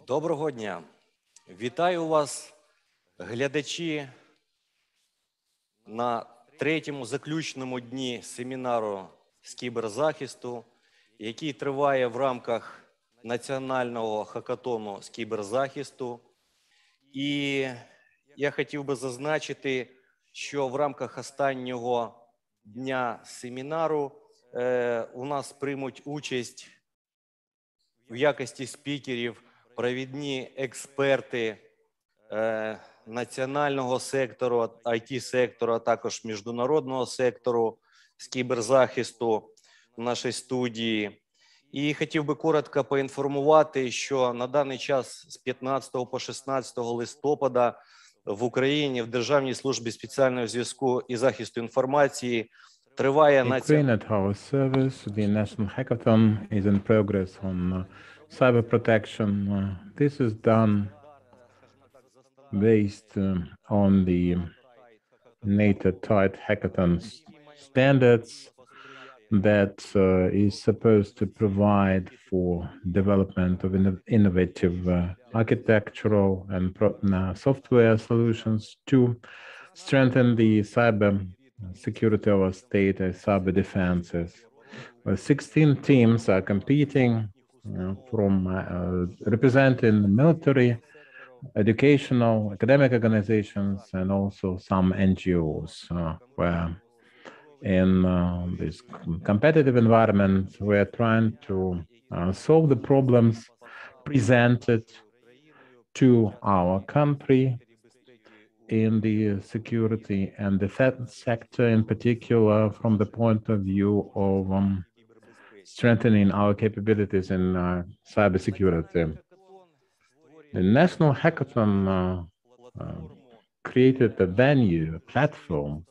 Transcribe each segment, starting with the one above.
Доброго дня! Вітаю вас, глядачі, на третьому заключному дні семінару з кіберзахисту, який триває в рамках національного хакатону з кіберзахисту. І я хотів би зазначити, що в рамках останнього дня семінару у нас приймуть участь в якості спікерів провідні експерти національного сектору, IT-сектору, а також міжнародного сектору з кіберзахисту в нашій студії. І хотів би коротко поінформувати, що на даний час з 15 по 16 листопада в Україні в Державній службі спеціального зв'язку і захисту інформації триває Ukraine at our service. The national hackathon is in progress on cyber protection. This is done based on the NATO-Tied hackathon standards that is supposed to provide for development of innovative architectural and software solutions to strengthen the cyber security of our state as cyber defenses. 16 teams are competing from representing military, educational, academic organizations, and also some NGOs, where in this competitive environment, we're trying to solve the problems presented to our country in the security and defense sector, in particular, from the point of view of strengthening our capabilities in cybersecurity. The National Hackathon created a venue, a platform,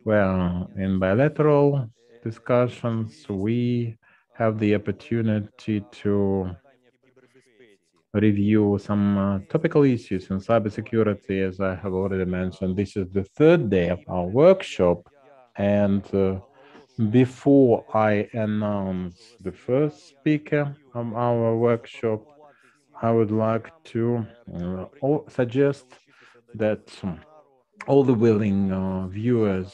where in bilateral discussions, we have the opportunity to review some topical issues in cybersecurity, as I have already mentioned. This is the third day of our workshop, and before I announce the first speaker of our workshop, I would like to suggest that all the willing viewers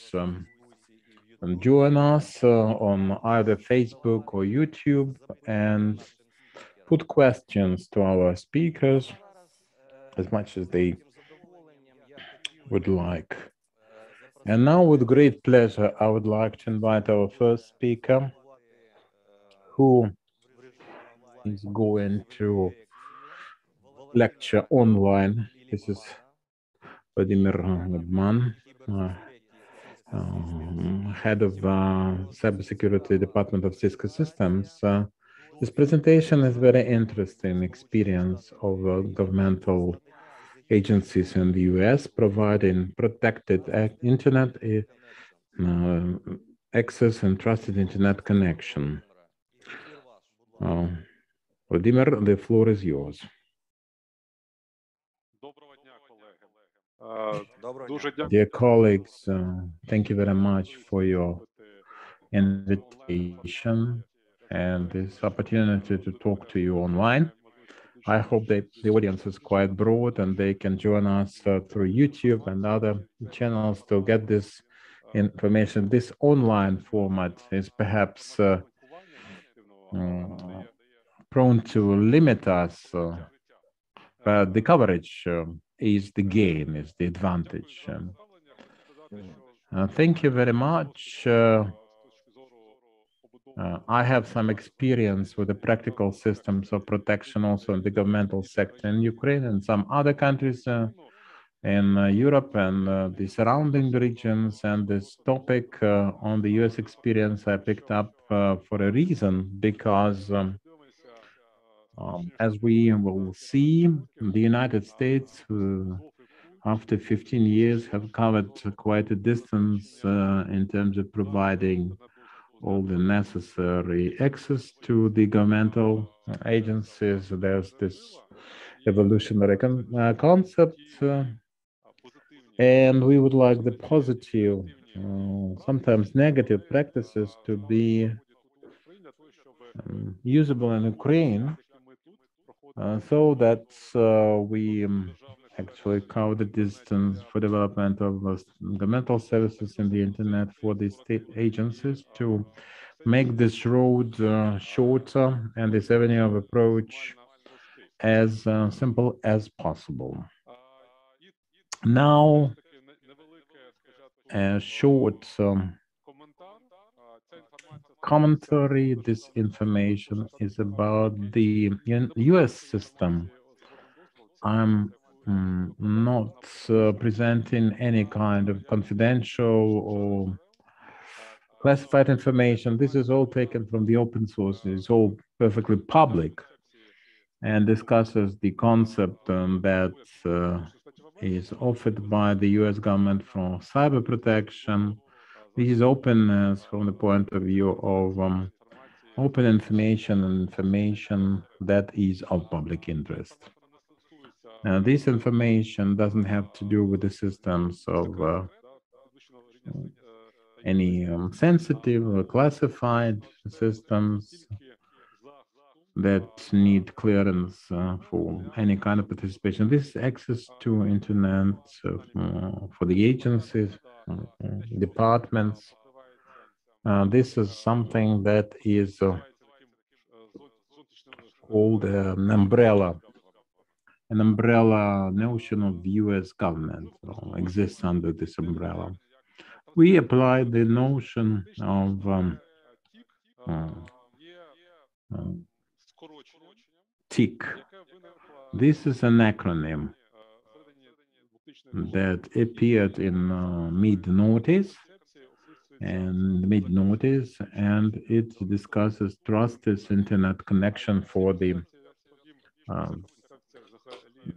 join us on either Facebook or YouTube and put questions to our speakers as much as they would like. And now, with great pleasure, I would like to invite our first speaker, who is going to lecture online. This is Vladimir Medman, head of Cybersecurity Department of Cisco Systems. This presentation is very interesting experience of governmental agencies in the US providing protected internet access and trusted internet connection. Vladimir, the floor is yours. Dear colleagues, thank you very much for your invitation and this opportunity to talk to you online. I hope that the audience is quite broad and they can join us through YouTube and other channels to get this information. This online format is perhaps prone to limit us, but the coverage is the gain, is the advantage. Thank you very much. I have some experience with the practical systems of protection also in the governmental sector in Ukraine and some other countries in Europe and the surrounding regions. And this topic on the US experience I picked up for a reason, because As we will see, the United States, after 15 years, have covered quite a distance in terms of providing all the necessary access to the governmental agencies. There's this evolutionary concept, and we would like the positive, sometimes negative practices to be usable in Ukraine, so that we actually cover the distance for development of governmental services in the internet for the state agencies to make this road shorter and this avenue of approach as simple as possible. Now, a short commentary. This information is about the US system. I'm not presenting any kind of confidential or classified information. This is all taken from the open source. It's all perfectly public and discusses the concept that is offered by the US government for cyber protection. This is openness from the point of view of open information and information that is of public interest. Now, this information doesn't have to do with the systems of any sensitive or classified systems that need clearance for any kind of participation. This access to internet for the agencies, departments. This is something that is called an umbrella notion of the US government exists under this umbrella. We apply the notion of TIC. This is an acronym that appeared in mid-noughties, and it discusses trusted internet connection for the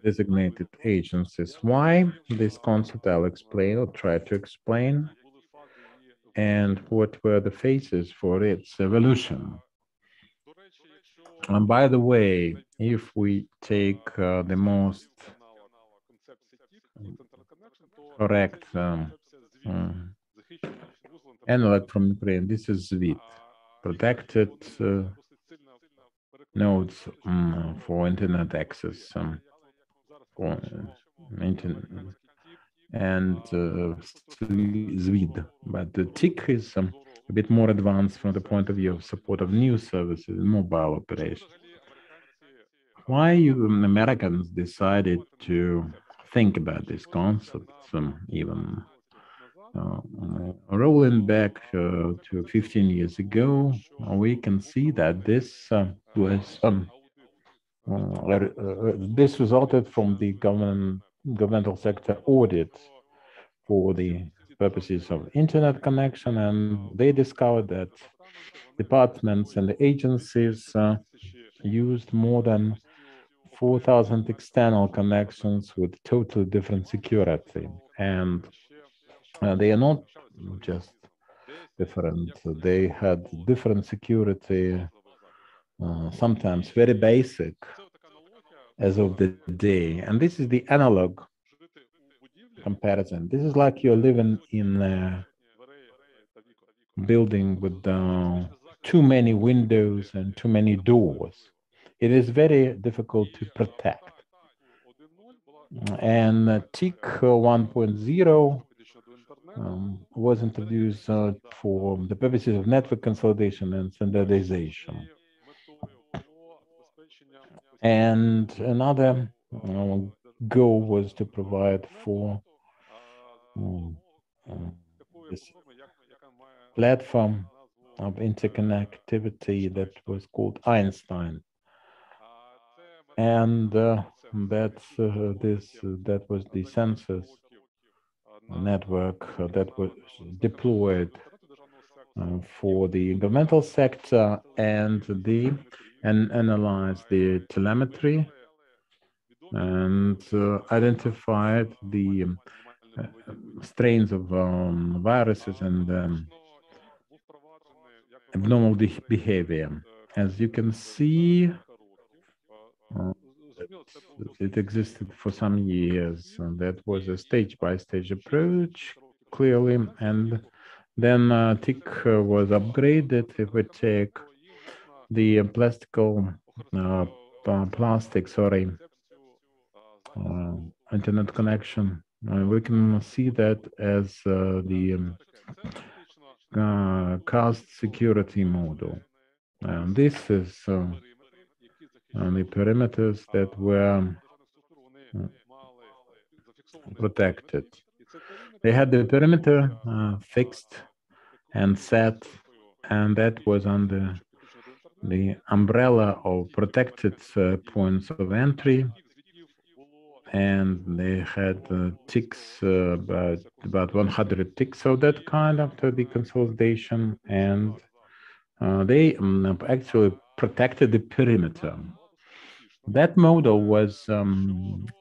designated agencies. Why this concept I'll explain or try to explain, and what were the phases for its evolution. And by the way, if we take the most correct analog from Ukraine, this is SWIT, protected nodes for internet access. For internet and SWID, but the TIC is a bit more advanced from the point of view of support of new services and mobile operations. Why you Americans decided to think about this concept, even rolling back to 15 years ago, we can see that this was this resulted from the governmental sector audit for the purposes of internet connection, and they discovered that departments and agencies used more than 4,000 external connections with totally different security. And they are not just different, they had different security, sometimes very basic as of the day. And this is the analog comparison. This is like you're living in a building with too many windows and too many doors. It is very difficult to protect. And TIC 1.0 was introduced for the purposes of network consolidation and standardization. And another goal was to provide for this platform of interconnectivity that was called Einstein. And that was the census network that was deployed for the governmental sector and analyzed the telemetry and identified the strains of viruses and abnormal behavior. As you can see, it existed for some years, and that was a stage-by-stage approach, clearly, and then TIC was upgraded. If we take the internet connection, we can see that as the cast security model. And this is the perimeters that were protected. They had the perimeter fixed and set, and that was under the umbrella of protected points of entry, and they had ticks, about 100 ticks of that kind after the consolidation, and they actually protected the perimeter. That model was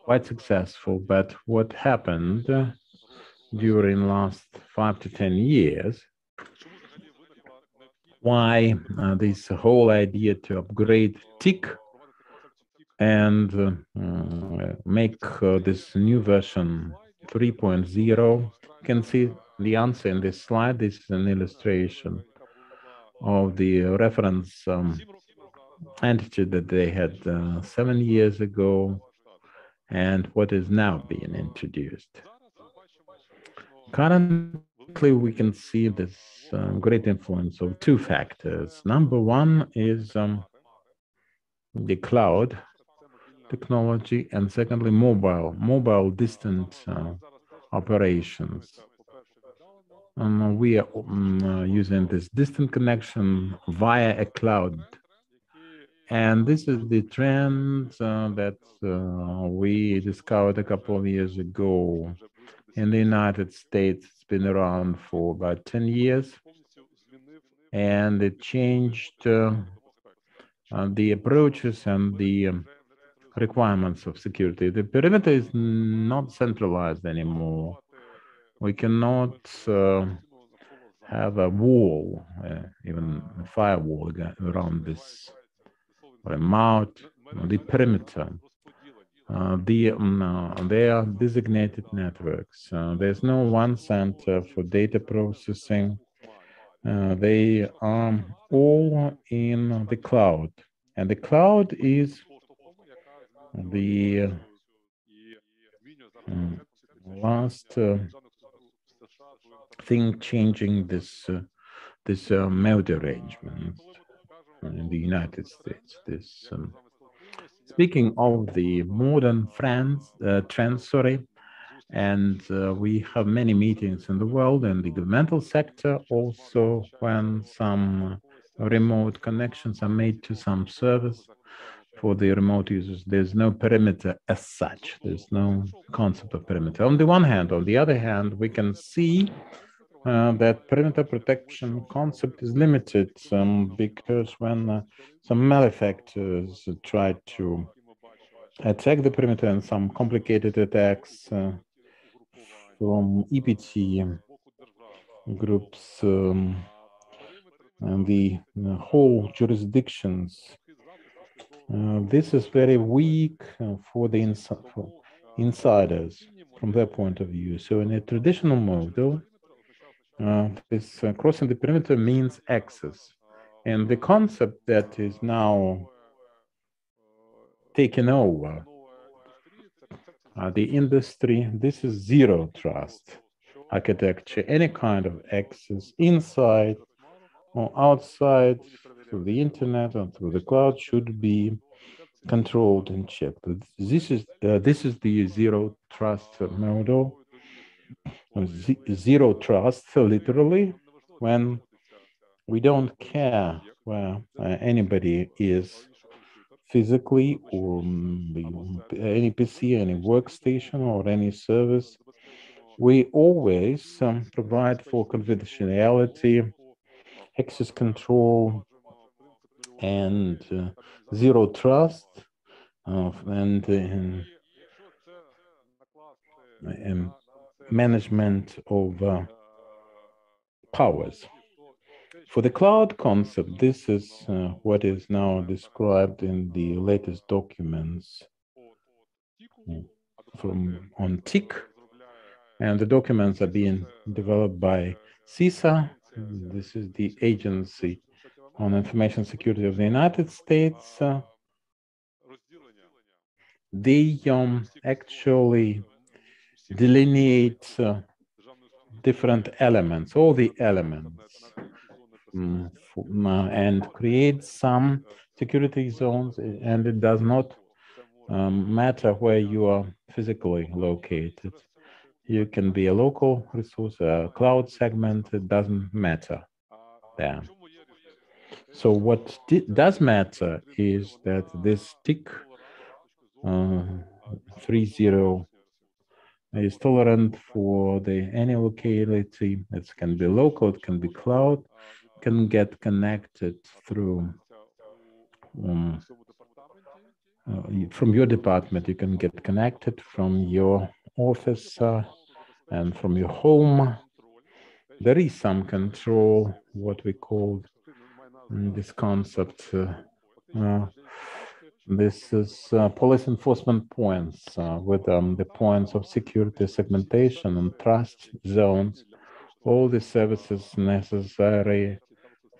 quite successful, but what happened during last 5 to 10 years, why this whole idea to upgrade TIC and make this new version 3.0. You can see the answer in this slide. This is an illustration of the reference entity that they had 7 years ago and what is now being introduced. Currently, we can see this great influence of two factors. Number one is the cloud technology, and secondly, mobile distant operations. We are using this distant connection via a cloud. And this is the trend that we discovered a couple of years ago. In the United States, it's been around for about 10 years. And it changed the approaches and the requirements of security. The perimeter is not centralized anymore. We cannot have a wall, even a firewall around this, or a moat, the perimeter. They are designated networks. There's no one center for data processing. They are all in the cloud. And the cloud is the last thing changing this mode arrangement in the United States. Speaking of the modern trends, and we have many meetings in the world and the governmental sector also when some remote connections are made to some service for the remote users. There's no perimeter as such. There's no concept of perimeter. On the one hand, on the other hand, we can see that perimeter protection concept is limited because when some malefactors try to attack the perimeter and some complicated attacks from EPT groups and the whole jurisdictions, this is very weak for the insiders from their point of view. So in a traditional model, this crossing the perimeter means access. And the concept that is now taken over the industry, this is zero trust architecture. Any kind of access inside or outside through the internet or through the cloud should be controlled and checked. This is the zero trust model. Zero trust, literally, when we don't care where anybody is physically, or any PC, any workstation, or any service. We always provide for confidentiality access control, and zero trust, and management of powers. For the cloud concept, this is what is now described in the latest documents from on TIC, and the documents are being developed by CISA. This is the Agency on Information Security of the United States. They actually delineate different elements, all the elements, and create some security zones, and it does not matter where you are physically located. You can be a local resource, a cloud segment, it doesn't matter there. So what does matter is that this TIC 3.0 is tolerant for any locality. It can be local, it can be cloud, can get connected through from your department. You can get connected from your office and from your home. There is some control, what we call this concept. This is police enforcement points with the points of security segmentation and trust zones, all the services necessary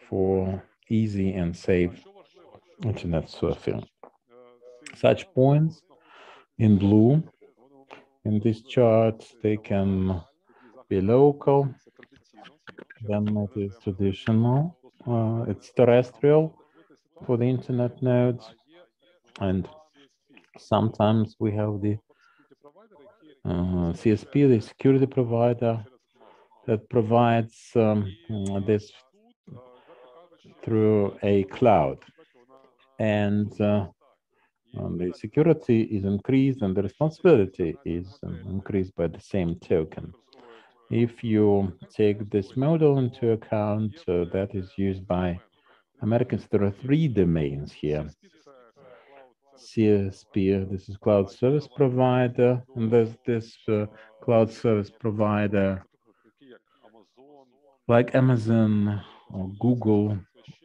for easy and safe internet surfing. Such points in blue in this chart, they can be local, then it is traditional, it's terrestrial for the internet nodes, and sometimes we have the CSP, the security provider, that provides this through a cloud. And the security is increased and the responsibility is increased by the same token. If you take this model into account, that is used by Americans, there are 3 domains here. CSP, this is cloud service provider, and there's this cloud service provider like Amazon or Google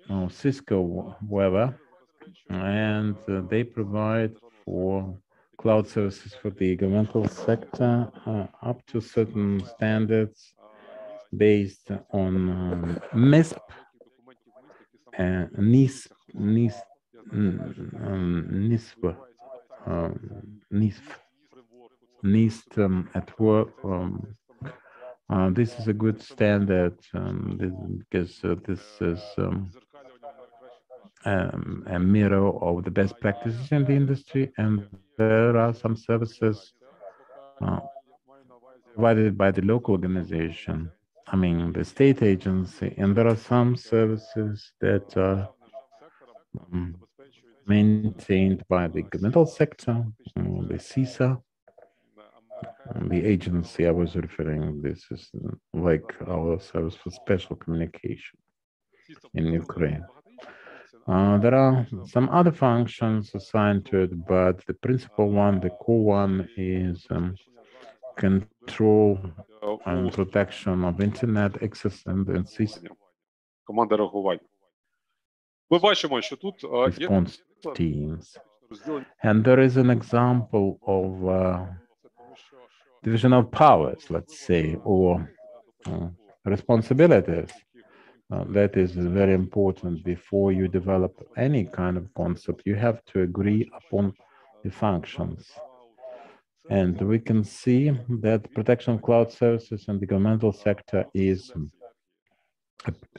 or Cisco, whoever, and they provide for cloud services for the governmental sector up to certain standards based on MISP and NISP at work. This is a good standard because this is a mirror of the best practices in the industry, and there are some services provided by the local organization, I mean the state agency, and there are some services that are maintained by the governmental sector, the CISA, the agency I was referring. This is like our service for special communication in Ukraine. There are some other functions assigned to it, but the principal one, the core one, is control and protection of internet access and system Команда реагування. Ми бачимо, що тут response teams. And there is an example of division of powers, let's say, or responsibilities. That is very important before you develop any kind of concept. You have to agree upon the functions. And we can see that protection of cloud services in the governmental sector is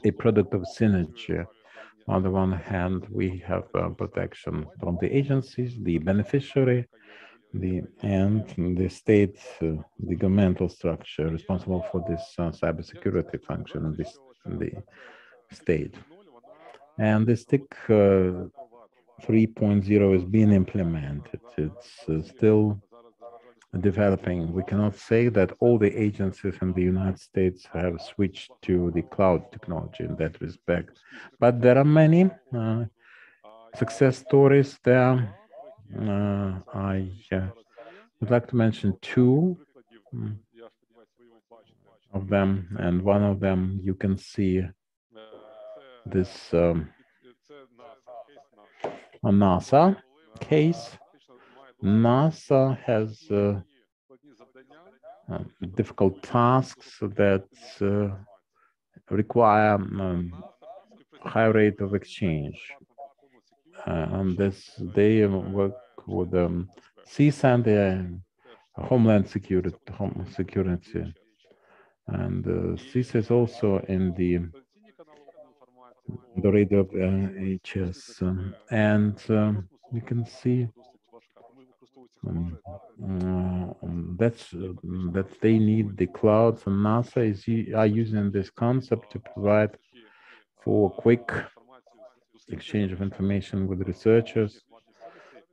a product of synergy. On the one hand, we have protection from the agencies, the beneficiary, and the state, the governmental structure responsible for this cybersecurity function in the state. And this TIC 3.0 is being implemented. It's still developing. We cannot say that all the agencies in the United States have switched to the cloud technology in that respect, but there are many success stories there. I would like to mention two of them, and one of them you can see this NASA case. NASA has difficult tasks that require high rate of exchange. And this, they work with CSAN, the Homeland Security, and CISA is also in the radar of HS, and you can see that they need the clouds, and NASA are using this concept to provide for quick exchange of information with researchers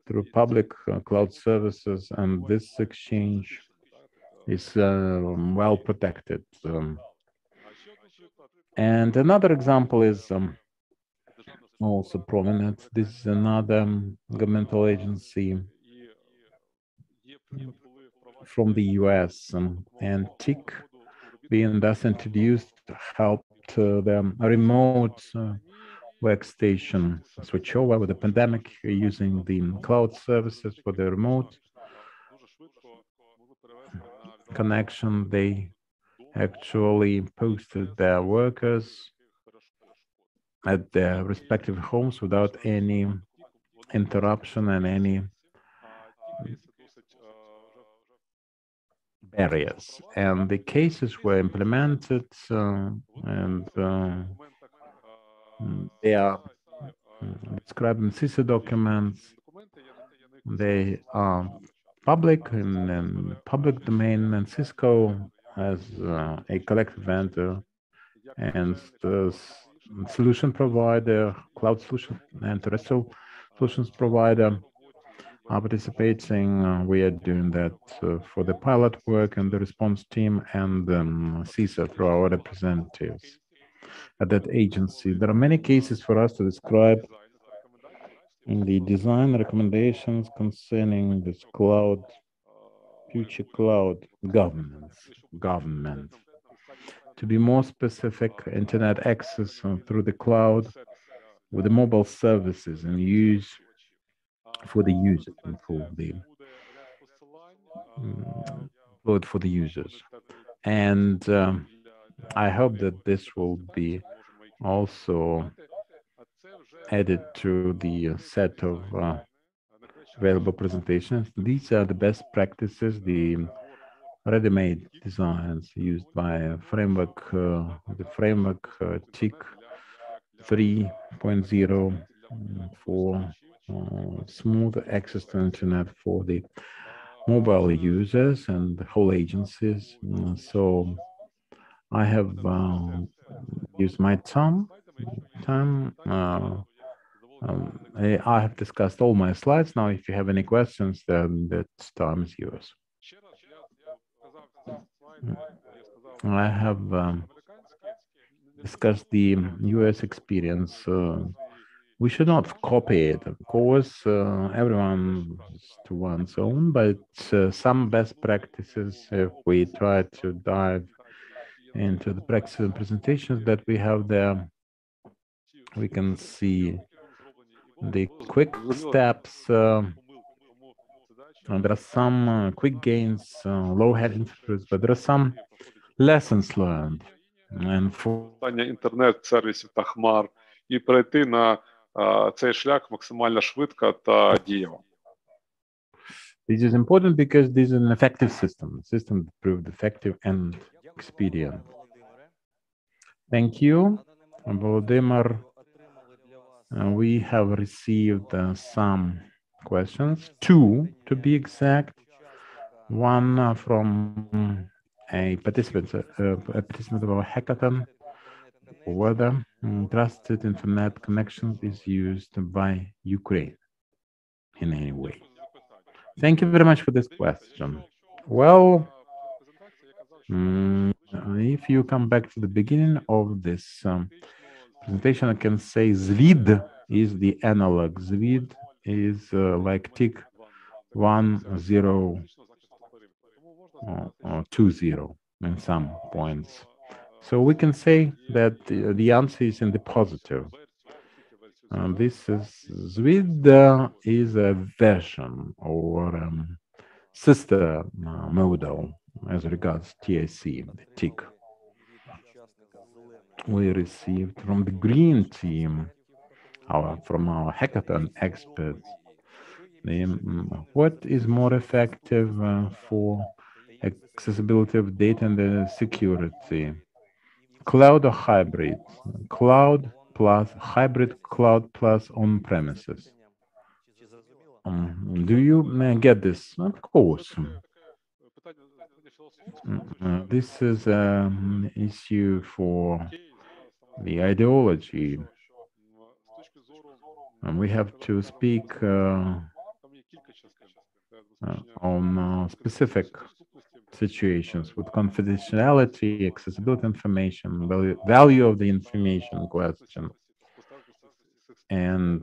through public cloud services, and this exchange is well protected. And another example is also prominent. This is another governmental agency from the US, and TIC being thus introduced helped the remote workstation switch over with the pandemic, using the cloud services for the remote connection. They actually posted their workers at their respective homes without any interruption and any barriers. And the cases were implemented, and they are described in CISA documents. They are public in public domain, and Cisco as a collective vendor and solution provider, cloud solution and terrestrial solutions provider are participating. We are doing that for the pilot work and the response team, and CISA through our representatives at that agency. There are many cases for us to describe in the design recommendations concerning this cloud, future cloud government. To be more specific, internet access through the cloud with the mobile services in use for the user and for the users. And I hope that this will be also added to the set of available presentations. These are the best practices, the ready-made designs used by a framework, the framework TIC 3.0 for smooth access to internet for the mobile users and the whole agencies. So I have used my time. I have discussed all my slides. Now, if you have any questions, then that time is yours. I have discussed the US experience. We should not copy it, of course. Everyone is to one's own, but some best practices, if we try to dive into the practices and presentations that we have there, we can see the quick steps. And there are some quick gains, low-head interface, but there are some lessons learned. And for інтернет-сервісів та хмар і перейти на цей шлях максимально швидко та дієво. This is important because this is an effective system that proved effective and expedient. Thank you, Volodymyr. We have received some questions, two to be exact. One from a participant of our hackathon, whether trusted internet connection is used by Ukraine in any way. Thank you very much for this question. Well, if you come back to the beginning of this presentation, I can say SVID is the analog. SVID is like tick 1020 in some points. So we can say that the answer is in the positive. This is SVID is a version or sister model as regards TIC, the tick. We received from the green team, from our hackathon experts, what is more effective for accessibility of data and security? Cloud or hybrid? Cloud plus hybrid, cloud plus on-premises. Do you get this? Of course. This is an issue for the ideology. And we have to speak on specific situations with confidentiality, accessibility information, value of the information question, and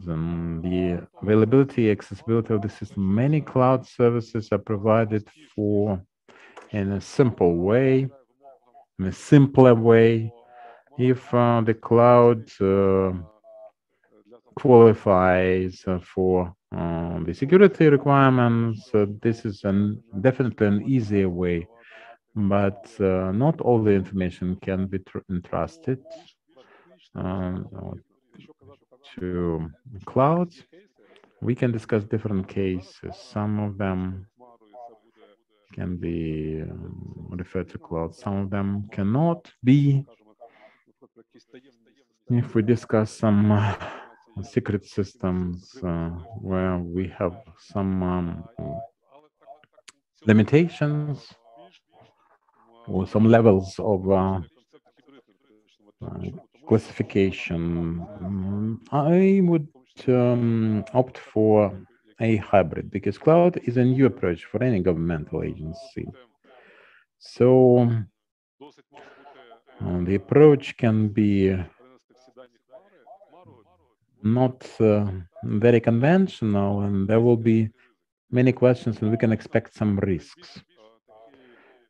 the availability, accessibility of the system. Many cloud services are provided for in a simple way, in a simpler way. If the cloud qualifies for the security requirements, this is definitely an easier way, but not all the information can be entrusted to clouds. We can discuss different cases. Some of them can be referred to cloud, some of them cannot be. If we discuss some secret systems where we have some limitations or some levels of classification, I would opt for a hybrid because cloud is a new approach for any governmental agency. So the approach can be not very conventional, and there will be many questions, and we can expect some risks.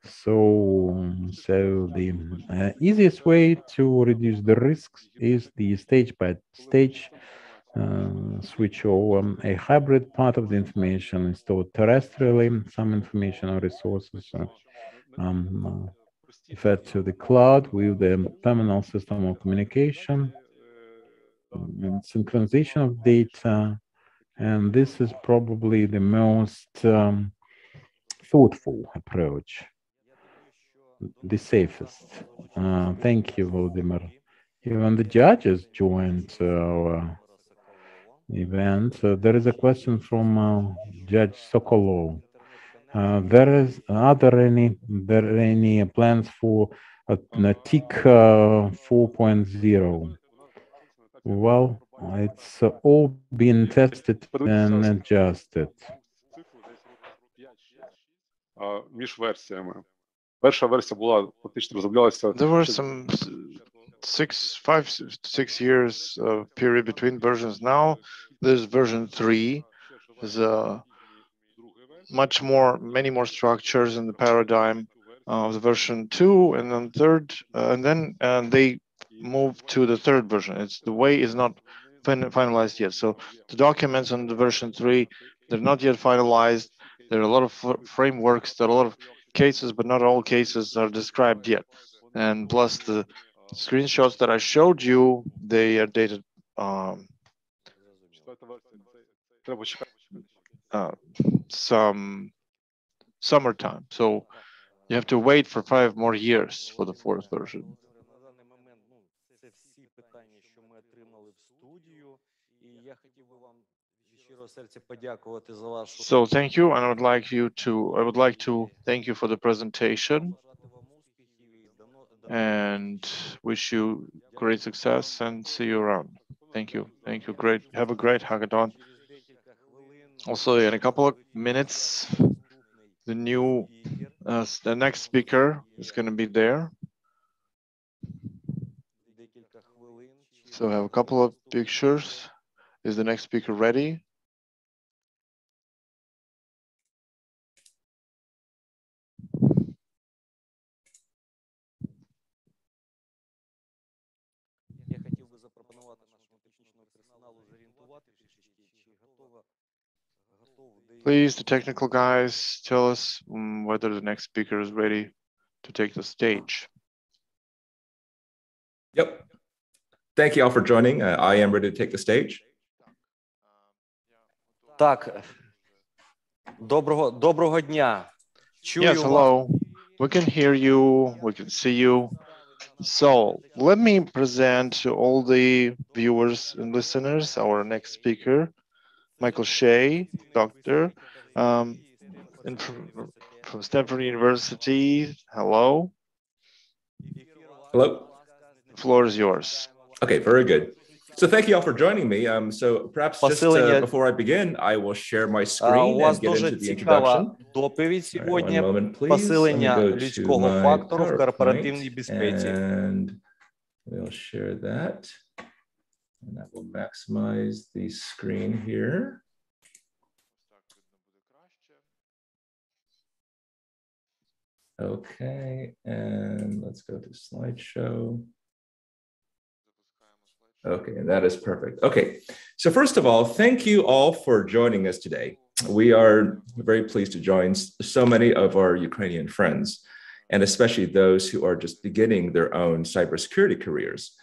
So the easiest way to reduce the risks is the stage-by-stage switch over. A hybrid part of the information is stored terrestrially, some information or resources fed to the cloud with the terminal system of communication and synchronization of data. And this is probably the most thoughtful approach, the safest. Thank you, Volodymyr. Even the judges joined our event. There is a question from Judge Sokolov. Are there any plans for a TIC 4.0? Well, it's all been tested and adjusted. Між версіями. Перша версія була фактично розроблялася. There were some 6 years period between versions. Now there's version 3. There's many more structures in the paradigm of the version 2, and then third, and then they move to the third version. The way is not finalized yet. So the documents on the version 3, they're not yet finalized. There are a lot of frameworks, there are a lot of cases, but not all cases are described yet. And plus the screenshots that I showed you, they are dated some summertime. So you have to wait for 5 more years for the 4th version. So thank you, and I would like to thank you for the presentation and wish you great success and see you around. Thank you. Great. Have a great hackathon. Also, in a couple of minutes, the next speaker is going to be there. So I have a couple of pictures. Is the next speaker ready? Please, the technical guys, tell us whether the next speaker is ready to take the stage. Yep. Thank you all for joining. I am ready to take the stage. Так, доброго дня. Yes, hello. We can hear you, we can see you. So let me present to all the viewers and listeners our next speaker, Michael Shea, doctor from Stanford University. Hello. Hello. The floor is yours. Okay, very good. So thank you all for joining me. So perhaps just before I begin, I will share my screen and get into the introduction. Доповідь сьогодні One moment, please. посилення Let me go людського to my фактору в PowerPoint, корпоративній безпеці. And we'll share that. And that will maximize the screen here. Okay, and let's go to slideshow. Okay, and that is perfect. Okay, so first of all, thank you all for joining us today. We are very pleased to join so many of our Ukrainian friends, and especially those who are just beginning their own cybersecurity careers.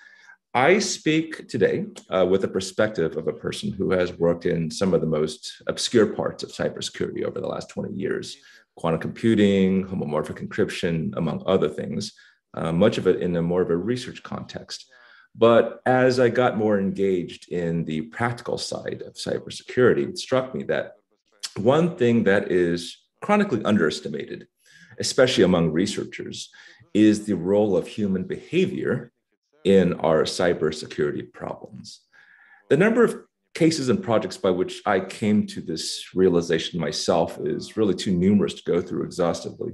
I speak today with the perspective of a person who has worked in some of the most obscure parts of cybersecurity over the last 20 years. Quantum computing, homomorphic encryption, among other things, much of it in a more of a research context. But as I got more engaged in the practical side of cybersecurity, it struck me that one thing that is chronically underestimated, especially among researchers, is the role of human behavior in our cybersecurity problems. The number of cases and projects by which I came to this realization myself is really too numerous to go through exhaustively,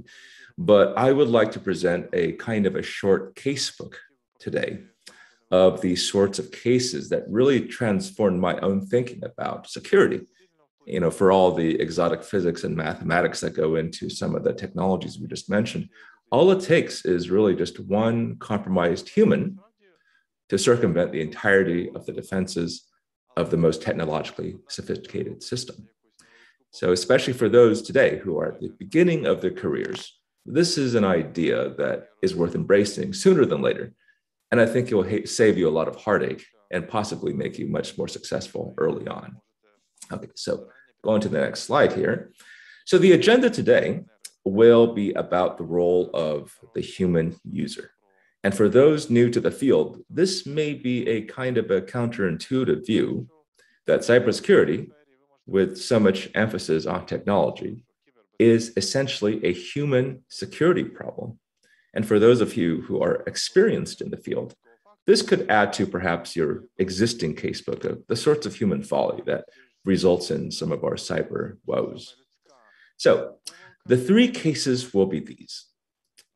but I would like to present a kind of a short casebook today of these sorts of cases that really transformed my own thinking about security. You know, for all the exotic physics and mathematics that go into some of the technologies we just mentioned, all it takes is really just one compromised human to circumvent the entirety of the defenses of the most technologically sophisticated system. So especially for those today who are at the beginning of their careers, this is an idea that is worth embracing sooner than later. And I think it will save you a lot of heartache and possibly make you much more successful early on. Okay, so going to the next slide here. So the agenda today will be about the role of the human user. And for those new to the field, this may be a kind of a counterintuitive view that cybersecurity, with so much emphasis on technology, is essentially a human security problem. And for those of you who are experienced in the field, this could add to perhaps your existing casebook of the sorts of human folly that results in some of our cyber woes. So the three cases will be these.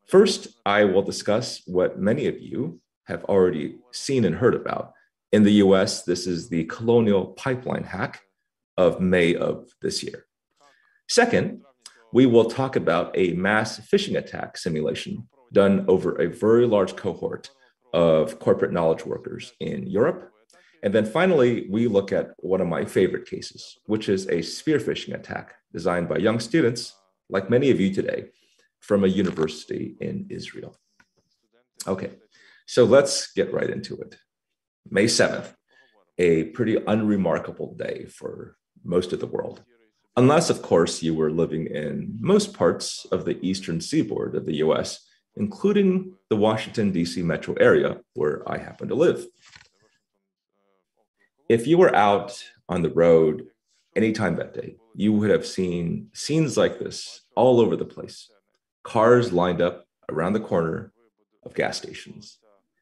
First, I will discuss what many of you have already seen and heard about. In the US, this is the Colonial pipeline hack of May of this year. Second, we will talk about a mass phishing attack simulation done over a very large cohort of corporate knowledge workers in Europe. And then finally, we look at one of my favorite cases, which is a spearfishing attack designed by young students, like many of you today, from a university in Israel. Okay, so let's get right into it. May 7th, a pretty unremarkable day for most of the world, unless, of course, you were living in most parts of the eastern seaboard of the US, including the Washington, D.C. metro area, where I happen to live. If you were out on the road anytime that day, you would have seen scenes like this all over the place. Cars lined up around the corner of gas stations,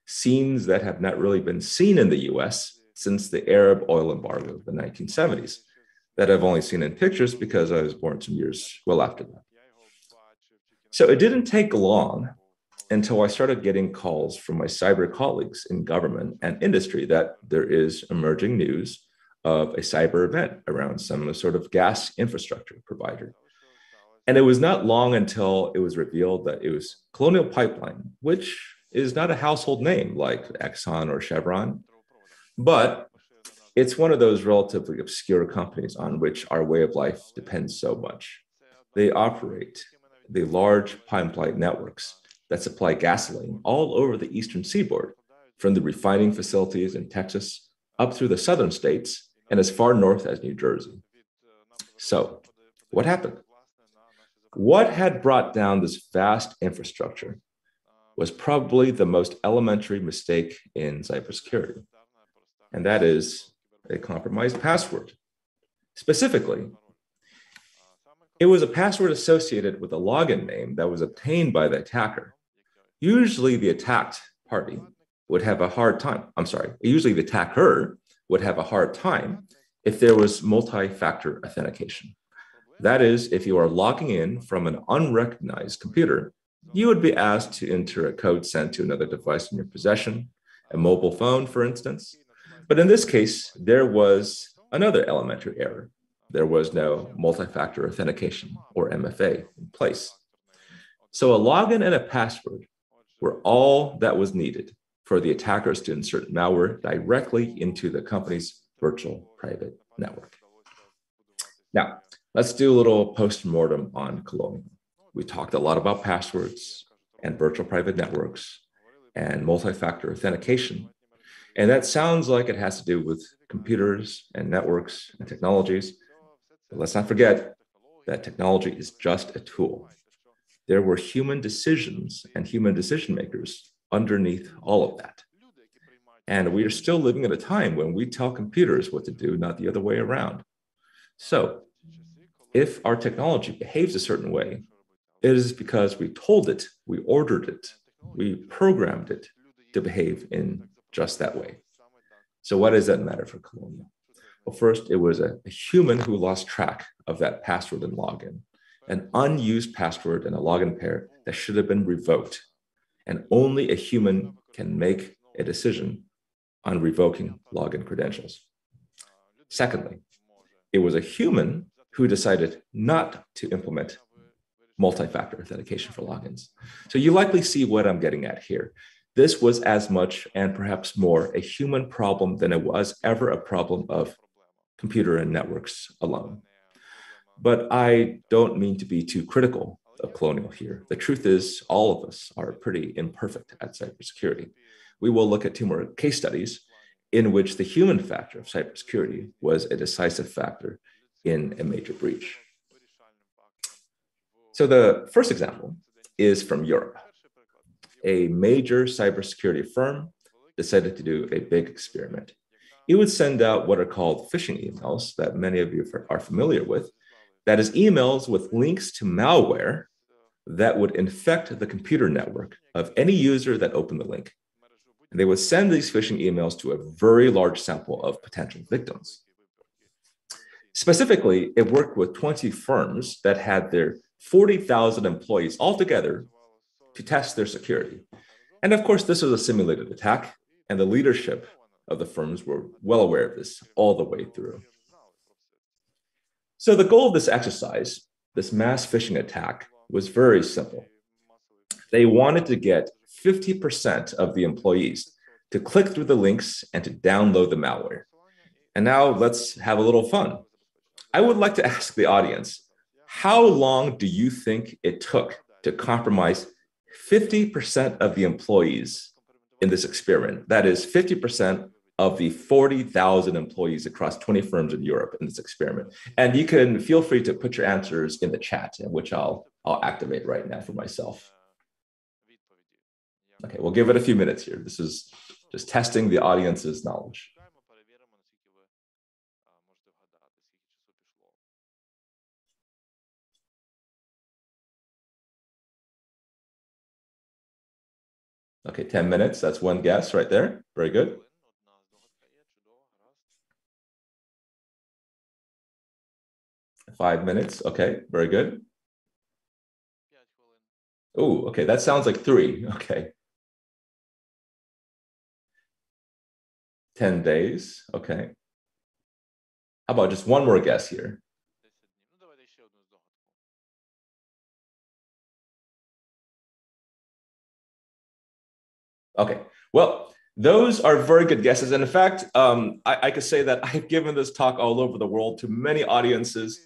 scenes that have not really been seen in the US since the Arab oil embargo of the 1970s, that I've only seen in pictures because I was born some years well after that. So it didn't take long until I started getting calls from my cyber colleagues in government and industry that there is emerging news of a cyber event around some sort of gas infrastructure provider. And it was not long until it was revealed that it was Colonial Pipeline, which is not a household name like Exxon or Chevron, but it's one of those relatively obscure companies on which our way of life depends so much. They operate the large pipeline networks that supply gasoline all over the eastern seaboard, from the refining facilities in Texas up through the southern states and as far north as New Jersey. So, what happened? What had brought down this vast infrastructure was probably the most elementary mistake in cybersecurity, and that is a compromised password. Specifically, it was a password associated with a login name that was obtained by the attacker. Usually the attacked party would have a hard time. Usually the attacker would have a hard time if there was multi-factor authentication. That is, if you are logging in from an unrecognized computer, you would be asked to enter a code sent to another device in your possession, a mobile phone, for instance. But in this case, there was another elementary error. There was no multi-factor authentication, or MFA, in place. So a login and a password were all that was needed for the attackers to insert malware directly into the company's virtual private network. Now, let's do a little post-mortem on Colonial. We talked a lot about passwords and virtual private networks and multi-factor authentication. And that sounds like it has to do with computers and networks and technologies. But let's not forget that technology is just a tool. There were human decisions and human decision makers underneath all of that. And we are still living at a time when we tell computers what to do, not the other way around. So if our technology behaves a certain way, it is because we told it, we ordered it, we programmed it to behave in just that way. So why does that matter for Colonial? Well, first, it was a human who lost track of that password and login, an unused password and a login pair that should have been revoked. And only a human can make a decision on revoking login credentials. Secondly, it was a human who decided not to implement multi-factor authentication for logins. So you likely see what I'm getting at here. This was as much and perhaps more a human problem than it was ever a problem of computer and networks alone. But I don't mean to be too critical of Colonial here. The truth is, all of us are pretty imperfect at cybersecurity. We will look at two more case studies in which the human factor of cybersecurity was a decisive factor in a major breach. So the first example is from Europe. A major cybersecurity firm decided to do a big experiment. It would send out what are called phishing emails that many of you are familiar with. That is, emails with links to malware that would infect the computer network of any user that opened the link. And they would send these phishing emails to a very large sample of potential victims. Specifically, it worked with 20 firms that had their 40,000 employees altogether to test their security. And of course, this was a simulated attack, and the leadership of the firms were well aware of this all the way through. So the goal of this exercise, this mass phishing attack, was very simple. They wanted to get 50% of the employees to click through the links and to download the malware. And now let's have a little fun. I would like to ask the audience, how long do you think it took to compromise 50% of the employees in this experiment? That is 50% of the 40,000 employees across 20 firms in Europe in this experiment. And you can feel free to put your answers in the chat, which I'll activate right now for myself. Okay, we'll give it a few minutes here. This is just testing the audience's knowledge. Okay, 10 minutes, that's one guess right there. Very good. Five minutes, okay, very good. Oh, okay, that sounds like 3. Okay. 10 days. Okay. How about just one more guess here? Okay, well, those are very good guesses. And in fact, I could say that I've given this talk all over the world to many audiences,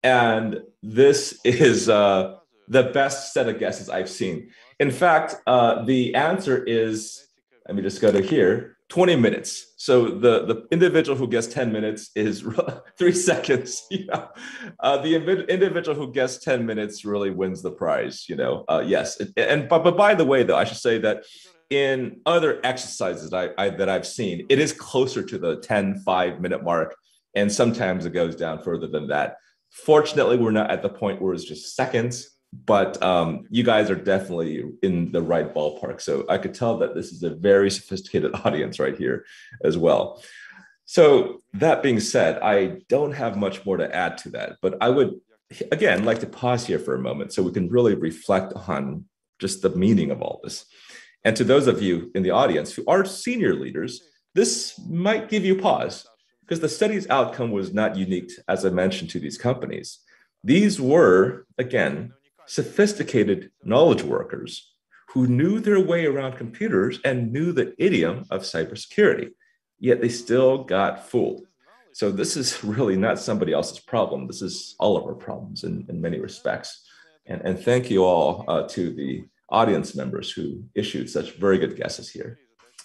and this is the best set of guesses I've seen. In fact, the answer is, let me just go to here, 20 minutes. So the individual who gets 10 minutes is 3 seconds. You know? The individual who gets 10 minutes really wins the prize. You know, yes. But by the way, though, I should say that in other exercises that I've seen, it is closer to the 10, 5-minute mark, and sometimes it goes down further than that. Fortunately, we're not at the point where it's just seconds, but you guys are definitely in the right ballpark. So I could tell that this is a very sophisticated audience right here as well. So that being said, I don't have much more to add to that, but I would, again, like to pause here for a moment so we can really reflect on just the meaning of all this. And to those of you in the audience who are senior leaders, this might give you pause, because the study's outcome was not unique, as I mentioned, to these companies. These were, again, sophisticated knowledge workers who knew their way around computers and knew the idiom of cybersecurity, yet they still got fooled. So this is really not somebody else's problem. This is all of our problems in many respects. And thank you all to the audience members who issued such very good guesses here.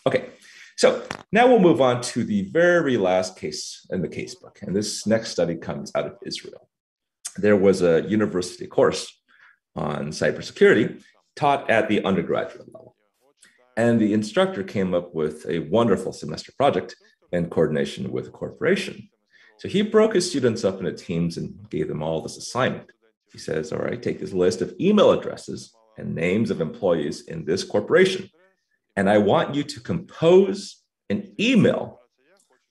Okay. So now we'll move on to the very last case in the casebook. And this next study comes out of Israel. There was a university course on cybersecurity taught at the undergraduate level. And the instructor came up with a wonderful semester project in coordination with a corporation. So he broke his students up into teams and gave them all this assignment. He says, all right, take this list of email addresses and names of employees in this corporation, and I want you to compose an email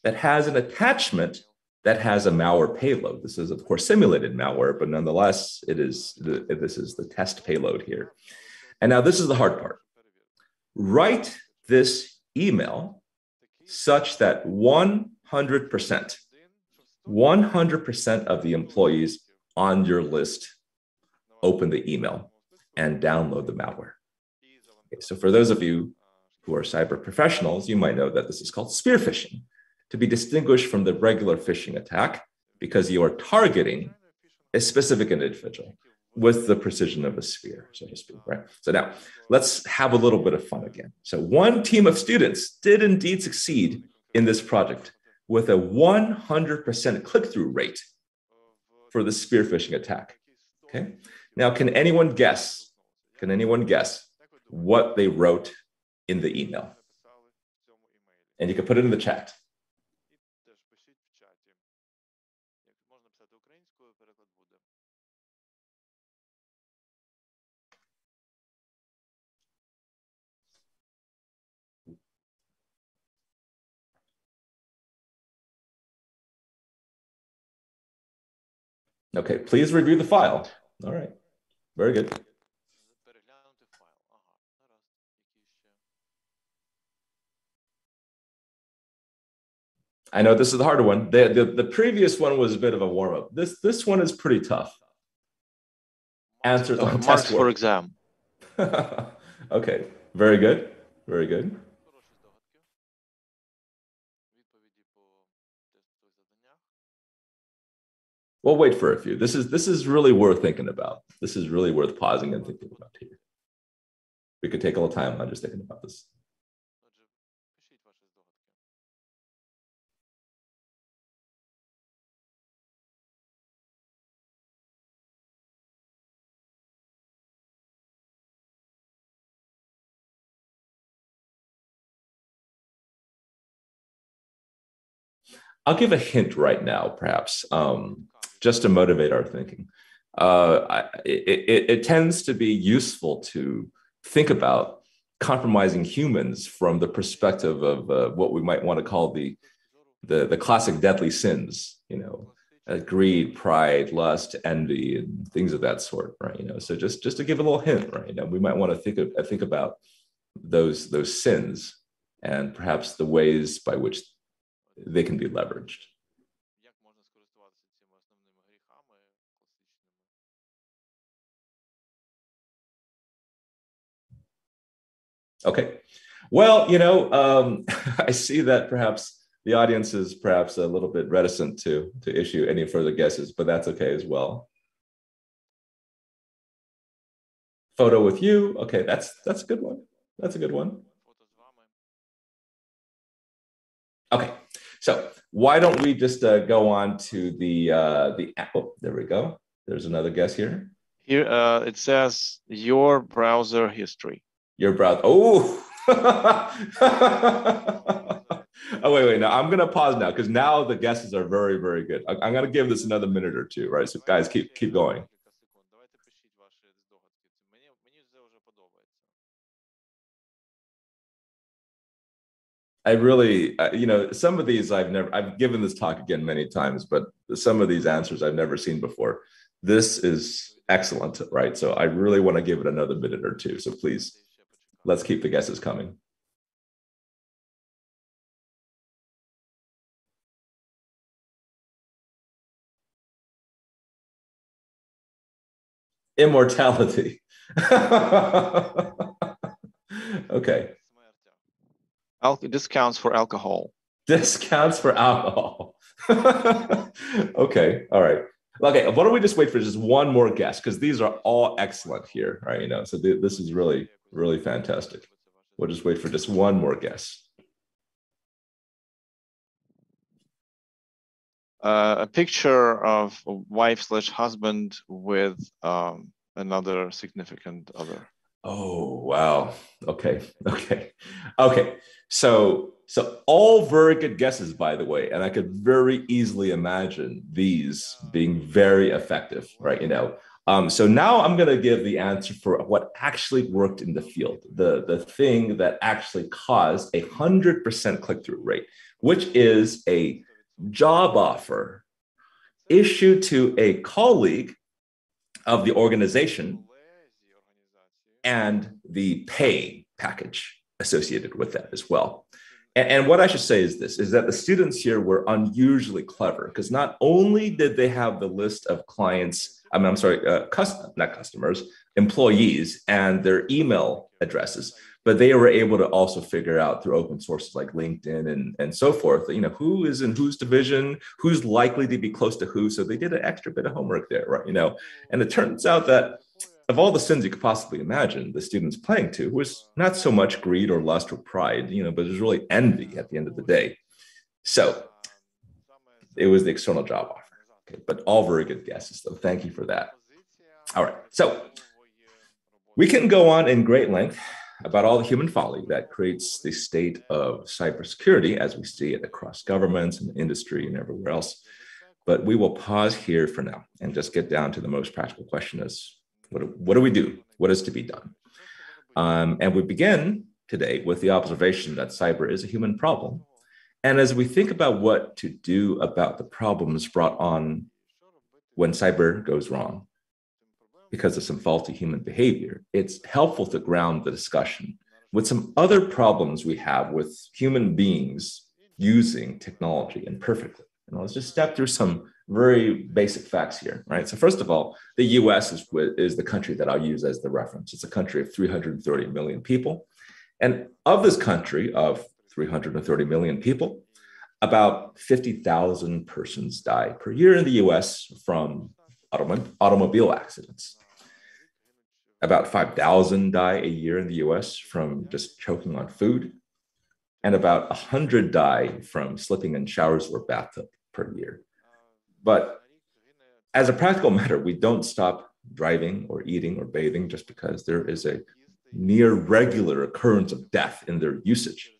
that has an attachment that has a malware payload. This is, of course, simulated malware, but nonetheless, this is the test payload here. And now this is the hard part. Write this email such that 100% of the employees on your list open the email and download the malware. Okay, so for those of you who are cyber professionals, you might know that this is called spearfishing, to be distinguished from the regular phishing attack, because you are targeting a specific individual with the precision of a spear, so to speak, right? So now let's have a little bit of fun again. So one team of students did indeed succeed in this project with a 100% click-through rate for the spearfishing attack. Okay. Now, can anyone guess what they wrote in the email? And you can put it in the chat. Okay, please review the file. All right, very good. I know this is the harder one. The previous one was a bit of a warm-up. This one is pretty tough. Answers on marks for exam. Okay, very good, very good. We'll wait for a few. This is really worth thinking about. This is really worth pausing and thinking about here. We could take a little time on just thinking about this. I'll give a hint right now, perhaps, just to motivate our thinking. It tends to be useful to think about compromising humans from the perspective of what we might want to call the classic deadly sins, you know, greed, pride, lust, envy, and things of that sort, right? So just to give a little hint, right? We might want to think about those sins and perhaps the ways by which they can be leveraged. Okay, well, I see that perhaps the audience is perhaps a little bit reticent to issue any further guesses, but that's okay as well. Photo with you, okay, that's a good one. That's a good one. Okay, so why don't we just go on to the oh, there we go. There's another guess here. Here it says your browser history. Your browser. Oh. Oh, wait. Now I'm going to pause now because now the guesses are very, very good. I'm going to give this another minute or two, right? So guys, keep going. I really, some of these I've given this talk again many times, but some of these answers I've never seen before. This is excellent, right? So I really want to give it another minute or two. So please, let's keep the guesses coming. Immortality. Okay. Discounts for alcohol. Discounts for alcohol. Okay. All right. Okay. Why don't we just wait for just one more guess? Because these are all excellent here, right? So this is really, really fantastic. We'll just wait for just one more guess. A picture of a wife/husband with another significant other. Oh, wow. Okay. So all very good guesses, by the way, and I could very easily imagine these being very effective, right? So now I'm going to give the answer for what actually worked in the field, the thing that actually caused 100% click-through rate, which is a job offer issued to a colleague of the organization and the pay package associated with that as well. And what I should say is this, is that the students here were unusually clever because not only did they have the list of clients, not customers, employees and their email addresses, but they were able to also figure out through open sources like LinkedIn and so forth, who is in whose division, who's likely to be close to who. So they did an extra bit of homework there, right? And it turns out that of all the sins you could possibly imagine the students playing to was not so much greed or lust or pride, but it was really envy at the end of the day. So it was the external job offer. Okay, but all very good guesses, though. Thank you for that. All right, so we can go on in great length about all the human folly that creates the state of cybersecurity as we see it across governments and industry and everywhere else. But we will pause here for now and just get down to the most practical question is, what do we do? What is to be done? And we begin today with the observation that cyber is a human problem. And as we think about what to do about the problems brought on when cyber goes wrong because of some faulty human behavior, it's helpful to ground the discussion with some other problems we have with human beings using technology imperfectly. And let's just step through some very basic facts here, right? So first of all, the US is the country that I'll use as the reference. It's a country of 330 million people. And of this country of 330 million people, about 50,000 persons die per year in the US from automobile accidents. About 5,000 die a year in the US from just choking on food. And about 100 die from slipping in showers or bathtub per year. But as a practical matter, we don't stop driving or eating or bathing just because there is a near regular occurrence of death in their usage.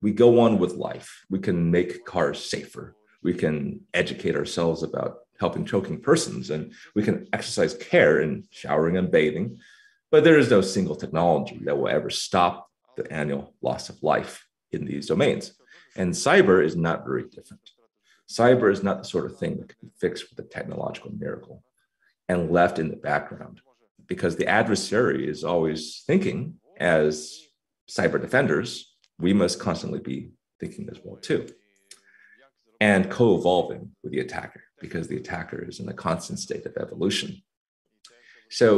We go on with life. We can make cars safer. We can educate ourselves about helping choking persons, and we can exercise care in showering and bathing. But there is no single technology that will ever stop the annual loss of life in these domains. And cyber is not very different. Cyber is not the sort of thing that can be fixed with a technological miracle and left in the background, because the adversary is always thinking, as cyber defenders, we must constantly be thinking as well too, and co-evolving with the attacker, because the attacker is in a constant state of evolution. So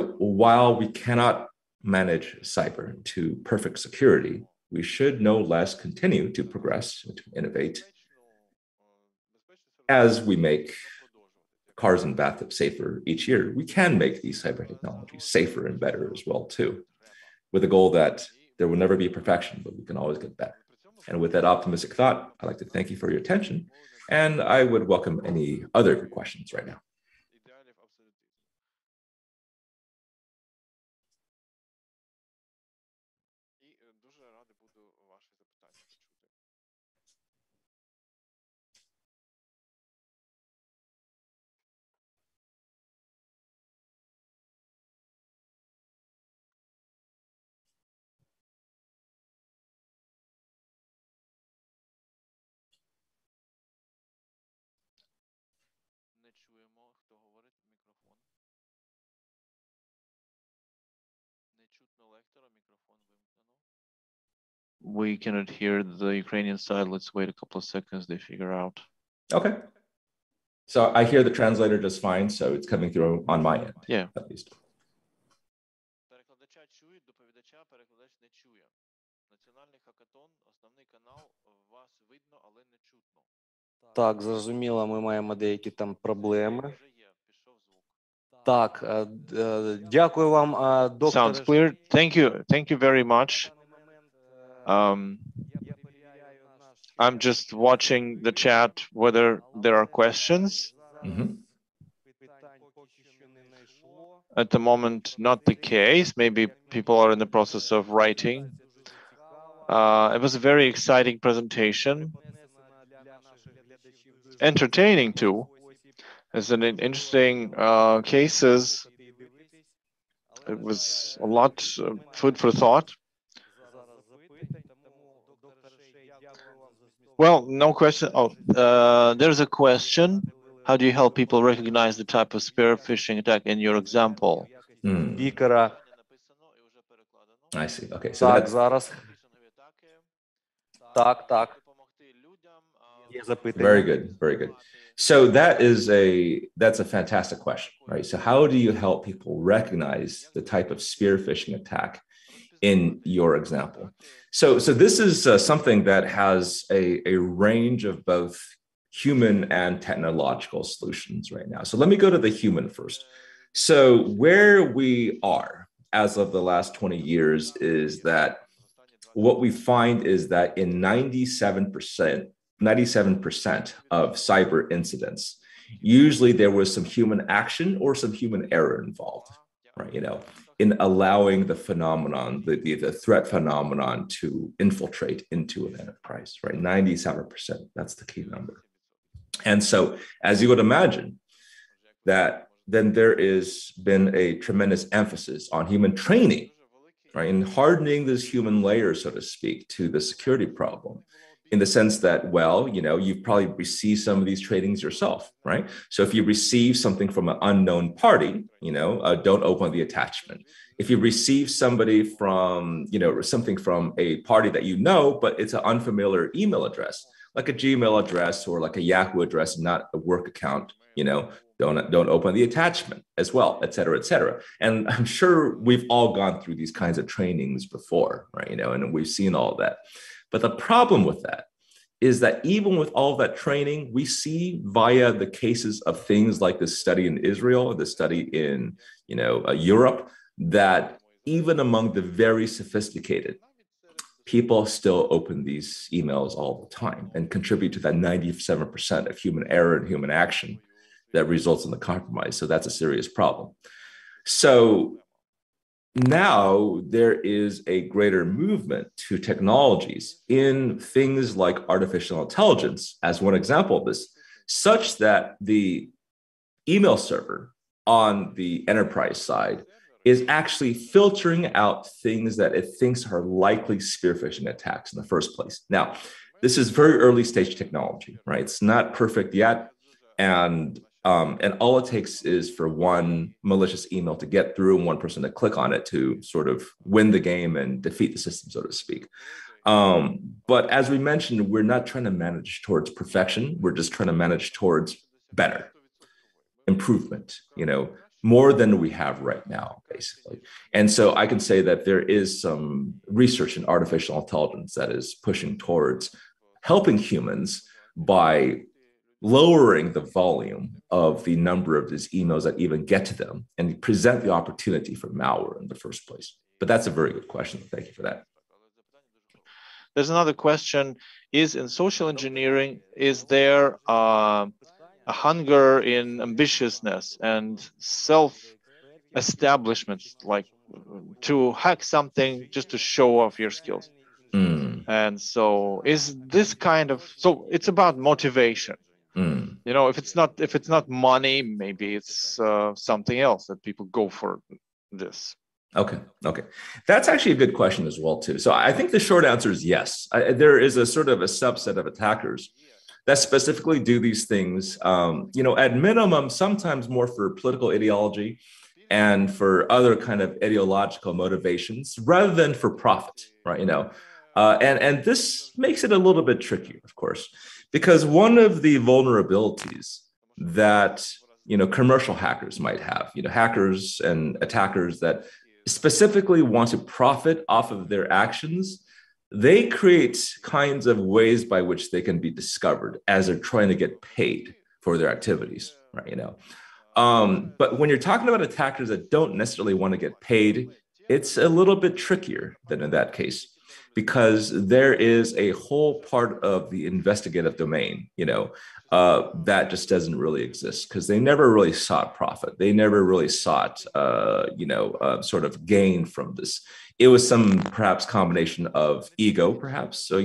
while we cannot manage cyber to perfect security, we should no less continue to progress and to innovate as we make cars and bathtubs safer each year. We can make these cyber technologies safer and better as well too, with the goal that there will never be perfection, but we can always get better. And with that optimistic thought, I'd like to thank you for your attention, and I would welcome any other questions right now. We cannot hear the Ukrainian side. Let's wait a couple of seconds. They figure out. Okay. So I hear the translator just fine, so it's coming through on my end. Yeah. At least. Так, зрозуміло, ми маємо деякі там проблеми. Так, дякую вам, доктор. Sounds clear. Thank you very much. I'm just watching the chat whether there are questions. At the moment, not the case. Maybe people are in the process of writing. It was a very exciting presentation. Entertaining too. It's an interesting cases. It was a lot of food for thought. Well, no question. Oh, there's a question. How do you help people recognize the type of spearfishing attack in your example? I see. Okay. So Так, that's зараз. Так. very good. Very good. So that's a fantastic question, right? So how do you help people recognize the type of spearfishing attack in your example? So this is something that has a range of both human and technological solutions right now. So let me go to the human first. So where we are as of the last 20 years is that what we find is that in 97% of cyber incidents, usually there was some human action or some human error involved, right? In allowing the phenomenon, the threat phenomenon to infiltrate into an enterprise, right? 97%, that's the key number. And so, as you would imagine, that then there has been a tremendous emphasis on human training, right? And hardening this human layer, so to speak, to the security problem, in the sense that, well, you've probably received some of these trainings yourself, right? So if you receive something from an unknown party, don't open the attachment. If you receive somebody from, something from a party that but it's an unfamiliar email address, like a Gmail address or like a Yahoo address, not a work account, don't open the attachment as well, et cetera, et cetera. And I'm sure we've all gone through these kinds of trainings before, right? And we've seen all of that. But the problem with that is that even with all of that training, we see via the cases of things like this study in Israel, the study in, Europe, that even among the very sophisticated, people still open these emails all the time and contribute to that 97% of human error and human action that results in the compromise. So that's a serious problem. So now there is a greater movement to technologies in things like artificial intelligence, as one example of this, such that the email server on the enterprise side is actually filtering out things that it thinks are likely spearfishing attacks in the first place. Now, this is very early stage technology, right? It's not perfect yet. And all it takes is for one malicious email to get through and one person to click on it to sort of win the game and defeat the system, so to speak. But as we mentioned, we're not trying to manage towards perfection. We're just trying to manage towards better improvement, more than we have right now, basically. And so I can say that there is some research in artificial intelligence that is pushing towards helping humans by lowering the volume of the number of these emails that even get to them and present the opportunity for malware in the first place. But that's a very good question. Thank you for that. There's another question. Is in social engineering, is there a hunger in ambitiousness and self-establishment, like to hack something just to show off your skills? And so is this kind of, so it's about motivation. If it's not money, maybe it's something else that people go for this. Okay. That's actually a good question as well, too. So I think the short answer is yes. There is a sort of a subset of attackers that specifically do these things, at minimum, sometimes more for political ideology and for other kind of ideological motivations rather than for profit, right? And this makes it a little bit trickier, of course, because one of the vulnerabilities that, commercial hackers might have, hackers and attackers that specifically want to profit off of their actions, they create kinds of ways by which they can be discovered as they're trying to get paid for their activities, right? But when you're talking about attackers that don't necessarily want to get paid, it's a little bit trickier than in that case, because there is a whole part of the investigative domain, that just doesn't really exist because they never really sought profit. They never really sought, sort of gain from this. It was some perhaps combination of ego, perhaps. So,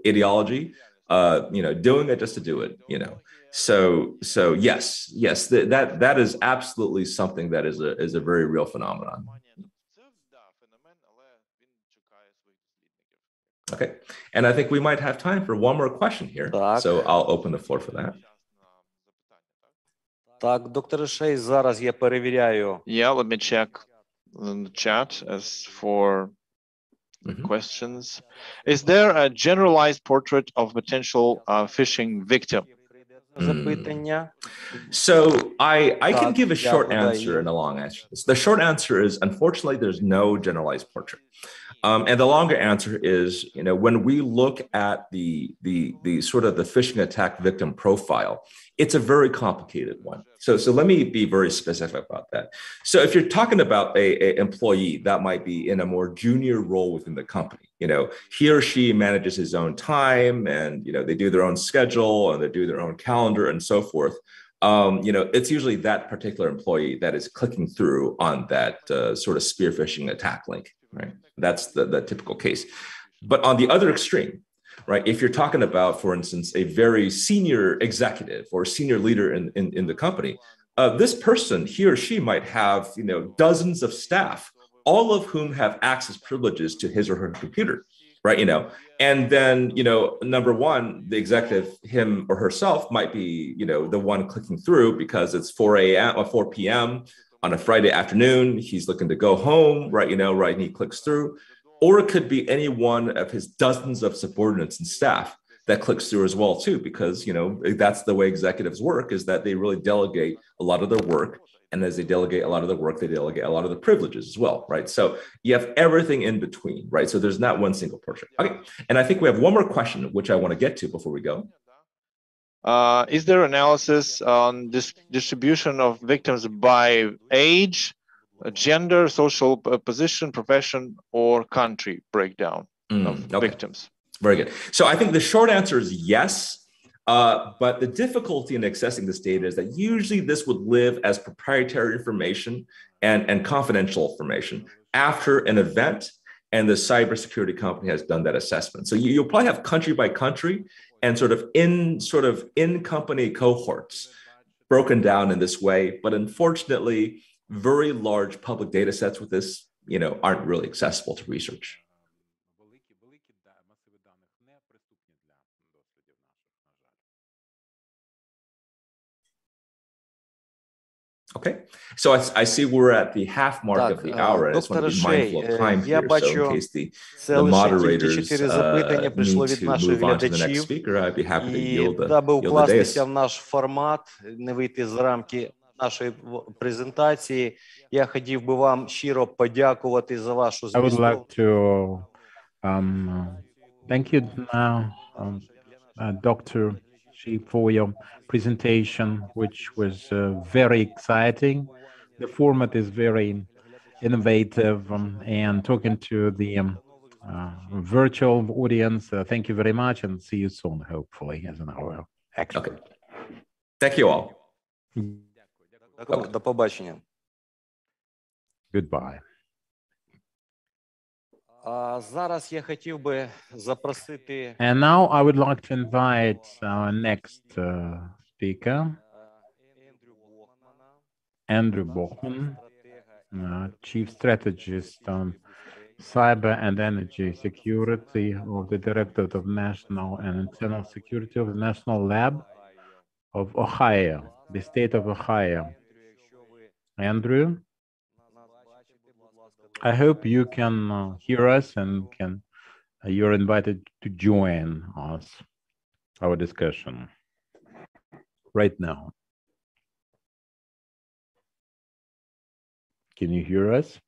ideology, doing it just to do it, So yes, that is absolutely something that is a very real phenomenon. Okay, and I think we might have time for one more question here. So I'll open the floor for that. Так, доктор Шей, зараз я перевіряю. Yeah, let me check in the chat as for questions. Is there a generalized portrait of potential phishing victim? So I can give a short answer and a long answer. The short answer is, unfortunately, there's no generalized portrait. And the longer answer is, when we look at the sort of the phishing attack victim profile, it's a very complicated one. So let me be very specific about that. So if you're talking about a employee that might be in a more junior role within the company, he or she manages his own time, and they do their own schedule and they do their own calendar and so forth. It's usually that particular employee that is clicking through on that sort of spearfishing attack link, right? That's the typical case. But on the other extreme, right, if you're talking about, for instance, a very senior executive or senior leader in the company, this person, he or she might have, dozens of staff, all of whom have access privileges to his or her computer, right? And then, number one, the executive, him or herself, might be, the one clicking through because it's 4 a.m. or 4 p.m. on a Friday afternoon. He's looking to go home, right? And he clicks through. Or it could be any one of his dozens of subordinates and staff that clicks through as well, too, because, that's the way executives work, is that they really delegate a lot of their work. And as they delegate a lot of the work, they delegate a lot of the privileges as well, right? So you have everything in between, right? So there's not one single portrait. Okay, and I think we have one more question, which I want to get to before we go. Is there analysis on this distribution of victims by age, gender, social position, profession, or country breakdown of victims? Very good. So I think the short answer is yes. But the difficulty in accessing this data is that usually this would live as proprietary information and confidential information after an event, and the cybersecurity company has done that assessment. So you'll probably have country by country and sort of in company cohorts broken down in this way. But unfortunately, very large public data sets with this, aren't really accessible to research. Okay, so I see we're at the half mark of the hour, and I just want to be mindful of time here. So in case the moderators need to move on to the next speaker, I'd be happy to yield the вкластися в dais. наш формат, не вийти за рамки нашої презентації, я хотів би вам щиро подякувати за вашу I would змістовну. like to thank you now, Dr. Shi, for your presentation, which was very exciting. The format is very innovative, and talking to the virtual audience. Thank you very much, and see you soon, hopefully, as an our expert. Okay. Thank you all. До побачення. Goodbye. Зараз я хотів би запросити. And now I would like to invite our next speaker, Andrew Bochman, Chief Strategist on Cyber and Energy Security of the Directorate of National and Internal Security of the National Lab of Ohio, the state of Ohio. Andrew, I hope you can hear us and you're invited to join us, our discussion right now. Can you hear us?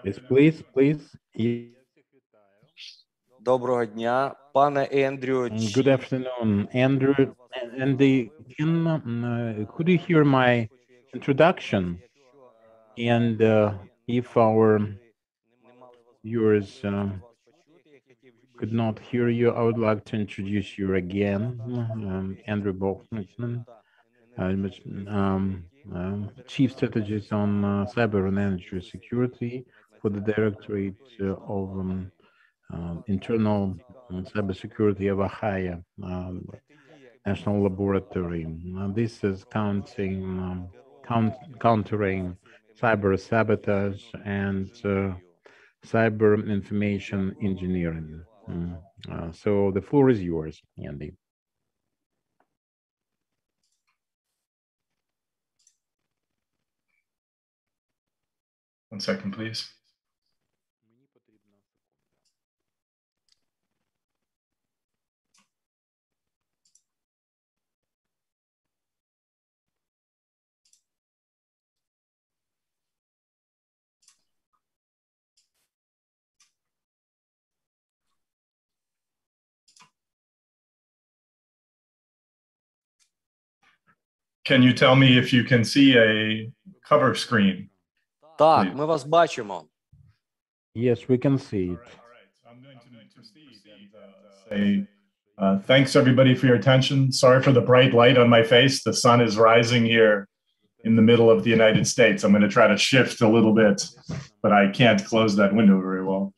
Yes, please. Доброго дня, пане Ендрю. Good afternoon, Andrew. And could you hear my introduction? And if our viewers could not hear you, I would like to introduce you again, Andrew Bochman, Chief Strategist on Cyber and Energy Security for the Directorate of Internal Cybersecurity of Ohio National Laboratory. This is countering cyber sabotage and cyber information engineering. So the floor is yours, Andy. One second, please. Can you tell me if you can see a cover screen? Так, ми вас бачимо. Yes, we can see it. All right. I'm going to proceed and say thanks everybody for your attention. Sorry for the bright light on my face. The sun is rising here in the middle of the United States. I'm going to try to shift a little bit, but I can't close that window very well.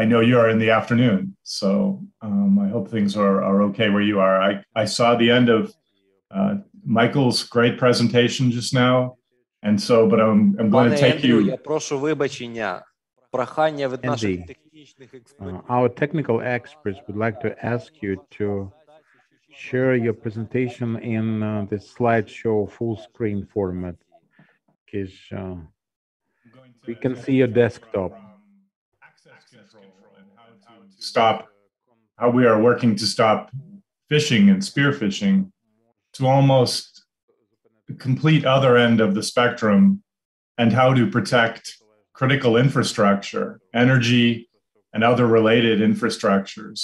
I know you are in the afternoon, so I hope things are okay where you are. I saw the end of Michael's great presentation just now. And so, but I'm going to take you. Я прошу вибачення. Прохання від наших технічних експертів. Our technical experts would like to ask you to share your presentation in the slideshow full screen format, because we can see your desktop. Access control and how we are working to stop phishing and spearfishing to almost the complete other end of the spectrum, and how to protect critical infrastructure, energy, and other related infrastructures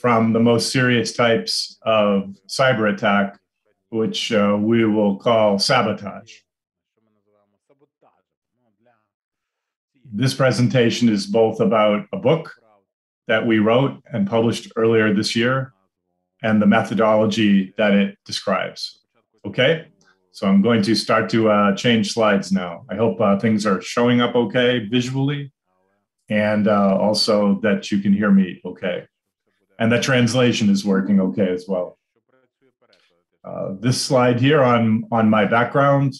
from the most serious types of cyber attack, which we will call sabotage. This presentation is both about a book that we wrote and published earlier this year and the methodology that it describes. Okay? So I'm going to start to change slides now. I hope things are showing up okay visually, and also that you can hear me okay. And that translation is working okay as well. This slide here on my background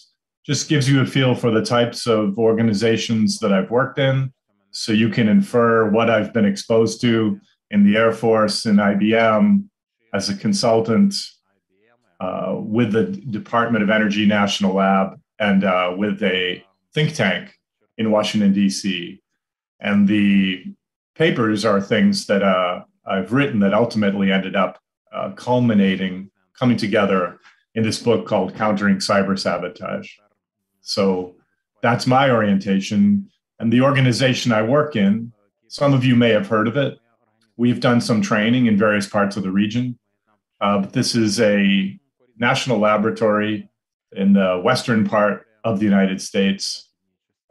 just gives you a feel for the types of organizations that I've worked in, so you can infer what I've been exposed to in the Air Force and IBM as a consultant with the Department of Energy National Lab and with a think tank in Washington, D.C. And the papers are things that I've written that ultimately ended up coming together in this book called Countering Cyber Sabotage. So that's my orientation. And the organization I work in, some of you may have heard of it. We've done some training in various parts of the region. But this is a national laboratory in the western part of the United States.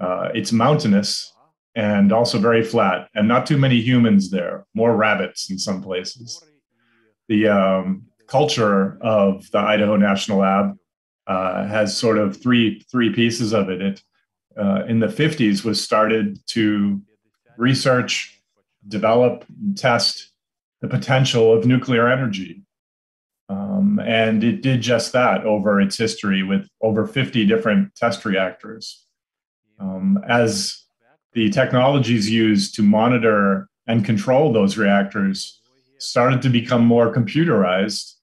It's mountainous and also very flat, and not too many humans there, more rabbits in some places. The culture of the Idaho National Lab has sort of three pieces of it. It in the 50s was started to research, develop, test the potential of nuclear energy. And it did just that over its history with over 50 different test reactors. As the technologies used to monitor and control those reactors started to become more computerized,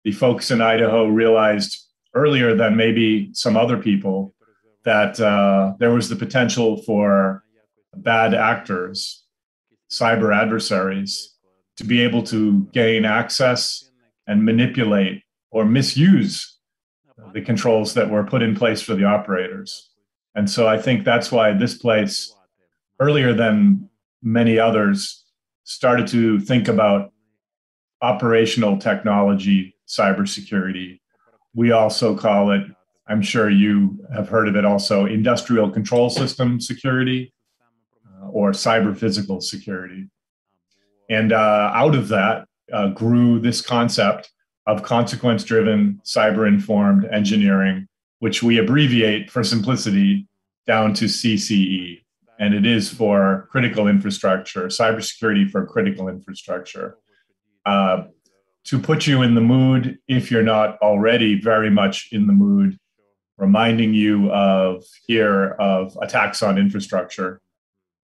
the folks in Idaho realized earlier than maybe some other people that there was the potential for bad actors, cyber adversaries, to be able to gain access and manipulate or misuse the controls that were put in place for the operators. And so I think that's why this place, earlier than many others, started to think about operational technology, cybersecurity. We also call it, I'm sure you have heard of it also, industrial control system security or cyber physical security. And out of that grew this concept of consequence-driven cyber-informed engineering, which we abbreviate for simplicity down to CCE. And it is for critical infrastructure, cybersecurity for critical infrastructure. To put you in the mood, if you're not already very much in the mood, reminding you of attacks on infrastructure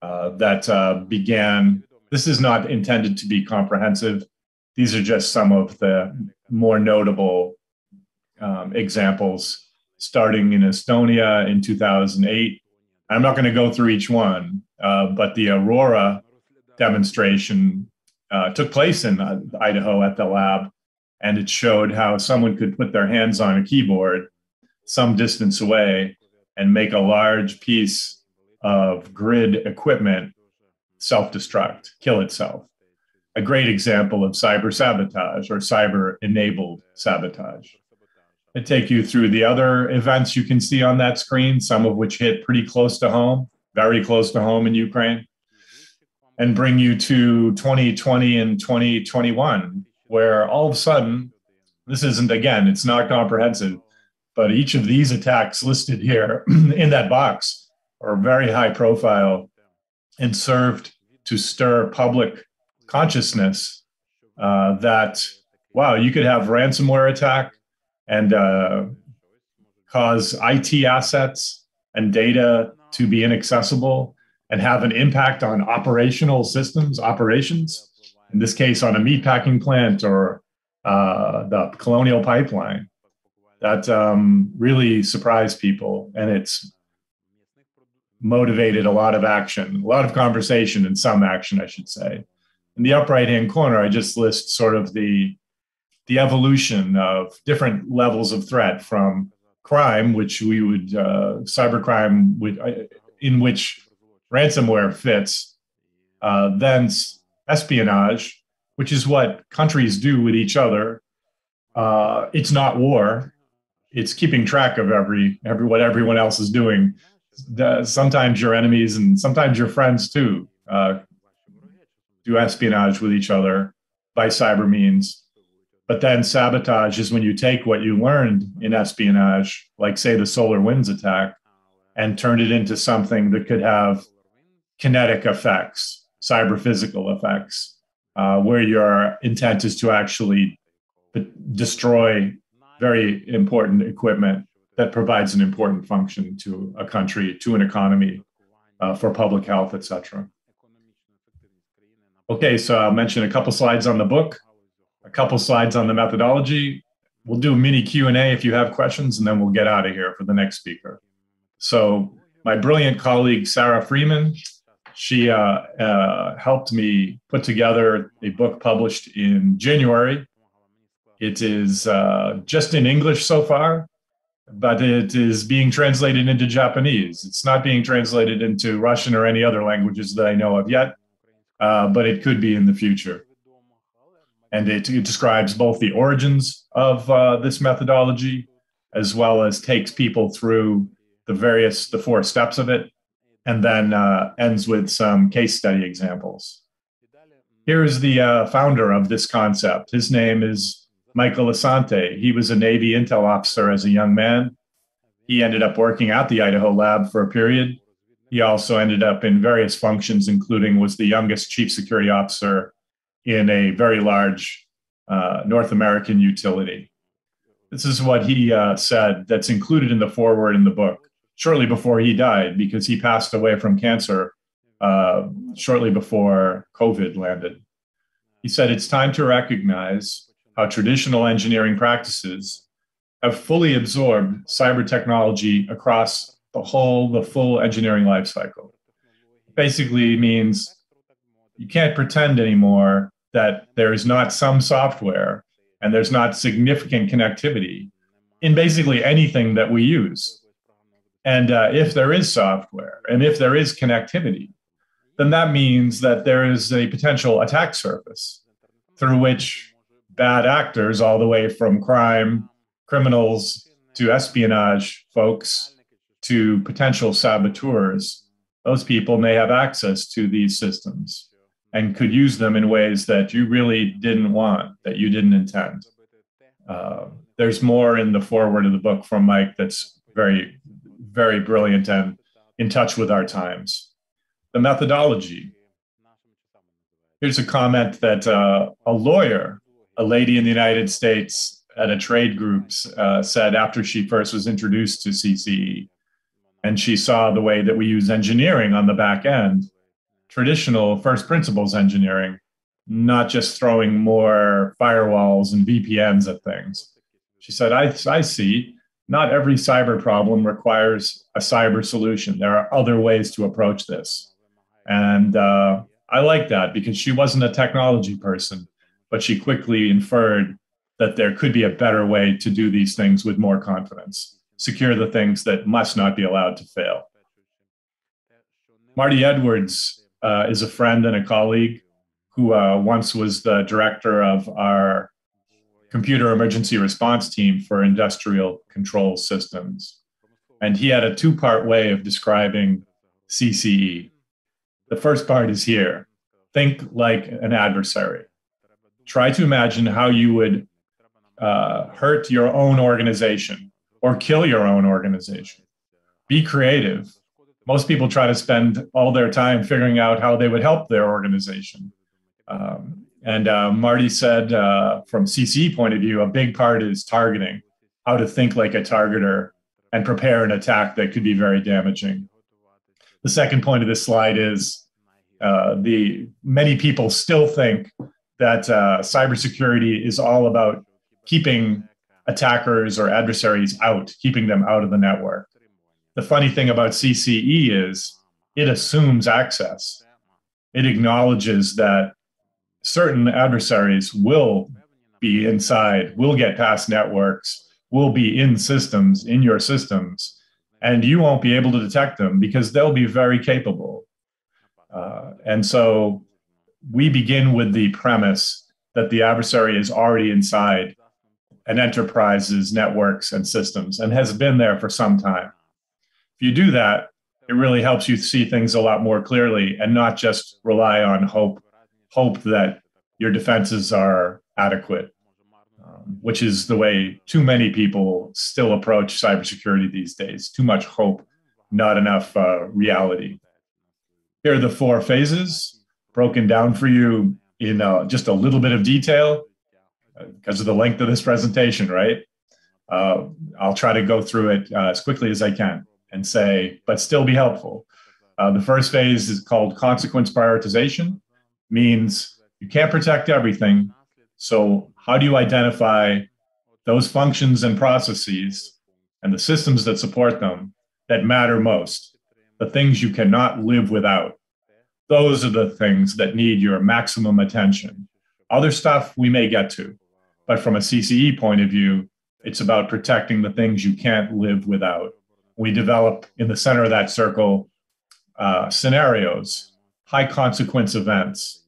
that began. This is not intended to be comprehensive. These are just some of the more notable examples, starting in Estonia in 2008. I'm not going to go through each one, but the Aurora demonstration took place in Idaho at the lab, and it showed how someone could put their hands on a keyboard some distance away and make a large piece of grid equipment self-destruct, kill itself. A great example of cyber sabotage or cyber-enabled sabotage. I take you through the other events you can see on that screen, some of which hit pretty close to home, very close to home in Ukraine, and bring you to 2020 and 2021, where all of a sudden, this isn't, again, it's not comprehensive, but each of these attacks listed here in that box are very high profile and served to stir public consciousness that, wow, you could have ransomware attack and cause IT assets and data to be inaccessible and have an impact on operational systems, operations, in this case on a meatpacking plant or the Colonial pipeline. That really surprised people, and it's motivated a lot of action, a lot of conversation and some action, I should say. In the upper right-hand corner, I just list sort of the evolution of different levels of threat, from crime, which we would, cybercrime, in which ransomware fits, then espionage, which is what countries do with each other. It's not war. It's keeping track of what everyone else is doing. Sometimes your enemies and sometimes your friends too do espionage with each other by cyber means. But then sabotage is when you take what you learned in espionage, like say the SolarWinds attack, and turn it into something that could have kinetic effects, cyber physical effects, where your intent is to actually destroy very important equipment that provides an important function to a country, to an economy, for public health, etc. Okay, so I'll mention a couple slides on the book, a couple slides on the methodology. We'll do a mini Q&A if you have questions, and then we'll get out of here for the next speaker. So my brilliant colleague, Sarah Freeman, she helped me put together a book published in January. It is just in English so far, but it is being translated into Japanese. It's not being translated into Russian or any other languages that I know of yet, but it could be in the future. And it describes both the origins of this methodology, as well as takes people through the 4 steps of it, and then ends with some case study examples. Here's the founder of this concept. His name is Michael Asante. He was a Navy intel officer as a young man. He ended up working at the Idaho lab for a period. He also ended up in various functions, including was the youngest chief security officer in a very large North American utility. This is what he said that's included in the foreword in the book, shortly before he died, because he passed away from cancer shortly before COVID landed. He said, "It's time to recognize how traditional engineering practices have fully absorbed cyber technology across the full engineering lifecycle." Basically means you can't pretend anymore that there is not some software and there's not significant connectivity in basically anything that we use. And if there is software and if there is connectivity, then that means that there is a potential attack surface through which bad actors, all the way from criminals to espionage folks to potential saboteurs, those people may have access to these systems and could use them in ways that you really didn't want, that you didn't intend. There's more in the foreword of the book from Mike that's very, very brilliant and in touch with our times. The methodology. Here's a comment that a lawyer, a lady in the United States at a trade group said after she first was introduced to CCE, and she saw the way that we use engineering on the back end, traditional first principles engineering, not just throwing more firewalls and VPNs at things. She said, I see, not every cyber problem requires a cyber solution. There are other ways to approach this. And I like that because she wasn't a technology person, but she quickly inferred that there could be a better way to do these things with more confidence, secure the things that must not be allowed to fail. Marty Edwards is a friend and a colleague who once was the director of our computer emergency response team for industrial control systems. And he had a 2-part way of describing CCE. The first part is here. Think like an adversary. Try to imagine how you would hurt your own organization or kill your own organization. Be creative. Most people try to spend all their time figuring out how they would help their organization. Marty said, from CCE point of view, a big part is targeting, how to think like a targeter and prepare an attack that could be very damaging. The second point of this slide is many people still think that cybersecurity is all about keeping attackers or adversaries out, keeping them out of the network. The funny thing about CCE is it assumes access. It acknowledges that certain adversaries will be inside, will get past networks, will be in systems, in your systems, and you won't be able to detect them because they'll be very capable. And so we begin with the premise that the adversary is already inside an enterprise's networks and systems and has been there for some time. If you do that, it really helps you see things a lot more clearly and not just rely on hope that your defenses are adequate, which is the way too many people still approach cybersecurity these days. Too much hope, not enough reality. Here are the 4 phases broken down for you in just a little bit of detail because of the length of this presentation, right? I'll try to go through it as quickly as I can and say, but still be helpful. The first phase is called consequence prioritization, means you can't protect everything. So how do you identify those functions and processes and the systems that support them that matter most, the things you cannot live without? Those are the things that need your maximum attention. Other stuff we may get to, but from a CCE point of view, it's about protecting the things you can't live without. We develop in the center of that circle scenarios, high consequence events,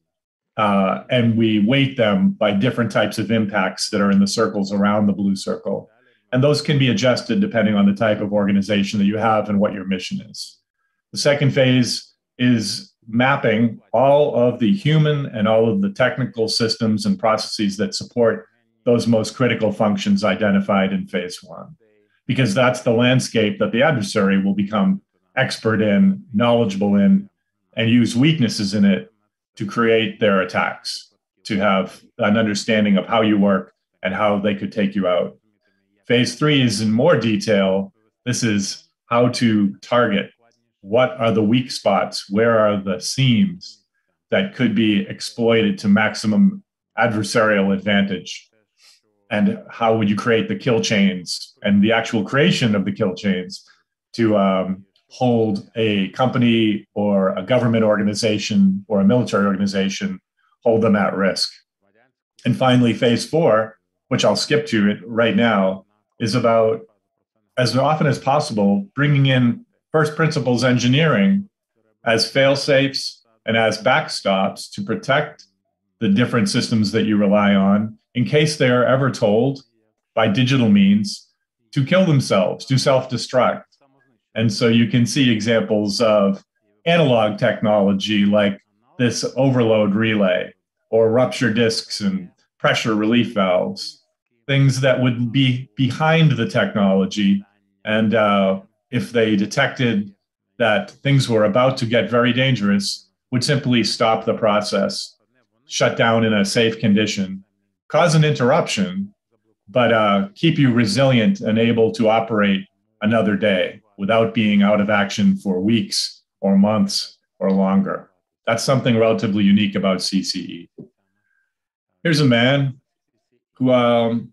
and we weight them by different types of impacts that are in the circles around the blue circle. And those can be adjusted depending on the type of organization that you have and what your mission is. The second phase is mapping all of the human and all of the technical systems and processes that support those most critical functions identified in phase one, because that's the landscape that the adversary will become expert in, knowledgeable in, and use weaknesses in it to create their attacks, to have an understanding of how you work and how they could take you out. Phase three is in more detail. This is how to target. What are the weak spots? Where are the seams that could be exploited to maximum adversarial advantage? And how would you create the kill chains and the actual creation of the kill chains to hold a company or a government organization or a military organization, hold them at risk? And finally, phase four, which I'll skip to it right now, is about, as often as possible, bringing in first principles engineering as fail-safes and as backstops to protect the different systems that you rely on in case they are ever told by digital means to kill themselves, to self-destruct. And so you can see examples of analog technology like this overload relay or rupture disks and pressure relief valves, things that would be behind the technology. And if they detected that things were about to get very dangerous, would simply stop the process, shut down in a safe condition, cause an interruption, but keep you resilient and able to operate another day without being out of action for weeks or months or longer. That's something relatively unique about CCE. Here's a man who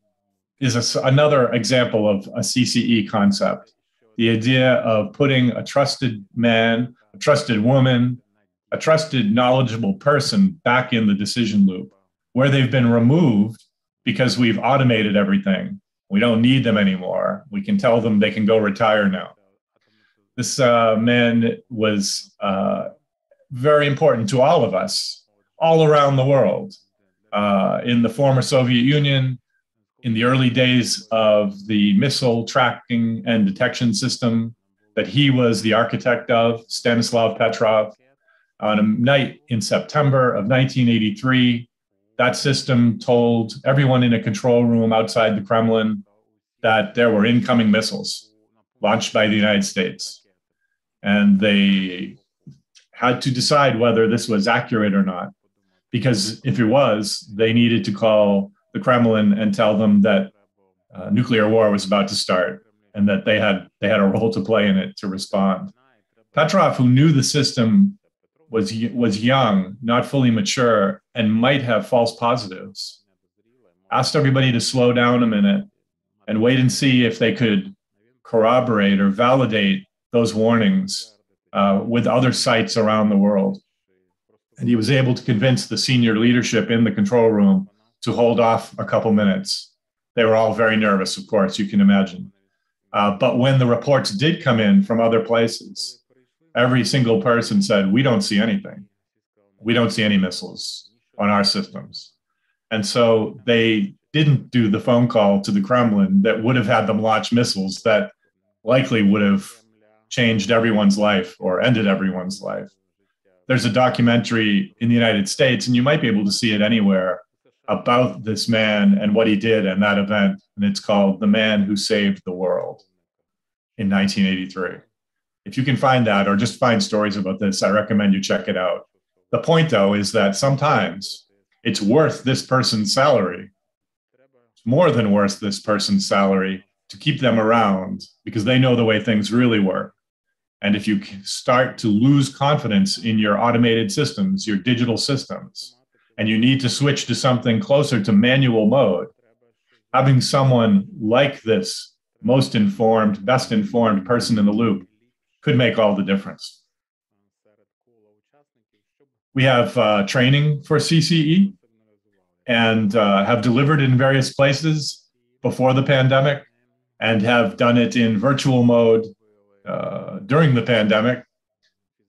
is another example of a CCE concept. The idea of putting a trusted man, a trusted woman, a trusted knowledgeable person back in the decision loop where they've been removed because we've automated everything. We don't need them anymore. We can tell them they can go retire now. This man was very important to all of us, all around the world. In the former Soviet Union, in the early days of the missile tracking and detection system that he was the architect of, Stanislav Petrov, on a night in September of 1983, that system told everyone in a control room outside the Kremlin that there were incoming missiles launched by the United States. And they had to decide whether this was accurate or not, because if it was, they needed to call the Kremlin and tell them that nuclear war was about to start and that they had a role to play in it to respond. Petrov, who knew the system was young, not fully mature, and might have false positives, asked everybody to slow down a minute and wait and see if they could corroborate or validate those warnings with other sites around the world. And he was able to convince the senior leadership in the control room to hold off a couple minutes. They were all very nervous, of course, you can imagine. But when the reports did come in from other places, every single person said, we don't see anything. We don't see any missiles on our systems. And so they didn't do the phone call to the Kremlin that would have had them launch missiles that likely would have changed everyone's life or ended everyone's life. There's a documentary in the United States, and you might be able to see it anywhere, about this man and what he did in that event. And it's called The Man Who Saved the World in 1983. If you can find that or just find stories about this, I recommend you check it out. The point, though, is that sometimes it's worth this person's salary. It's more than worth this person's salary to keep them around because they know the way things really work. And if you start to lose confidence in your automated systems, your digital systems, and you need to switch to something closer to manual mode, having someone like this most informed, best informed person in the loop could make all the difference. We have training for CCE and have delivered in various places before the pandemic and have done it in virtual mode during the pandemic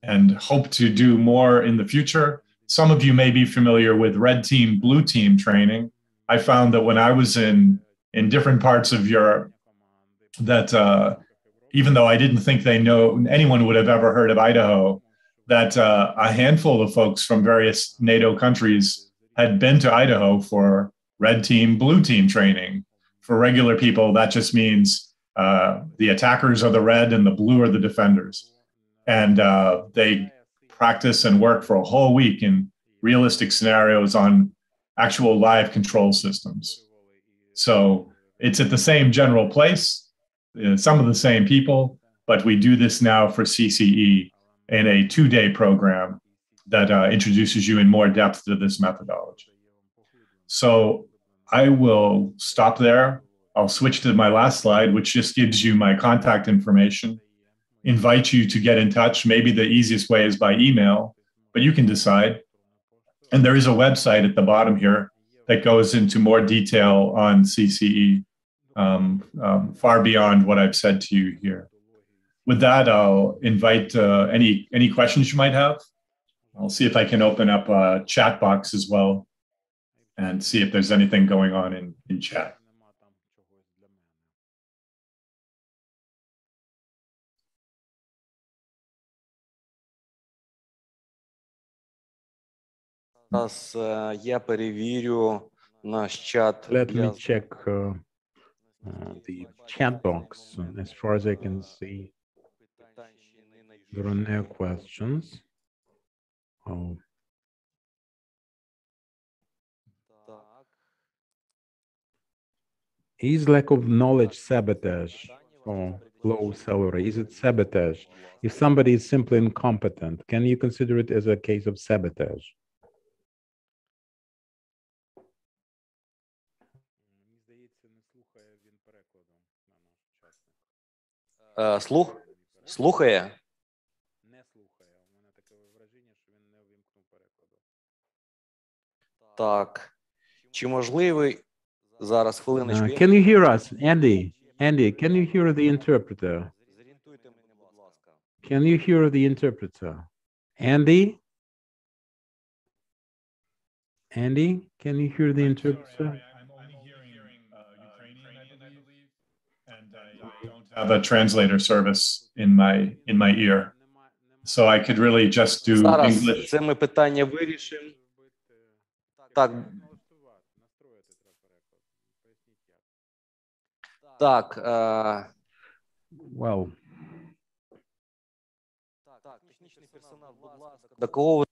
and hope to do more in the future. Some of you may be familiar with red team, blue team training. I found that when I was in different parts of Europe, that even though I didn't think anyone would have ever heard of Idaho, that a handful of folks from various NATO countries had been to Idaho for red team, blue team training. For regular people, that just means the attackers are the red and the blue are the defenders. And they practice and work for a whole week in realistic scenarios on actual live control systems. So it's at the same general place, some of the same people, but we do this now for CCE in a 2-day program that introduces you in more depth to this methodology. So I will stop there. I'll switch to my last slide, which just gives you my contact information. Invite you to get in touch. Maybe the easiest way is by email, but you can decide. And there is a website at the bottom here that goes into more detail on CCE, far beyond what I've said to you here. With that, I'll invite any questions you might have. I'll see if I can open up a chat box as well and see if there's anything going on in chat. Зараз я перевірю наш чат. Let me check the chat box. As far as I can see, there are no questions. Oh. Is lack of knowledge sabotage or low salary? Is it sabotage? If somebody is simply incompetent, can you consider it as a case of sabotage? Слухає? Так. Чи можливий зараз хвилиночку? Can you hear us, Andy? Andy, can you hear the interpreter? Зорієнтуйте мене, будь ласка. Can you hear the interpreter? Andy? Andy, can you hear the interpreter? I'm only hearing Ukrainian, I believe, and I don't have a translator service in my ear. So I could really just do Зараз English. це ми питання вирішимо. Так. Так. Well, Так, технічний персонал, будь ласка. До кого ви?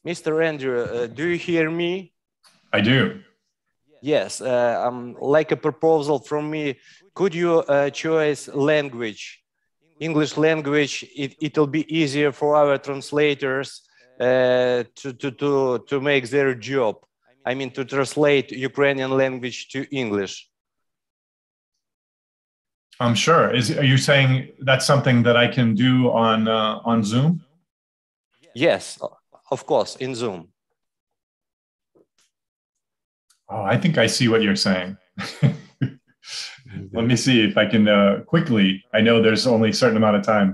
Mr. Andrew, do you hear me? I do. Yes, like a proposal from me. Could you choose language, English language? It'll be easier for our translators to make their job. I mean, to translate Ukrainian language to English. I'm sure. Are you saying that's something that I can do on Zoom? Yes, of course, in Zoom. Oh, I think I see what you're saying. Let me see if I can quickly, I know there's only a certain amount of time,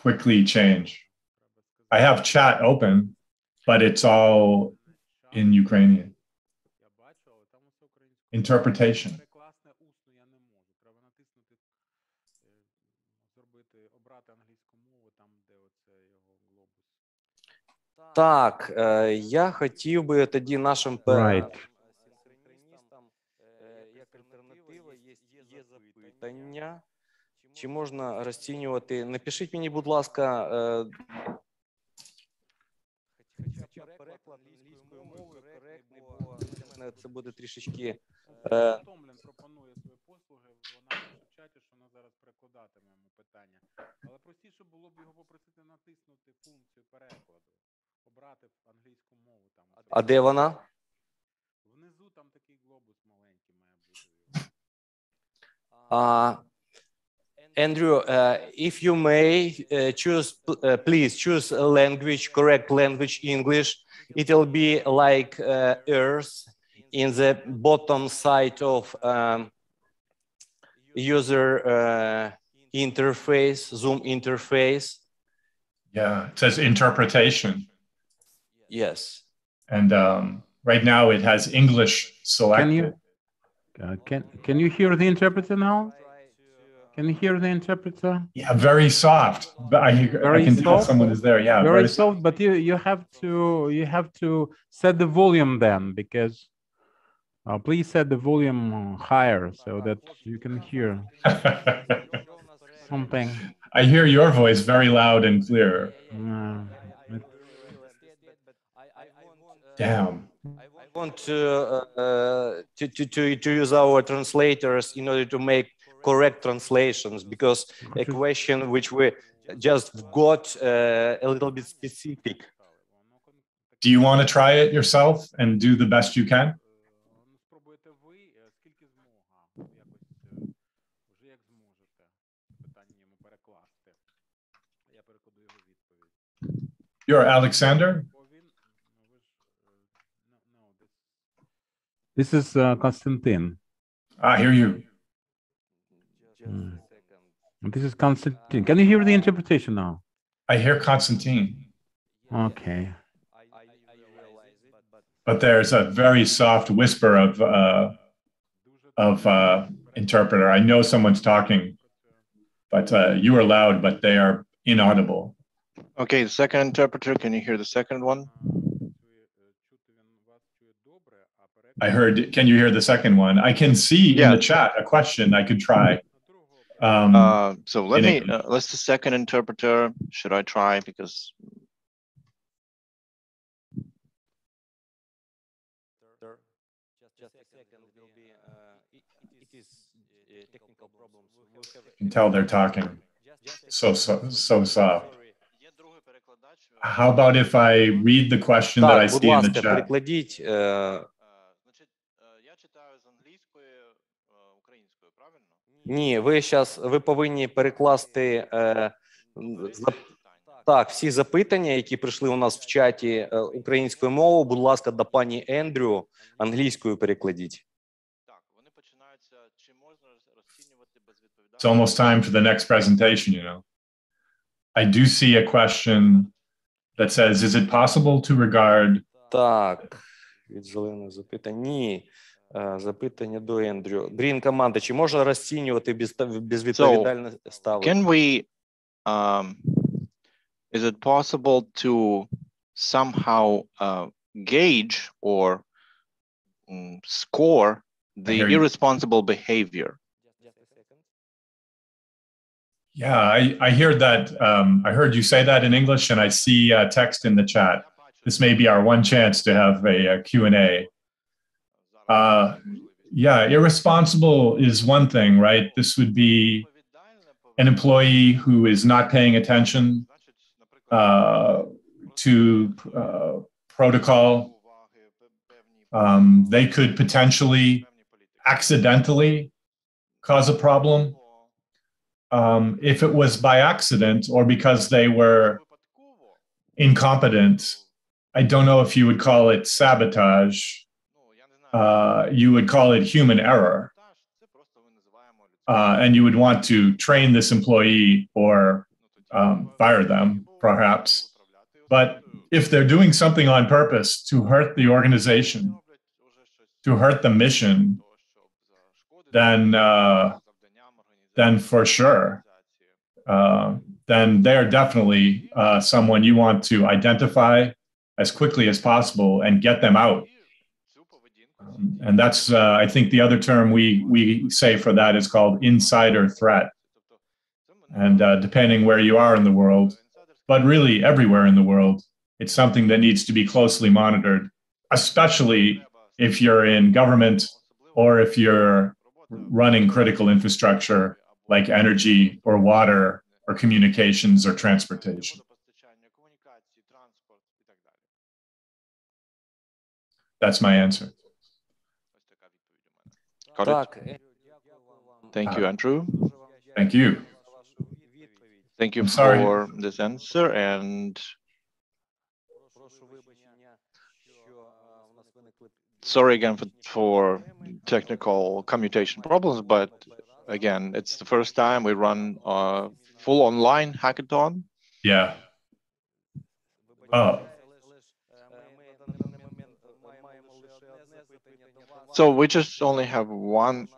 quickly change. I have chat open, but it's all in Ukrainian. Interpretation. Так, я хотів би тоді нашим синхроністам, як альтернатива, є запитання, чи можна розцінювати, напишіть мені, будь ласка, Це буде трішечки Томлен пропонує свої послуги. Вона пише в чаті, що вона зараз перекладатиме йому питання. Але простіше було б його попросити натиснути функцію перекладу, обрати англійську мову там. А де вона? Внизу там такий глобус маленький має бути. Andrew, if you may choose, please choose a language, correct language, English. It will be like Earth in the bottom side of user interface, Zoom interface. Yeah, it says interpretation. Yes. And right now it has English selected. Can you hear the interpreter now? Can you hear the interpreter? Yeah, very soft. But I can tell someone is there. Yeah, very soft. But you have to set the volume then, because please set the volume higher so that you can hear something. I hear your voice very loud and clear. Damn. I want to use our translators in order to make correct translations, because a question which we just got a little bit specific. Do you want to try it yourself and do the best you can? You're Alexander? This is Konstantin. I hear you. This is Konstantin. Can you hear the interpretation now? I hear Constantine. Okay. But there's a very soft whisper of interpreter. I know someone's talking, but you are loud, but they are inaudible. Okay, the second interpreter, can you hear the second one? I heard, can you hear the second one? I can see in the chat a question I could try. So let's the second interpreter. Should I try? Because just a second, will be it is technical problems. You can tell they're talking so soft. How about if I read the question that I see in the chat? Перекладіть. Ні, ви повинні перекласти так, всі запитання, які прийшли у нас в чаті українською мовою, будь ласка, до пані Ендрю, англійською перекладіть. It's almost time for the next presentation, you know. I do see a question that says, is it possible to regard... Так, від зеленого запитання. Ні. Запитання до Ендрю. Green команда, чи можна розцінювати безвідповідальне ставлення? Can we, is it possible to somehow gauge or score the irresponsible behavior? Yeah, I hear that. I heard you say that in English, and I see text in the chat. This may be our one chance to have a Q&A. Yeah, irresponsible is one thing, right? This would be an employee who is not paying attention to protocol. They could potentially accidentally cause a problem. If it was by accident or because they were incompetent, I don't know if you would call it sabotage. You would call it human error. And you would want to train this employee or fire them, perhaps. But if they're doing something on purpose to hurt the organization, to hurt the mission, then for sure, then they're definitely someone you want to identify as quickly as possible and get them out. And that's, I think the other term we say for that is called insider threat. And depending where you are in the world, but really everywhere in the world, It's something that needs to be closely monitored, especially if you're in government or if you're running critical infrastructure like energy or water or communications or transportation. That's my answer. Got it. Thank you, Andrew. Thank you. Thank you I'm sorry. for this answer, and sorry again for technical commutation problems, but again, it's the first time we run a full online hackathon. Yeah. Oh. So we just only have one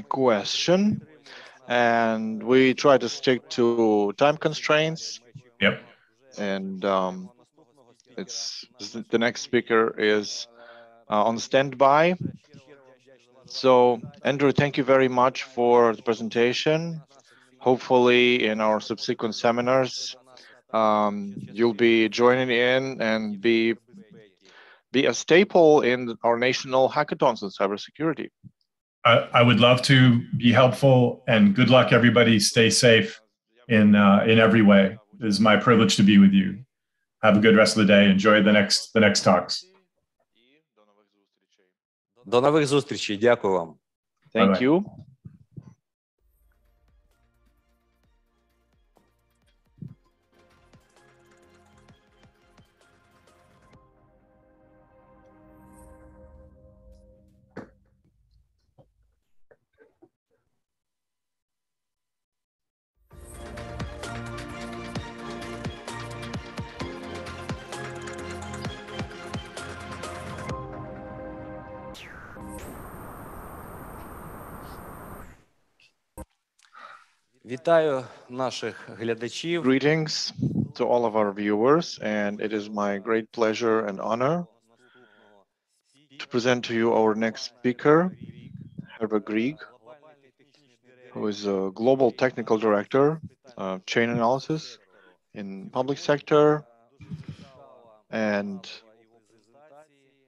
question, and we try to stick to time constraints. Yep. And the next speaker is on standby. So, Andrew, thank you very much for the presentation. Hopefully, in our subsequent seminars, you'll be joining in and be a staple in our national hackathons in cybersecurity. I would love to be helpful, and good luck, everybody. Stay safe in every way. It is my privilege to be with you. Have a good rest of the day. Enjoy the next talks. До нових зустрічей. Дякую вам. Thank you. Вітаю наших глядачів. Greetings to all of our viewers, and it is my great pleasure and honor to present to you our next speaker, Herbert Grieg, who is a global technical director of chain analysis in public sector. And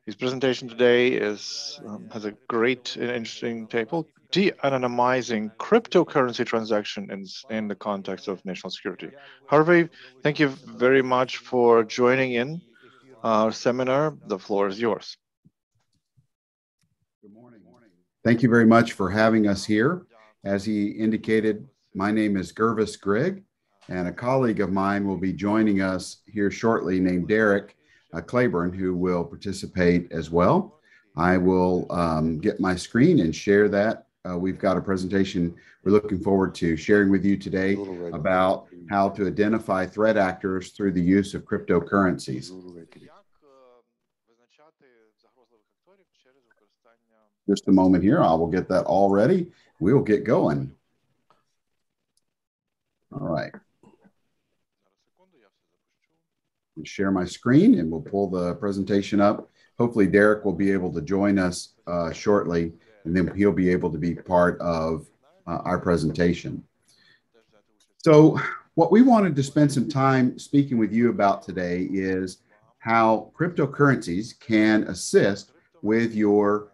his presentation today has a great and interesting title: de-anonymizing cryptocurrency transaction in the context of national security. Harvey, thank you very much for joining in our seminar. The floor is yours. Good morning. Thank you very much for having us here. As he indicated, my name is Herbert Grieg, and a colleague of mine will be joining us here shortly named Derek Claiborne, who will participate as well. I will get my screen and share that. We've got a presentation we're looking forward to sharing with you today about how to identify threat actors through the use of cryptocurrencies. Just a moment here. I will get that all ready. We will get going. All right. Share my screen and we'll pull the presentation up. Hopefully Derek will be able to join us shortly, and then he'll be able to be part of our presentation. So what we wanted to spend some time speaking with you about today is how cryptocurrencies can assist with your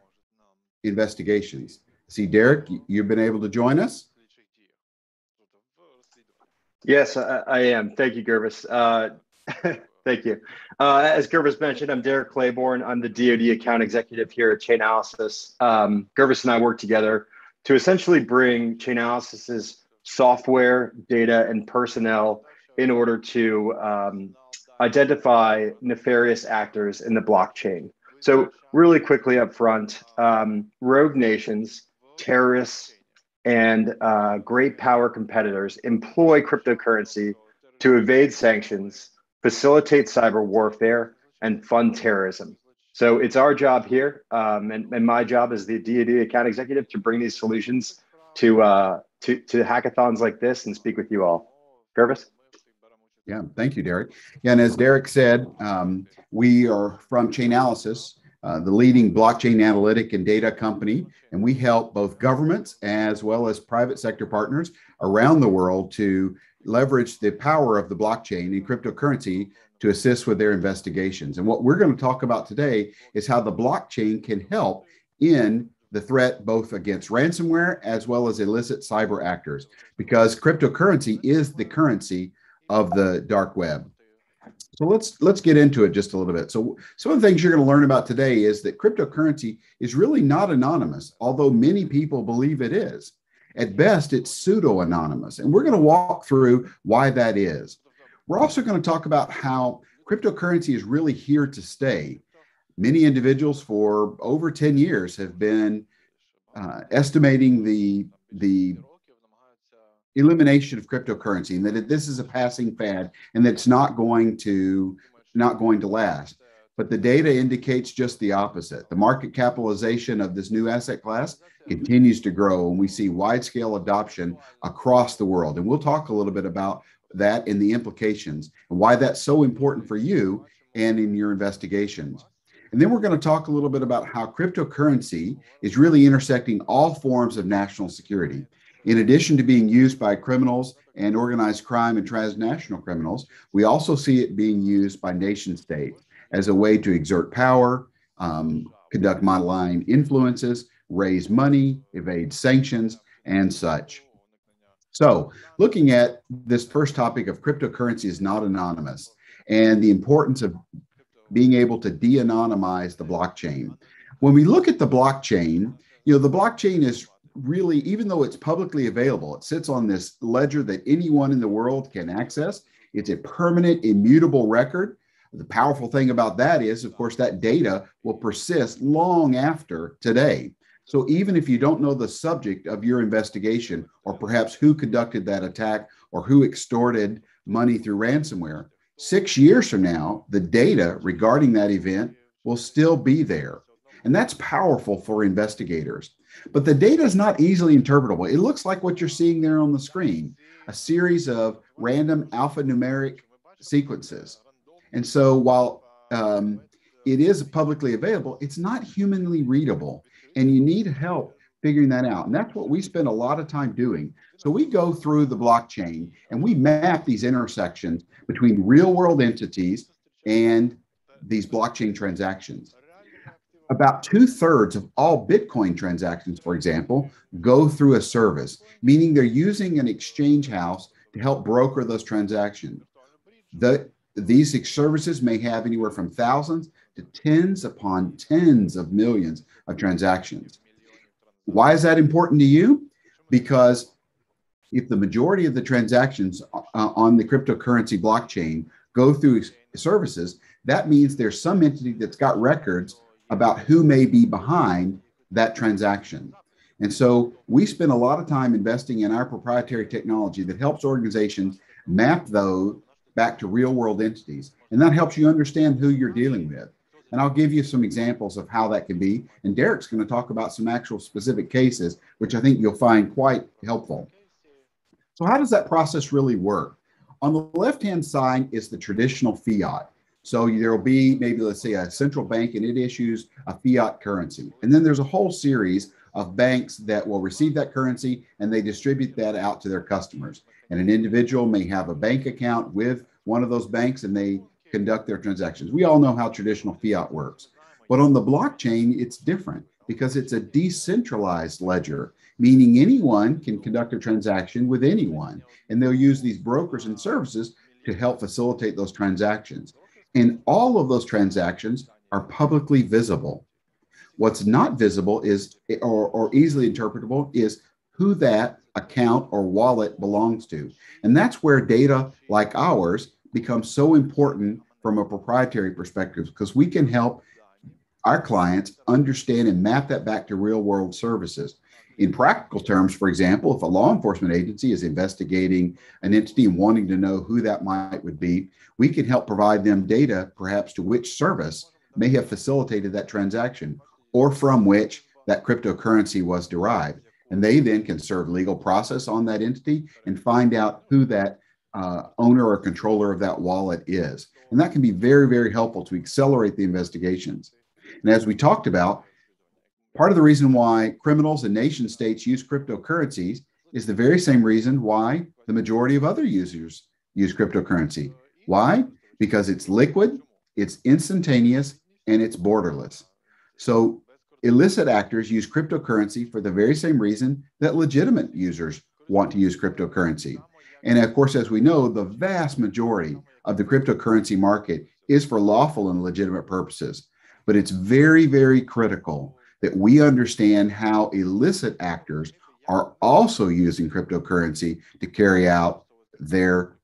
investigations. See, Derek, you've been able to join us? Yes, I am. Thank you, Gervis. Thank you. As Gervis mentioned, I'm Derek Claiborne. I'm the DoD account executive here at Chainalysis. Gervis and I work together to essentially bring Chainalysis's software, data, and personnel in order to identify nefarious actors in the blockchain. So really quickly up front, rogue nations, terrorists, and great power competitors employ cryptocurrency to evade sanctions, facilitate cyber warfare, and fund terrorism. So it's our job here, and my job as the DoD account executive to bring these solutions to hackathons like this and speak with you all. Gervis? Yeah, thank you, Derek. Yeah, and as Derek said, we are from Chainalysis, the leading blockchain analytic and data company, and we help both governments as well as private sector partners around the world to leverage the power of the blockchain and cryptocurrency to assist with their investigations. And what we're going to talk about today is how the blockchain can help in the threat both against ransomware as well as illicit cyber actors, because cryptocurrency is the currency of the dark web. So let's get into it just a little bit. So some of the things you're going to learn about today is that cryptocurrency is really not anonymous, although many people believe it is. At best, it's pseudo-anonymous, and we're going to walk through why that is. We're also going to talk about how cryptocurrency is really here to stay. Many individuals for over 10 years have been estimating the elimination of cryptocurrency, and that this is a passing fad and that it's not going to last. But the data indicates just the opposite. The market capitalization of this new asset class continues to grow, and we see wide-scale adoption across the world. And we'll talk a little bit about that and the implications and why that's so important for you and in your investigations. And then we're going to talk a little bit about how cryptocurrency is really intersecting all forms of national security. In addition to being used by criminals and organized crime and transnational criminals, we also see it being used by nation states as a way to exert power, conduct malign influences, raise money, evade sanctions, and such. So looking at this first topic of cryptocurrency is not anonymous and the importance of being able to de-anonymize the blockchain. When we look at the blockchain, the blockchain is really, even though it's publicly available, it sits on this ledger that anyone in the world can access. It's a permanent, immutable record. The powerful thing about that is, of course, that data will persist long after today. So even if you don't know the subject of your investigation, or perhaps who conducted that attack or who extorted money through ransomware, 6 years from now, the data regarding that event will still be there. And that's powerful for investigators. But the data is not easily interpretable. It looks like what you're seeing there on the screen, a series of random alphanumeric sequences. And so while it is publicly available, it's not humanly readable, and you need help figuring that out. And that's what we spend a lot of time doing. So we go through the blockchain and we map these intersections between real world entities and these blockchain transactions. About 2/3 of all Bitcoin transactions, for example, go through a service, meaning they're using an exchange house to help broker those transactions. These services may have anywhere from thousands to tens upon tens of millions of transactions. Why is that important to you? Because if the majority of the transactions on the cryptocurrency blockchain go through services, that means there's some entity that's got records about who may be behind that transaction. And so we spend a lot of time investing in our proprietary technology that helps organizations map those back to real world entities. And that helps you understand who you're dealing with. And I'll give you some examples of how that can be. And Derek's going to talk about some actual specific cases, which I think you'll find quite helpful. So how does that process really work? On the left-hand side is the traditional fiat. So there will be maybe, let's say, a central bank, and it issues a fiat currency. And then there's a whole series of banks that will receive that currency and they distribute that out to their customers. And an individual may have a bank account with one of those banks and they conduct their transactions. We all know how traditional fiat works. But on the blockchain, it's different because it's a decentralized ledger, meaning anyone can conduct a transaction with anyone. And they'll use these brokers and services to help facilitate those transactions. And all of those transactions are publicly visible. What's not visible is, or easily interpretable, is who that account or wallet belongs to. And that's where data like ours becomes so important from a proprietary perspective, because we can help our clients understand and map that back to real world services. In practical terms, for example, if a law enforcement agency is investigating an entity and wanting to know who that would be, we can help provide them data perhaps to which service may have facilitated that transaction or from which that cryptocurrency was derived. And they then can serve legal process on that entity and find out who that owner or controller of that wallet is. And that can be very, very helpful to accelerate the investigations. And as we talked about, part of the reason why criminals and nation states use cryptocurrencies is the very same reason why the majority of other users use cryptocurrency. Why? because it's liquid, it's instantaneous, and it's borderless. So illicit actors use cryptocurrency for the very same reason that legitimate users want to use cryptocurrency. And of course, as we know, the vast majority of the cryptocurrency market is for lawful and legitimate purposes. But it's very, very critical that we understand how illicit actors are also using cryptocurrency to carry out their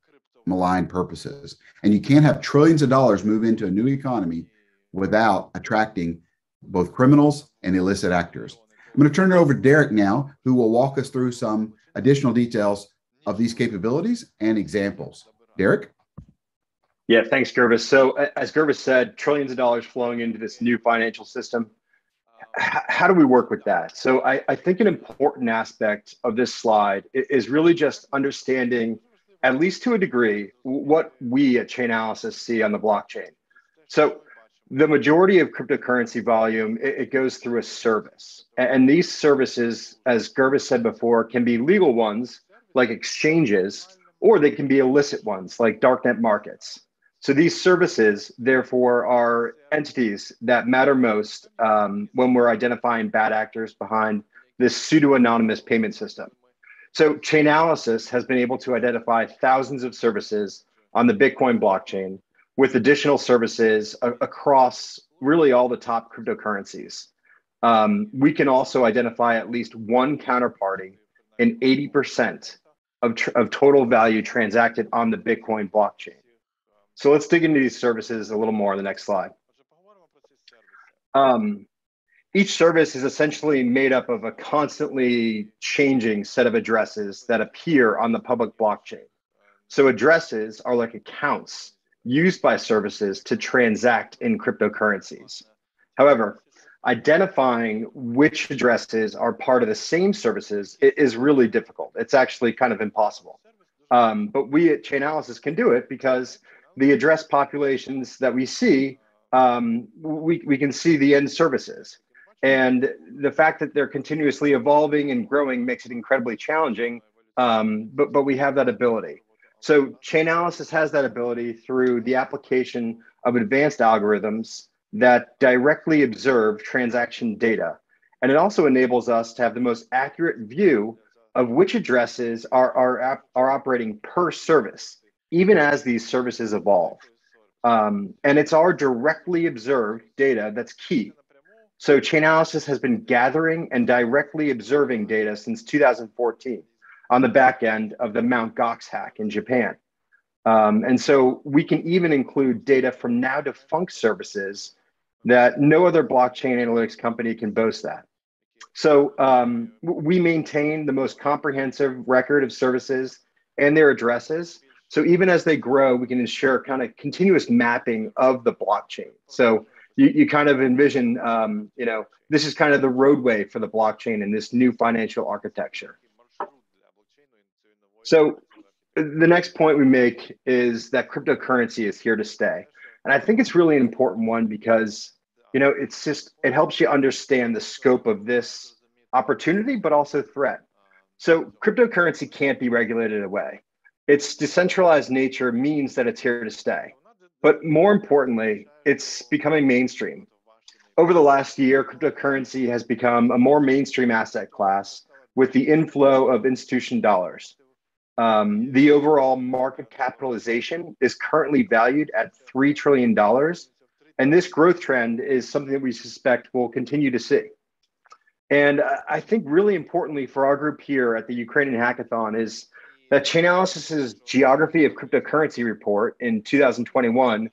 malign purposes. And you can't have trillions of dollars move into a new economy without attracting both criminals and illicit actors. I'm going to turn it over to Derek now, who will walk us through some additional details of these capabilities and examples. Derek? Yeah, thanks, Gervis. So as Gervis said, trillions of dollars flowing into this new financial system. How do we work with that? So I think an important aspect of this slide is really just understanding, at least to a degree, what we at Chainalysis see on the blockchain. So the majority of cryptocurrency volume, it goes through a service. And these services, as Gervis said before, can be legal ones like exchanges, or they can be illicit ones like darknet markets. So these services, therefore, are entities that matter most when we're identifying bad actors behind this pseudo-anonymous payment system. So Chainalysis has been able to identify thousands of services on the Bitcoin blockchain with additional services across really all the top cryptocurrencies. We can also identify at least one counterparty in 80% of total value transacted on the Bitcoin blockchain. So let's dig into these services a little more on the next slide. Each service is essentially made up of a constantly changing set of addresses that appear on the public blockchain. So addresses are like accounts used by services to transact in cryptocurrencies. However, identifying which addresses are part of the same services is really difficult. It's actually kind of impossible. But we at Chainalysis can do it because the address populations that we see, we can see the end services. And the fact that they're continuously evolving and growing makes it incredibly challenging, but we have that ability. So Chainalysis has that ability through the application of advanced algorithms that directly observe transaction data. And it also enables us to have the most accurate view of which addresses are operating per service, even as these services evolve. And it's our directly observed data that's key. So Chainalysis has been gathering and directly observing data since 2014 on the back end of the Mt. Gox hack in Japan. And so we can even include data from now defunct services that no other blockchain analytics company can boast that. So we maintain the most comprehensive record of services and their addresses. So even as they grow, we can ensure kind of continuous mapping of the blockchain. So you kind of envision, this is kind of the roadway for the blockchain in this new financial architecture. So the next point we make is that cryptocurrency is here to stay. And I think it's really an important one because, it helps you understand the scope of this opportunity, but also threat. So cryptocurrency can't be regulated away. Its decentralized nature means that it's here to stay. But more importantly, it's becoming mainstream. Over the last year, cryptocurrency has become a more mainstream asset class with the inflow of institution dollars. The overall market capitalization is currently valued at $3 trillion. And this growth trend is something that we suspect we'll continue to see. And I think really importantly for our group here at the Ukrainian Hackathon is that Chainalysis's Geography of Cryptocurrency report in 2021,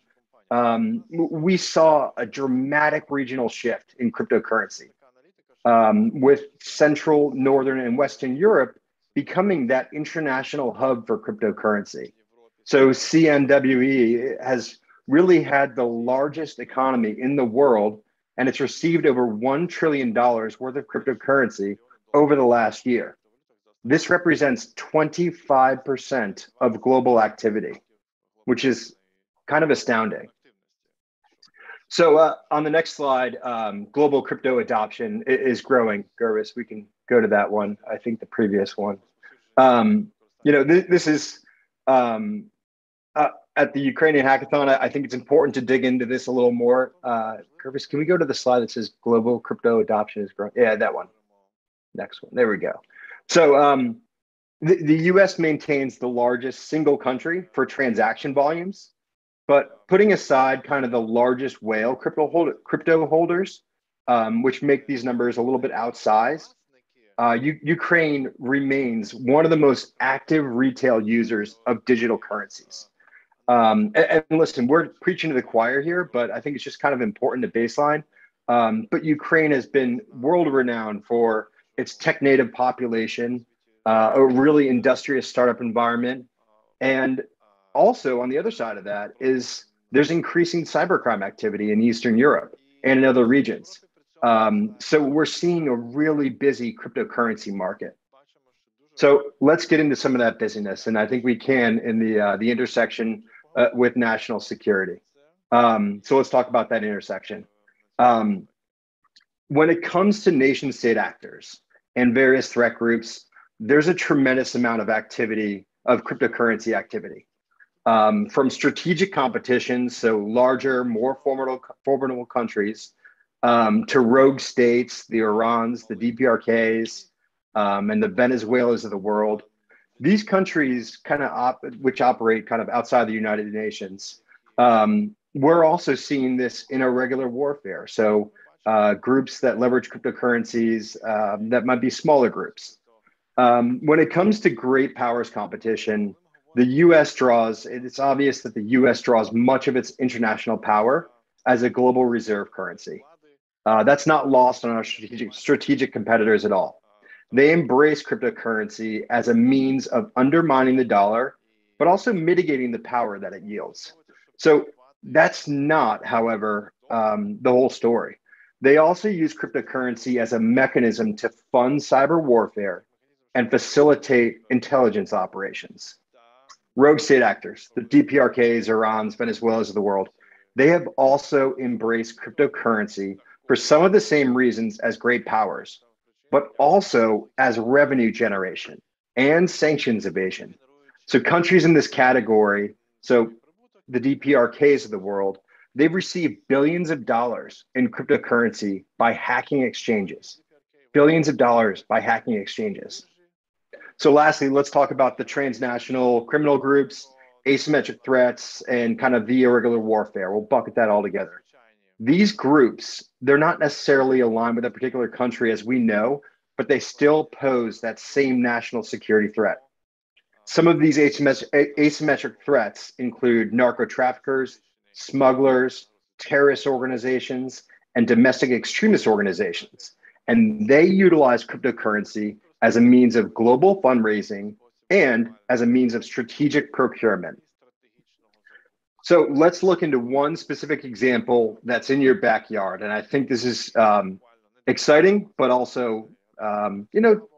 we saw a dramatic regional shift in cryptocurrency, with Central, Northern, and Western Europe becoming that international hub for cryptocurrency. So CNWE has really had the largest economy in the world, and it's received over $1 trillion worth of cryptocurrency over the last year. This represents 25% of global activity, which is kind of astounding. So on the next slide, global crypto adoption is growing. Gervis, we can go to that one. I think the previous one. This is at the Ukrainian hackathon, I think it's important to dig into this a little more. Curvis, can we go to the slide that says global crypto adoption is growing? Yeah, that one. Next one. There we go. So the US maintains the largest single country for transaction volumes, but putting aside kind of the largest whale crypto holders, which make these numbers a little bit outsized, Ukraine remains one of the most active retail users of digital currencies. And listen, we're preaching to the choir here, but I think it's just kind of important to baseline. But Ukraine has been world renowned for its tech native population, a really industrious startup environment. And also on the other side of that is there's increasing cybercrime activity in Eastern Europe and in other regions. So we're seeing a really busy cryptocurrency market. So let's get into some of that busyness. And I think we can in the intersection with national security. So let's talk about that intersection. When it comes to nation state actors and various threat groups, there's a tremendous amount of activity, of cryptocurrency activity. From strategic competitions, so larger, more formidable countries, to rogue states, the Irans, the DPRKs, and the Venezuelas of the world. These countries which operate kind of outside the United Nations, we're also seeing this in irregular warfare. So groups that leverage cryptocurrencies that might be smaller groups. When it comes to great powers competition, it's obvious that the US draws much of its international power as a global reserve currency. That's not lost on our strategic competitors at all. They embrace cryptocurrency as a means of undermining the dollar, but also mitigating the power that it yields. So that's not, however, the whole story. They also use cryptocurrency as a mechanism to fund cyber warfare and facilitate intelligence operations. Rogue state actors, the DPRKs, Irans, Venezuelas of the world, they have also embraced cryptocurrency for some of the same reasons as great powers, but also as revenue generation and sanctions evasion. So countries in this category, so the DPRKs of the world, they've received billions of dollars in cryptocurrency by hacking exchanges. Billions of dollars by hacking exchanges. So lastly, let's talk about the transnational criminal groups, asymmetric threats, and kind of the irregular warfare. We'll bucket that all together. These groups, they're not necessarily aligned with a particular country as we know, but they still pose that same national security threat. Some of these asymmetric threats include narco traffickers, smugglers, terrorist organizations, and domestic extremist organizations. And they utilize cryptocurrency as a means of global fundraising and as a means of strategic procurement. So let's look into one specific example that's in your backyard. And I think this is exciting, but also,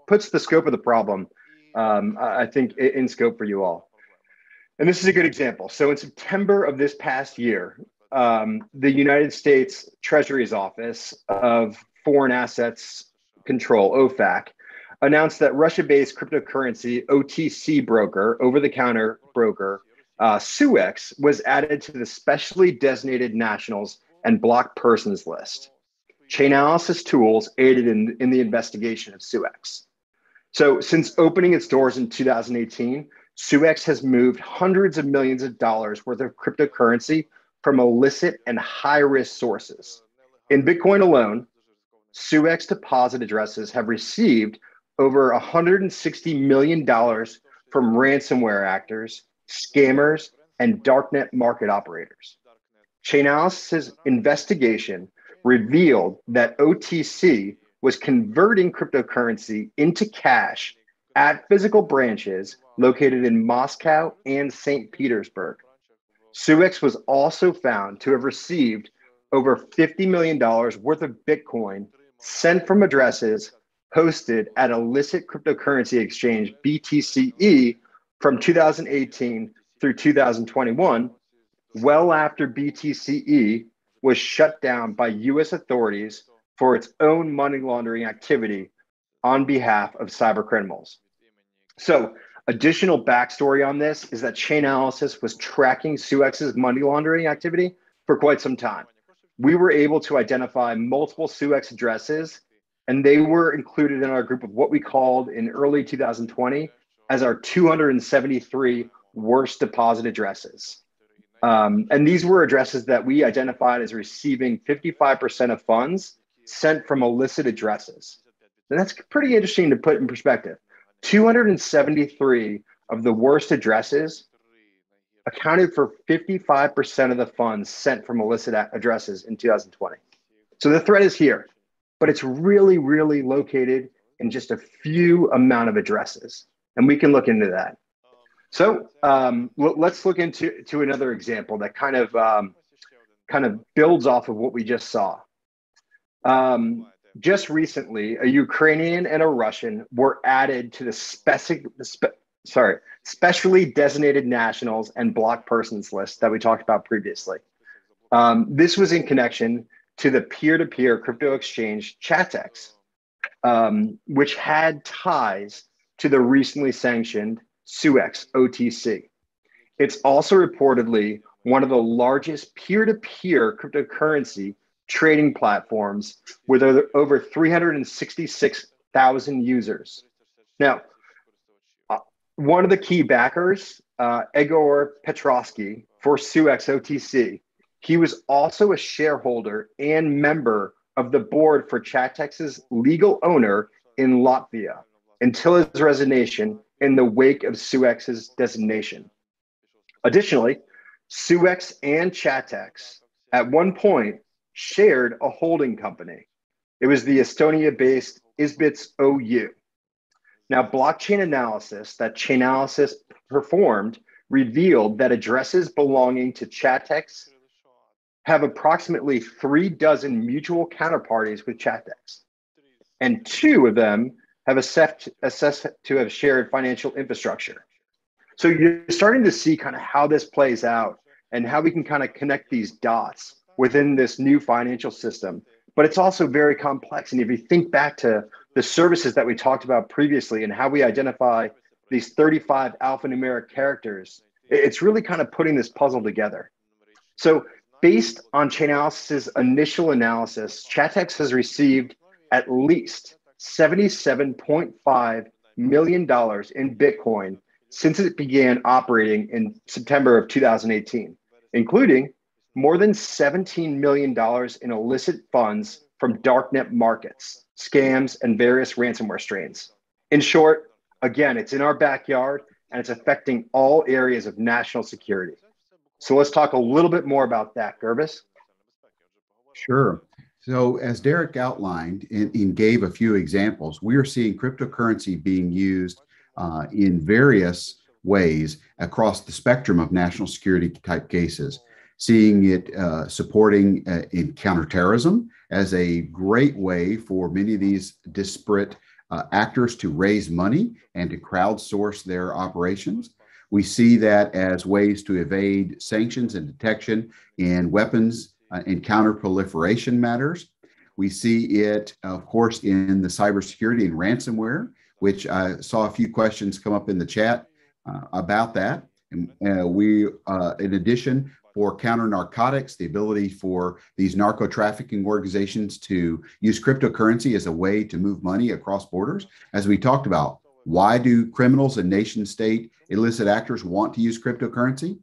puts the scope of the problem, I think, in scope for you all. And this is a good example. So in September of this past year, the United States Treasury's Office of Foreign Assets Control, OFAC, announced that Russia-based cryptocurrency OTC broker, over-the-counter broker, SUEX, was added to the specially designated nationals and blocked persons list. Chain analysis tools aided in the investigation of SUEX. So since opening its doors in 2018, SUEX has moved hundreds of millions of dollars worth of cryptocurrency from illicit and high-risk sources. In Bitcoin alone, SUEX deposit addresses have received over $160 million from ransomware actors, scammers, and darknet market operators. Chainalysis' investigation revealed that OTC was converting cryptocurrency into cash at physical branches located in Moscow and St. Petersburg. SUEX was also found to have received over $50 million worth of Bitcoin sent from addresses hosted at illicit cryptocurrency exchange BTCE from 2018 through 2021, well after BTCE was shut down by US authorities for its own money laundering activity on behalf of cyber criminals. So Additional backstory on this is that Chainalysis was tracking SUEX's money laundering activity for quite some time. We were able to identify multiple SUEX addresses, and they were included in our group of what we called in early 2020 as our 273 worst deposit addresses. And these were addresses that we identified as receiving 55% of funds sent from illicit addresses. And that's pretty interesting to put in perspective. 273 of the worst addresses accounted for 55% of the funds sent from illicit addresses in 2020. So the threat is here, but it's really, really located in just a few amount of addresses. And we can look into that. So let's look into another example that kind of builds off of what we just saw. Just recently, a Ukrainian and a Russian were added to the specially designated nationals and blocked persons list that we talked about previously. This was in connection to the peer-to-peer crypto exchange Chatex, which had ties to the recently sanctioned SUEX OTC. It's also reportedly one of the largest peer-to-peer cryptocurrency trading platforms with over 366,000 users. Now, one of the key backers, Egor Petrovsky for SUEX OTC, he was also a shareholder and member of the board for Chatex's legal owner in Latvia until his resignation in the wake of SUEX's designation. Additionally, SUEX and Chatex at one point shared a holding company. It was the Estonia-based Isbits OU. Now, blockchain analysis that Chainalysis performed revealed that addresses belonging to Chatex have approximately 36 mutual counterparties with Chatex, and 2 of them have assessed to have shared financial infrastructure. So you're starting to see kind of how this plays out and how we can kind of connect these dots within this new financial system. But it's also very complex. And if you think back to the services that we talked about previously and how we identify these 35 alphanumeric characters, it's really kind of putting this puzzle together. So based on Chainalysis's initial analysis, Chatex has received at least $77.5 million in Bitcoin since it began operating in September of 2018, including more than $17 million in illicit funds from darknet markets, scams, and various ransomware strains. In short, again, it's in our backyard and it's affecting all areas of national security. So let's talk a little bit more about that, Gervis. Sure. So as Derek outlined and gave a few examples, we are seeing cryptocurrency being used in various ways across the spectrum of national security type cases, seeing it supporting in counterterrorism as a great way for many of these disparate actors to raise money and to crowdsource their operations. We see that as ways to evade sanctions and detection in weapons and counterproliferation matters. We see it, of course, in the cybersecurity and ransomware, which I saw a few questions come up in the chat about that. And we, in addition, for counter narcotics, the ability for these narco trafficking organizations to use cryptocurrency as a way to move money across borders. As we talked about, why do criminals and nation state illicit actors want to use cryptocurrency?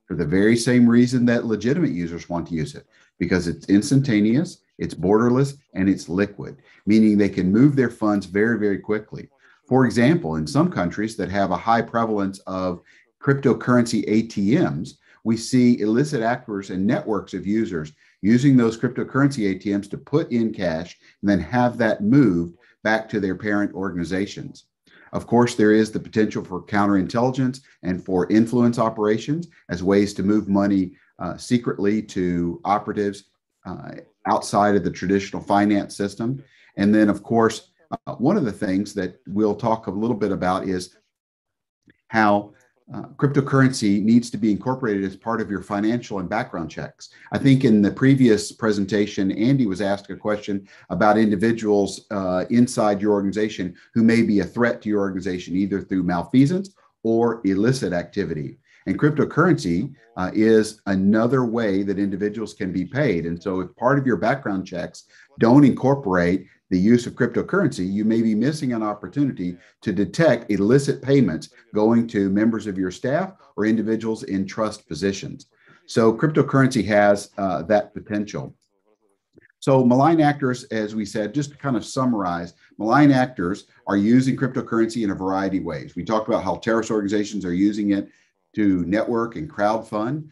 For the very same reason that legitimate users want to use it, because it's instantaneous, it's borderless, and it's liquid, meaning they can move their funds very, very quickly. For example, in some countries that have a high prevalence of cryptocurrency ATMs, we see illicit actors and networks of users using those cryptocurrency ATMs to put in cash and then have that moved back to their parent organizations. Of course, there is the potential for counterintelligence and for influence operations as ways to move money secretly to operatives outside of the traditional finance system. And then, of course, one of the things that we'll talk a little bit about is how cryptocurrency needs to be incorporated as part of your financial and background checks. I think in the previous presentation, Andy was asked a question about individuals inside your organization who may be a threat to your organization, either through malfeasance or illicit activity. And cryptocurrency is another way that individuals can be paid. And so if part of your background checks don't incorporate the use of cryptocurrency, you may be missing an opportunity to detect illicit payments going to members of your staff or individuals in trust positions. So cryptocurrency has that potential. So malign actors, as we said, just to kind of summarize, malign actors are using cryptocurrency in a variety of ways. We talked about how terrorist organizations are using it to network and crowdfund.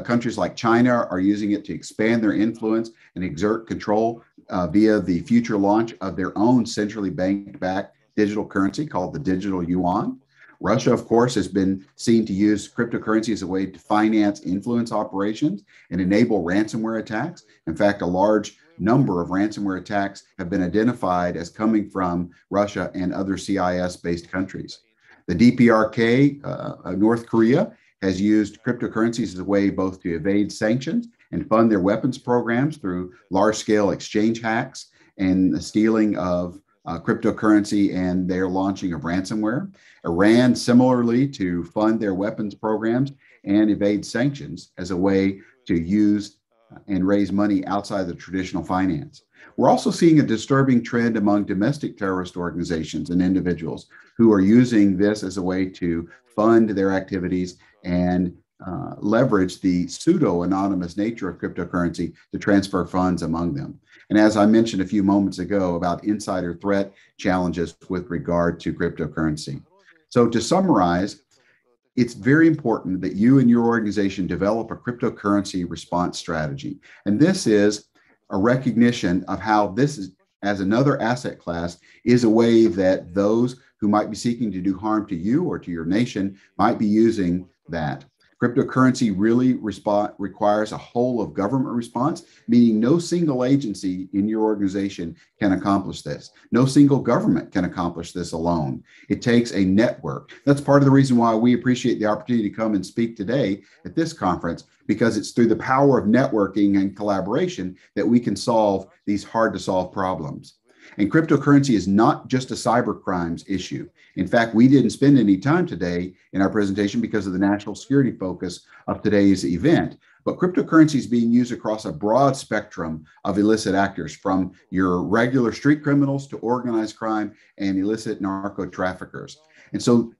Countries like China are using it to expand their influence and exert control via the future launch of their own centrally backed digital currency called the digital yuan. Russia, of course, has been seen to use cryptocurrency as a way to finance influence operations and enable ransomware attacks. In fact, a large number of ransomware attacks have been identified as coming from Russia and other CIS-based countries. The DPRK, North Korea, has used cryptocurrencies as a way both to evade sanctions and fund their weapons programs through large-scale exchange hacks and the stealing of cryptocurrency and their launching of ransomware. Iran, similarly, to fund their weapons programs and evade sanctions as a way to use and raise money outside the traditional finance. We're also seeing a disturbing trend among domestic terrorist organizations and individuals who are using this as a way to fund their activities and leverage the pseudo-anonymous nature of cryptocurrency to transfer funds among them. And as I mentioned a few moments ago about insider threat challenges with regard to cryptocurrency. So to summarize, it's very important that you and your organization develop a cryptocurrency response strategy. And this is a recognition of how this is, as another asset class, is a way that those who might be seeking to do harm to you or to your nation might be using that. Cryptocurrency really requires a whole of government response, meaning no single agency in your organization can accomplish this. No single government can accomplish this alone. It takes a network. That's part of the reason why we appreciate the opportunity to come and speak today at this conference, because it's through the power of networking and collaboration that we can solve these hard to solve problems. And cryptocurrency is not just a cyber crimes issue. In fact, we didn't spend any time today in our presentation because of the national security focus of today's event. But cryptocurrency is being used across a broad spectrum of illicit actors, from your regular street criminals to organized crime and illicit narco traffickers. And so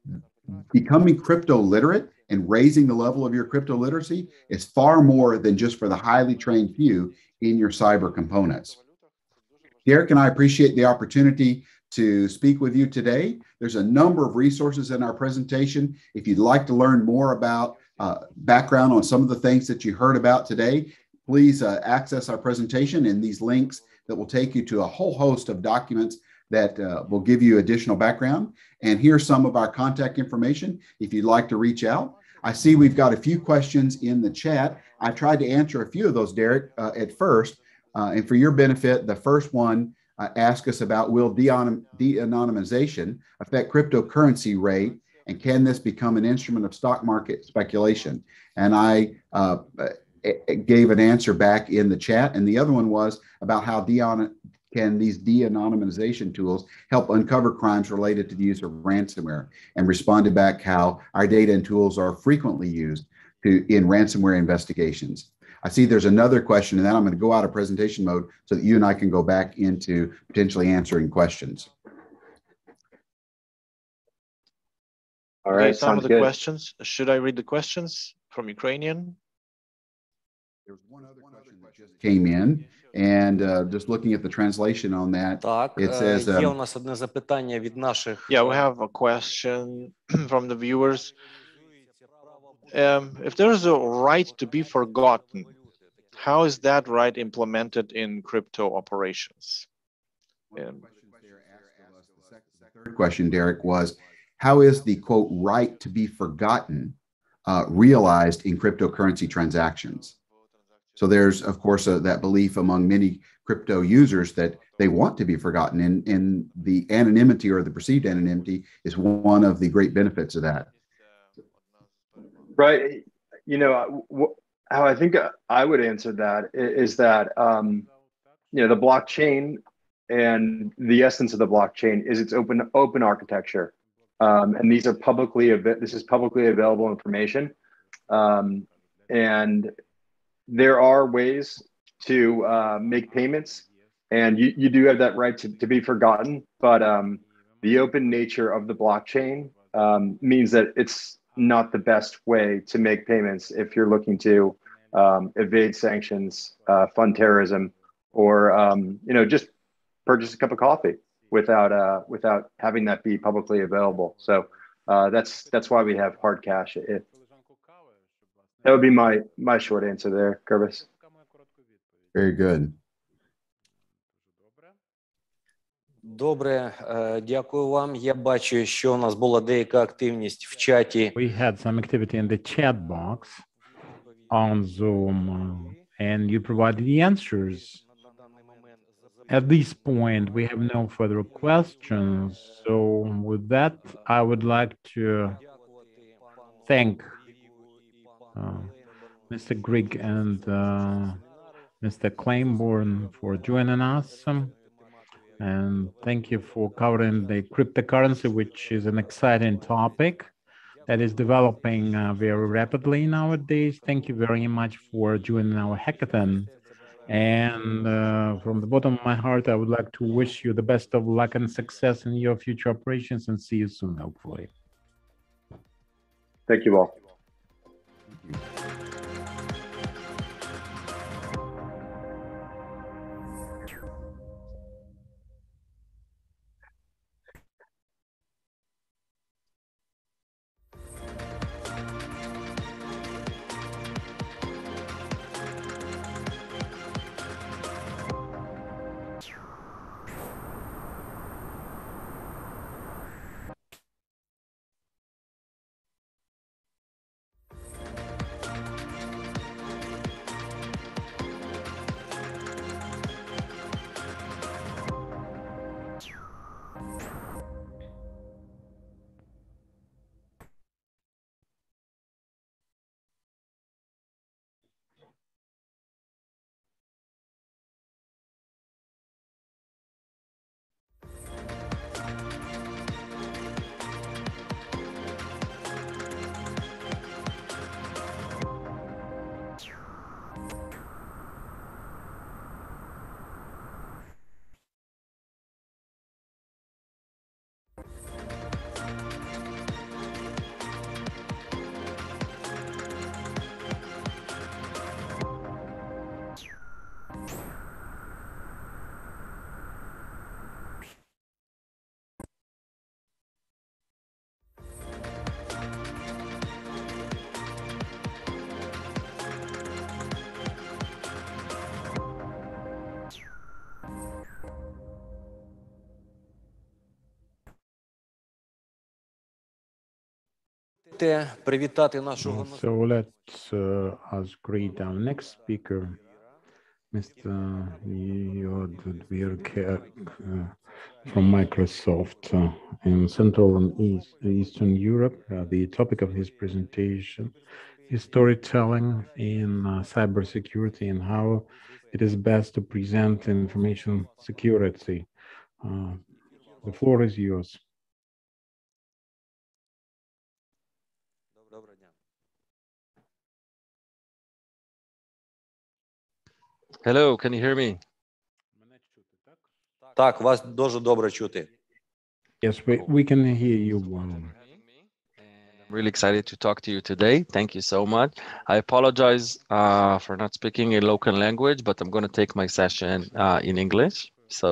becoming crypto literate and raising the level of your crypto literacy is far more than just for the highly trained few in your cyber components. Derek and I appreciate the opportunity to speak with you today. There's a number of resources in our presentation. If you'd like to learn more about background on some of the things that you heard about today, please access our presentation and these links that will take you to a whole host of documents that will give you additional background. And here's some of our contact information if you'd like to reach out. I see we've got a few questions in the chat. I tried to answer a few of those, Derek, at first. And for your benefit, the first one asked us about, will de-anonymization affect cryptocurrency rate, and can this become an instrument of stock market speculation? And I gave an answer back in the chat. And the other one was about how can these de-anonymization tools help uncover crimes related to the use of ransomware, and responded back how our data and tools are frequently used in ransomware investigations. I see there's another question, and then I'm going to go out of presentation mode so that you and I can go back into potentially answering questions. All right, some of the good. questions. Should I read the questions from Ukrainian? There's one other question that just came in, and just looking at the translation on that, it says, є у нас одне запитання від наших. Yeah, we have a question from the viewers. If there's a right to be forgotten, how is that right implemented in crypto operations? The third question, Derek, was how is the quote right to be forgotten realized in cryptocurrency transactions? So there's, of course, that belief among many crypto users that they want to be forgotten, and the anonymity or the perceived anonymity is one of the great benefits of that. Right. You know, how I think I would answer that is that, you know, the blockchain and the essence of the blockchain is its open architecture. And these are this is publicly available information. And there are ways to make payments, and you do have that right to be forgotten. But the open nature of the blockchain means that it's not the best way to make payments if you're looking to evade sanctions, fund terrorism, or just purchase a cup of coffee without having that be publicly available. So that's why we have hard cash. That would be my short answer there, Gervis. Very good. Добре, дякую вам. Я бачу, що у нас була деяка активність в чаті. We had some activity in the chat box on Zoom, and you provided the answers. At this point, we have no further questions. So with that, I would like to thank Mr. Grieg and Mr. Claiborne for joining us. And thank you for covering the cryptocurrency, which is an exciting topic that is developing very rapidly nowadays. Thank you very much for joining our hackathon. And from the bottom of my heart, I would like to wish you the best of luck and success in your future operations, and see you soon, hopefully. Thank you all. Привітати нашого So let's us greet our next speaker, Mr. Herbert Grieg from Microsoft in Central and Eastern Europe. The topic of his presentation is storytelling in cybersecurity and how it is best to present information security. The floor is yours. Hello, can you hear me? Так, вас дуже добре чути. Yes, we can hear you well. I'm really excited to talk to you today. Thank you so much. I apologize for not speaking a local language, but I'm going to take my session in English. So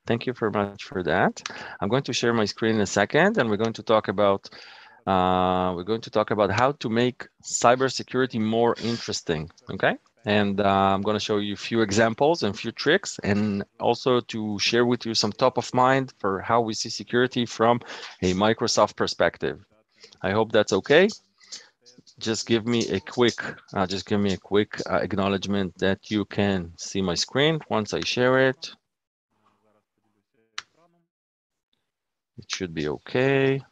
thank you very much for that. I'm going to share my screen in a second, and we're going to talk about how to make cybersecurity more interesting. Okay. And I'm going to show you a few examples and a few tricks, and also to share with you some top of mind for how we see security from a Microsoft perspective. I hope that's okay. Just give me a quick acknowledgement that you can see my screen once I share it. It should be okay.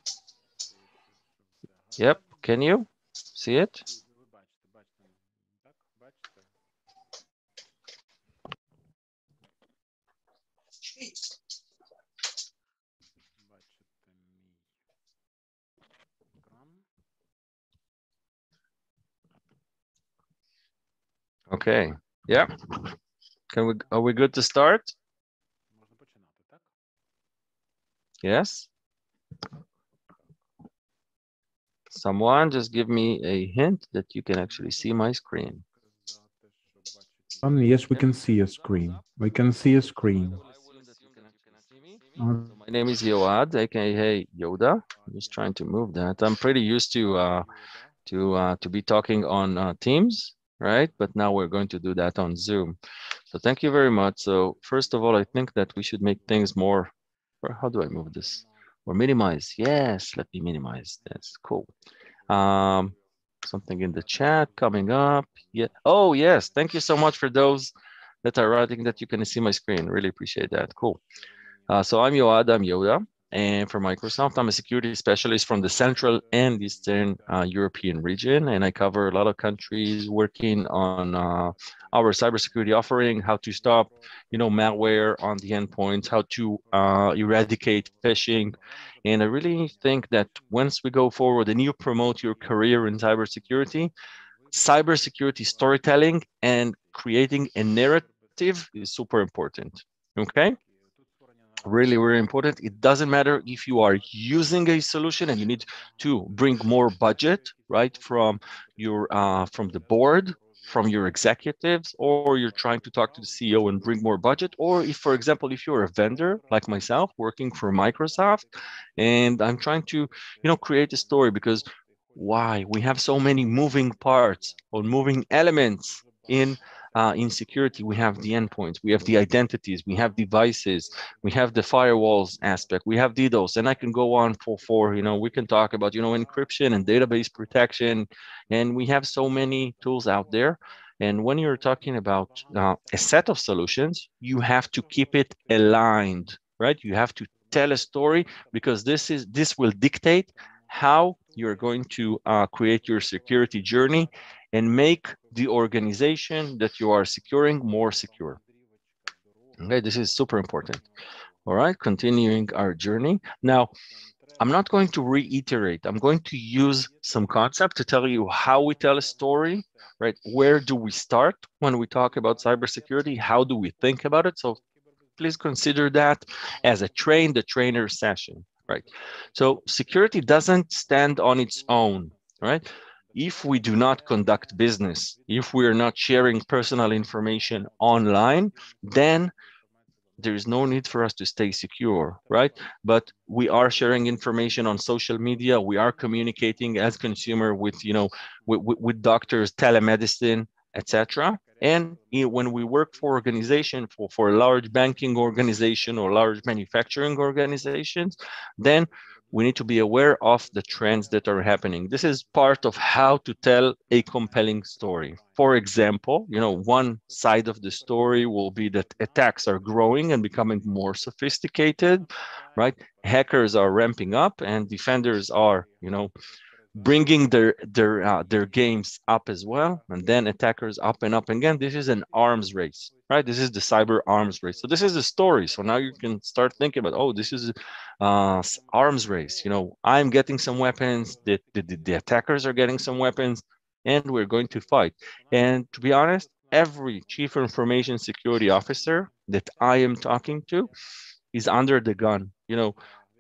Yep, can you see it? Okay. Yeah. Are we good to start? Yes. Someone just give me a hint that you can actually see my screen. Yes, we can see a screen. We can see a screen. So my name is Yoad, aka Yoda. I'm just trying to move that. I'm pretty used to be talking on Teams, right? But now we're going to do that on Zoom. So thank you very much. So first of all, I think that we should make things more, or how do I move this? Or minimize. Yes, let me minimize. That's cool. Something in the chat coming up. Yeah. Oh, yes. Thank you so much for those that are writing that you can see my screen. Really appreciate that. Cool. So I'm Yoda, and for Microsoft, I'm a security specialist from the Central and Eastern European region, and I cover a lot of countries working on our cybersecurity offering, how to stop, malware on the endpoints, how to eradicate phishing. And I really think that once we go forward and you promote your career in cybersecurity storytelling and creating a narrative is super important. Okay. Really, really important. It doesn't matter if you are using a solution and you need to bring more budget, right, from the board, from your executives, or you're trying to talk to the CEO and bring more budget, or if, for example, if you're a vendor like myself working for Microsoft, and I'm trying to, create a story because why we have so many moving parts or moving elements in security. We have the endpoints, we have the identities, we have devices, we have the firewalls aspect, we have DDoS, and I can go on for we can talk about encryption and database protection, and we have so many tools out there. And when you're talking about a set of solutions, you have to keep it aligned, right? You have to tell a story because this will dictate how you're going to create your security journey and make the organization that you are securing more secure. Okay, this is super important. All right, continuing our journey. Now, I'm not going to reiterate. I'm going to use some concept to tell you how we tell a story, right? Where do we start when we talk about cybersecurity? How do we think about it? So please consider that as a train the trainer session, right? So security doesn't stand on its own, right? If we do not conduct business, if we are not sharing personal information online, then there is no need for us to stay secure, right? But we are sharing information on social media. We are communicating as consumer with, with doctors, telemedicine, etc. And when we work for organization, for a large banking organization or large manufacturing organizations, then we need to be aware of the trends that are happening. This is part of how to tell a compelling story. For example, one side of the story will be that attacks are growing and becoming more sophisticated, right? Hackers are ramping up and defenders are, bringing their games up as well, and then attackers up and up again. This is an arms race, right? This is the cyber arms race. So this is the story. So now you can start thinking about, oh, this is arms race. I'm getting some weapons, the attackers are getting some weapons, and we're going to fight. And to be honest, every chief information security officer that I am talking to is under the gun.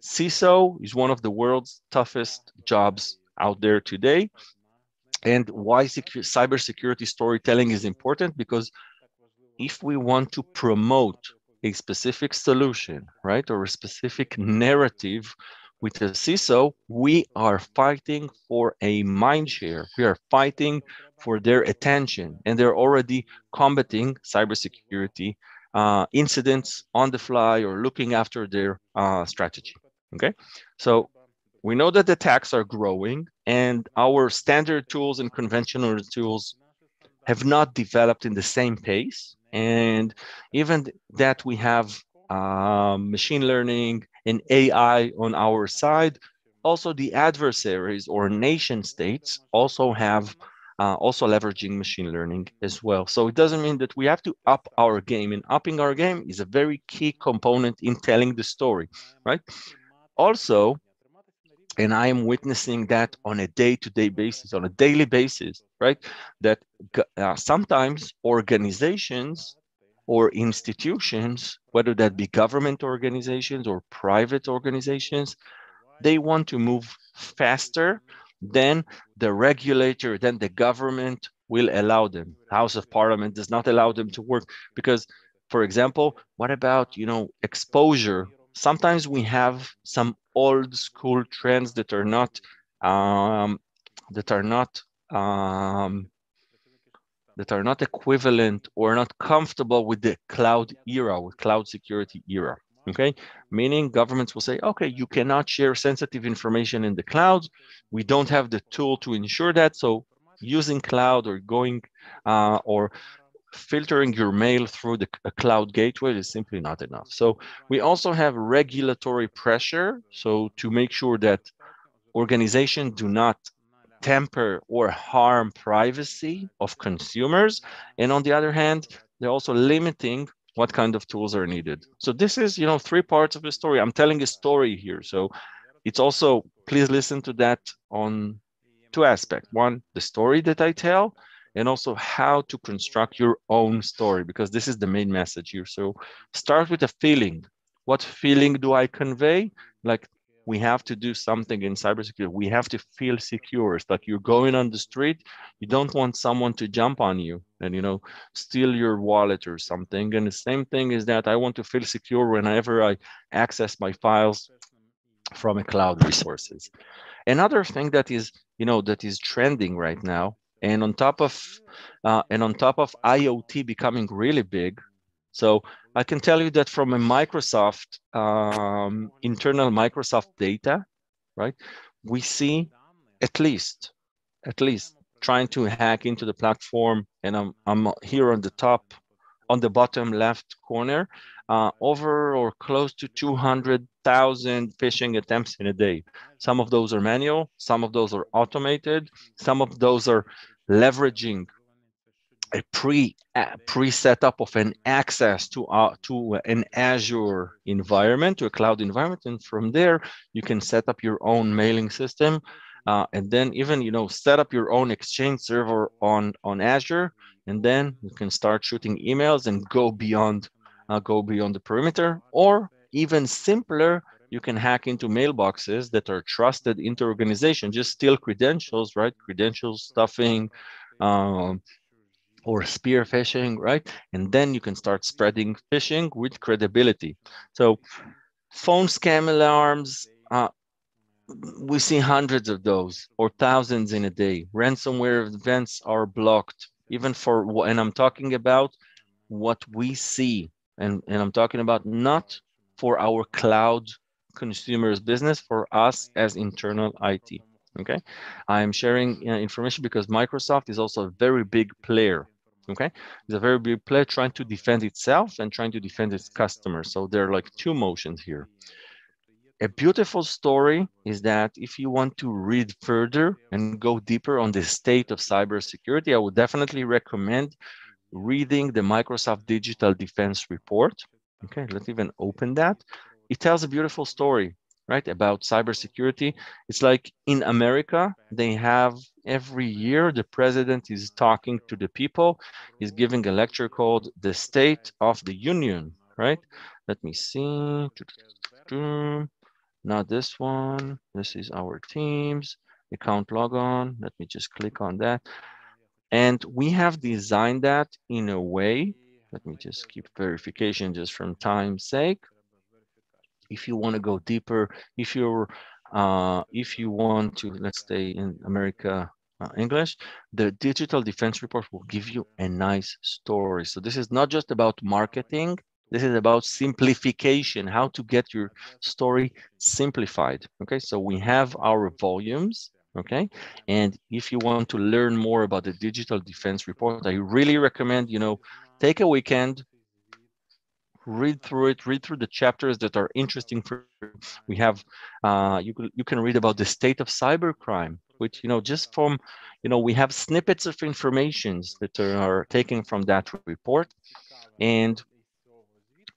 CISO is one of the world's toughest jobs out there today. And why cybersecurity storytelling is important? Because if we want to promote a specific solution, right, or a specific narrative with a CISO, we are fighting for a mind share. We are fighting for their attention, and they're already combating cybersecurity incidents on the fly or looking after their strategy. Okay, so we know that attacks are growing, and our standard tools and conventional tools have not developed in the same pace. And even that we have machine learning and AI on our side, also the adversaries or nation states also have also leveraging machine learning as well. So it doesn't mean that we have to up our game, and upping our game is a very key component in telling the story, right? Also, And I am witnessing that on a day-to-day basis, on a daily basis, right? That sometimes organizations or institutions, whether that be government organizations or private organizations, they want to move faster than the regulator, than the government will allow them. House of Parliament does not allow them to work because, for example, what about, exposure? Sometimes we have some old school trends that are not um, that are not um, that are not equivalent or not comfortable with the cloud era, with cloud security era. Okay, meaning governments will say, okay, you cannot share sensitive information in the cloud. We don't have the tool to ensure that. So using cloud or going or filtering your mail through a cloud gateway is simply not enough. So we also have regulatory pressure. So to make sure that organizations do not temper or harm privacy of consumers. And on the other hand, they're also limiting what kind of tools are needed. So this is, three parts of the story. I'm telling a story here. So it's also, please listen to that on two aspects. One, the story that I tell, and also how to construct your own story, because this is the main message here. So start with a feeling. What feeling do I convey? Like, we have to do something in cybersecurity. We have to feel secure. It's like you're going on the street. You don't want someone to jump on you and, steal your wallet or something. And the same thing is that I want to feel secure whenever I access my files from a cloud resources. Another thing that is, that is trending right now, and on top of IoT becoming really big. So I can tell you that from a Microsoft internal Microsoft data, right? We see at least trying to hack into the platform, and I'm here on the top, on the bottom left corner, over or close to 200,000 phishing attempts in a day. Some of those are manual, some of those are automated, some of those are leveraging a pre-setup of an access to an Azure environment, to a cloud environment, and from there you can set up your own mailing system, and then even set up your own Exchange server on Azure, and then you can start shooting emails and go beyond the perimeter. Or even simpler, you can hack into mailboxes that are trusted into organization, just steal credentials, right? Credentials stuffing. Or spear phishing, right? And then you can start spreading phishing with credibility. So phone scam alarms, we see hundreds of those or thousands in a day. Ransomware events are blocked, even for, and I'm talking about what we see, and I'm talking about not for our cloud consumers business, for us as internal IT. Okay, I'm sharing information because Microsoft is also a very big player. Okay, it's a very big player trying to defend itself and trying to defend its customers. So there are like two motions here. A beautiful story is that if you want to read further and go deeper on the state of cybersecurity, I would definitely recommend reading the Microsoft Digital Defense Report. Okay, let's even open that. It tells a beautiful story, right, about cybersecurity. It's like in America, they have every year, the president is talking to the people. He's giving a lecture called The State of the Union, right? Let me see. Not this one. This is our Teams account logon. Let me just click on that. And we have designed that in a way, let me just keep verification just from time's sake. If you want to go deeper, if you want to, let's stay in America English, the Digital Defense Report will give you a nice story. So this is not just about marketing. This is about simplification, how to get your story simplified. Okay, so we have our volumes. Okay, and if you want to learn more about the Digital Defense Report, I really recommend, take a weekend, read through it, read through the chapters that are interesting for you. We have, you can read about the state of cybercrime, which, just from, we have snippets of informations that are taken from that report. And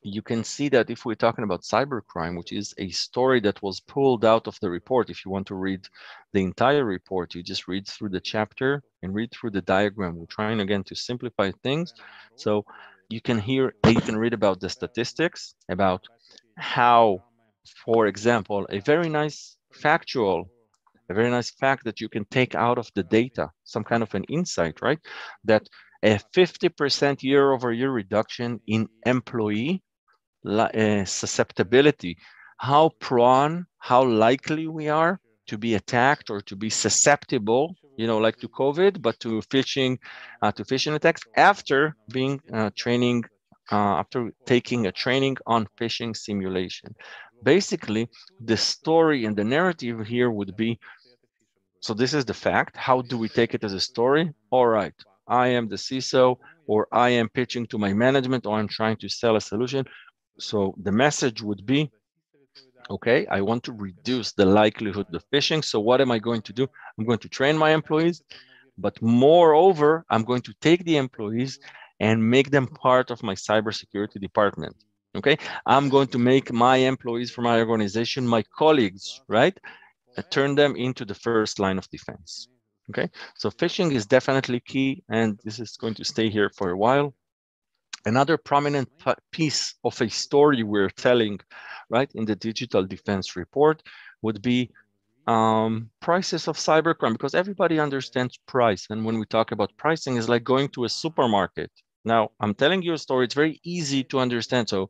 you can see that if we're talking about cybercrime, which is a story that was pulled out of the report, if you want to read the entire report, you just read through the chapter and read through the diagram. We're trying again to simplify things. So you can read about the statistics, about how, for example, a very nice fact that you can take out of the data, some kind of an insight, right? That a 50% year-over-year reduction in employee susceptibility, how prone, how likely we are to be attacked or to be susceptible, like to COVID, but to phishing attacks after being after taking a training on phishing simulation. Basically, the story and the narrative here would be, so this is the fact. How do we take it as a story? All right, I am the CISO, or I am pitching to my management, or I'm trying to sell a solution. So the message would be, okay, I want to reduce the likelihood of phishing. So what am I going to do? I'm going to train my employees, but moreover, I'm going to take the employees and make them part of my cybersecurity department. Okay, I'm going to make my employees from my organization my colleagues, right? Turn them into the first line of defense. Okay, so phishing is definitely key, and this is going to stay here for a while. Another prominent piece of a story we're telling, right, in the digital defense report would be prices of cybercrime, because everybody understands price. And when we talk about pricing, it's like going to a supermarket. Now, I'm telling you a story. It's very easy to understand. So,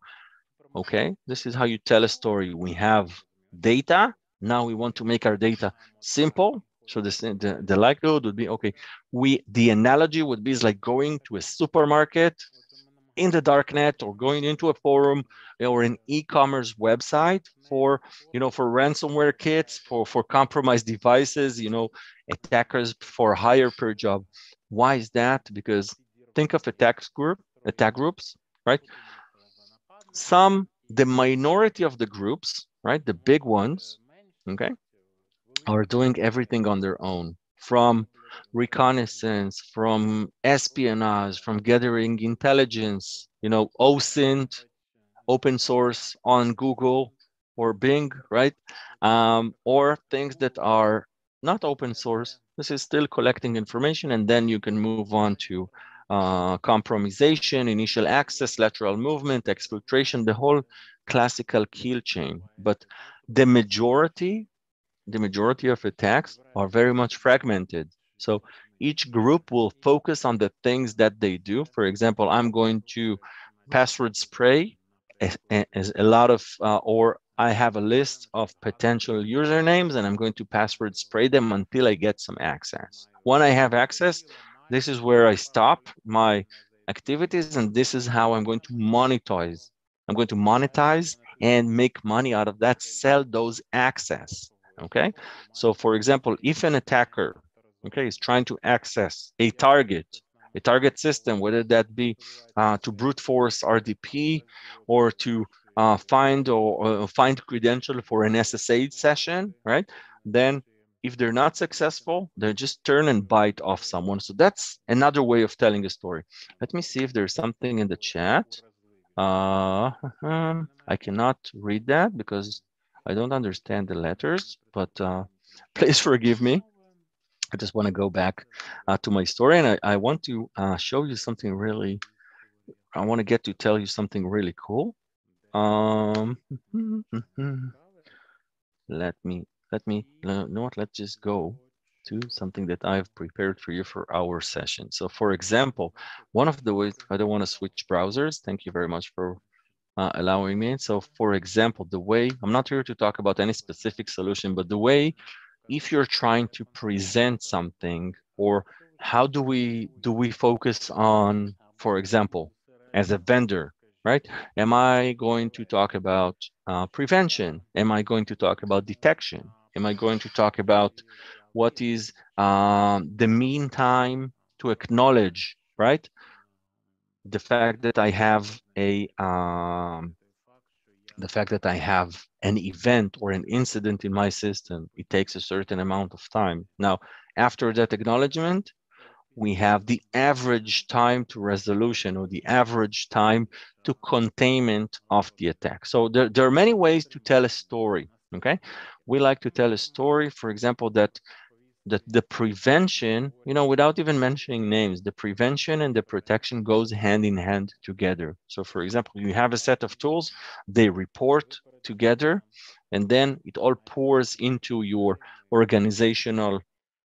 okay, this is how you tell a story. We have data. Now we want to make our data simple. So the likelihood would be, okay, the analogy would be is like going to a supermarket in the darknet, or going into a forum or an e-commerce website for ransomware kits, for compromised devices, attackers for hire per job. Why is that? Because think of attack groups, right? The minority of the groups, right, the big ones, okay, are doing everything on their own, from reconnaissance, from espionage, from gathering intelligence, OSINT, open source on Google or Bing, right? Or things that are not open source. This is still collecting information, and then you can move on to compromisation, initial access, lateral movement, exfiltration, the whole classical kill chain. But the majority of attacks are very much fragmented. So each group will focus on the things that they do. For example, I'm going to password spray as a lot of, or I have a list of potential usernames, and I'm going to password spray them until I get some access. When I have access, this is where I stop my activities, and this is how I'm going to monetize. I'm going to monetize and make money out of that, sell those access. Okay, so for example, if an attacker, okay, is trying to access a target system, whether that be to brute force RDP, or to find credential for an SSH session, right? Then if they're not successful, they just turn and bite off someone. So that's another way of telling a story. Let me see if there's something in the chat. I cannot read that because I don't understand the letters, but please forgive me. I just want to go back to my story, and I want to show you something really, I want to get to tell you something really cool. Let me, you know what, let's just go to something that I've prepared for you for our session. So for example, one of the ways, I don't want to switch browsers. Thank you very much for allowing me. So for example, the way, I'm not here to talk about any specific solution, but the way, if you're trying to present something, or how do we focus on, for example, as a vendor, right? Am I going to talk about prevention? Am I going to talk about detection? Am I going to talk about what is the mean time to acknowledge, right? The fact that I have an event or an incident in my system, it takes a certain amount of time. Now, after that acknowledgement, we have the average time to resolution, or the average time to containment of the attack. So there are many ways to tell a story, okay? We like to tell a story, for example, that the prevention, without even mentioning names, the prevention and the protection goes hand in hand together. So for example, you have a set of tools, they report together, and then it all pours into your organizational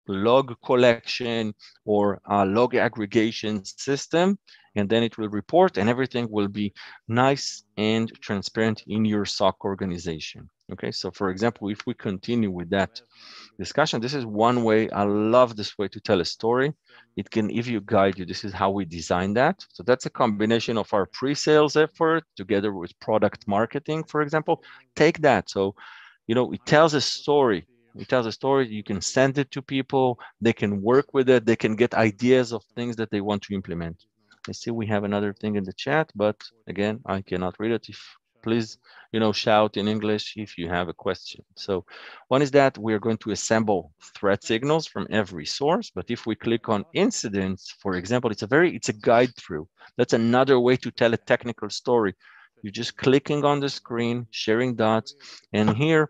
log collection or log aggregation system, and then it will report, and everything will be nice and transparent in your SOC organization. Okay, so for example, if we continue with that discussion, this is one way. I love this way to tell a story. It can even guide you. This is how we design that. So that's a combination of our pre-sales effort together with product marketing, for example. Take that. So, it tells a story. It tells a story. You can send it to people. They can work with it. They can get ideas of things that they want to implement. I see we have another thing in the chat, but again, I cannot read it. Please, shout in English if you have a question. So one is that we're going to assemble threat signals from every source. But if we click on incidents, for example, it's a guide through. That's another way to tell a technical story. You're just clicking on the screen, sharing dots. And here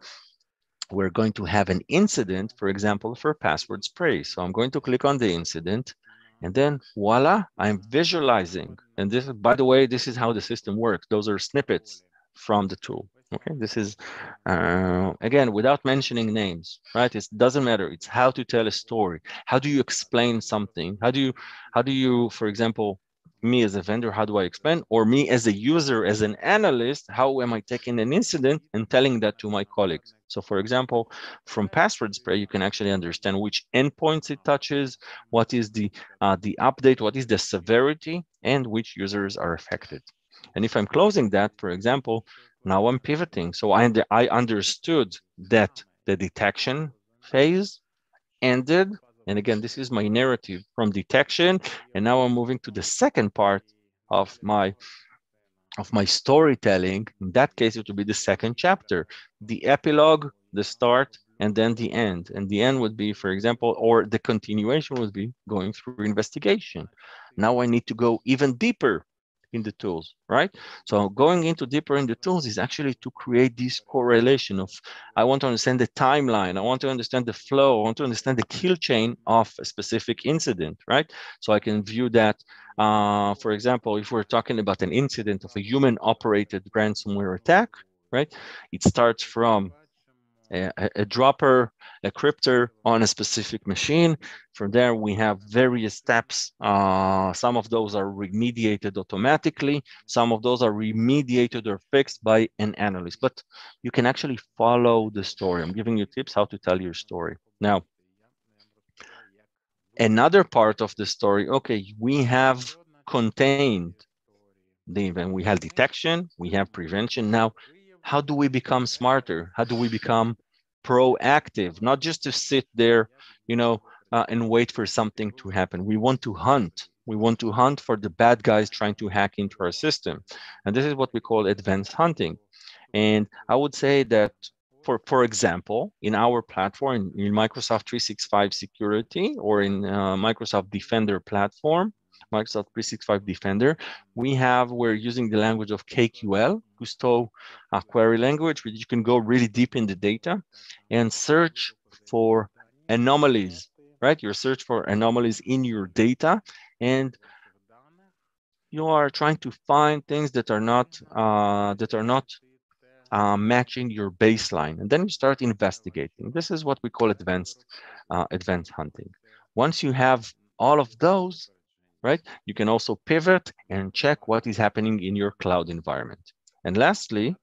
we're going to have an incident, for example, for password spray. So I'm going to click on the incident. And then voila, I'm visualizing. And this, by the way, this is how the system works. Those are snippets from the tool. Okay, this is, again, without mentioning names, right? It doesn't matter. It's how to tell a story. How do you explain something? How do you, for example, me as a vendor, how do I explain? Or me as a user, as an analyst, how am I taking an incident and telling that to my colleagues? So for example, from password spray, you can actually understand which endpoints it touches, what is the update, what is the severity, and which users are affected. And if I'm closing that, for example, now I'm pivoting. So I understood that the detection phase ended. And again, this is my narrative from detection. And now I'm moving to the second part of my storytelling. In that case, it would be the second chapter, the epilogue, the start, and then the end. And the end would be, for example, or the continuation would be going through investigation. Now I need to go even deeper in the tools, right? So going into deeper in the tools is actually to create this correlation of, I want to understand the timeline. I want to understand the flow. I want to understand the kill chain of a specific incident, right? So I can view that, for example, if we're talking about an incident of a human operated ransomware attack, right? It starts from a dropper, a crypter on a specific machine. From there, we have various steps. Some of those are remediated automatically. Some of those are remediated or fixed by an analyst. But you can actually follow the story. I'm giving you tips how to tell your story. Now, another part of the story, okay, we have contained the event. We have detection, we have prevention. Now, how do we become smarter? How do we become proactive? Not just to sit there, and wait for something to happen. We want to hunt. We want to hunt for the bad guys trying to hack into our system. And this is what we call advanced hunting. And I would say that, for example, in our platform, in Microsoft 365 Security, or in Microsoft Defender platform, Microsoft 365 Defender, we're using the language of KQL, Gusto query language, where you can go really deep in the data and search for anomalies, right? You search for anomalies in your data, and you are trying to find things that are not matching your baseline, and then you start investigating. This is what we call advanced hunting. Once you have all of those, right, you can also pivot and check what is happening in your cloud environment. And lastly,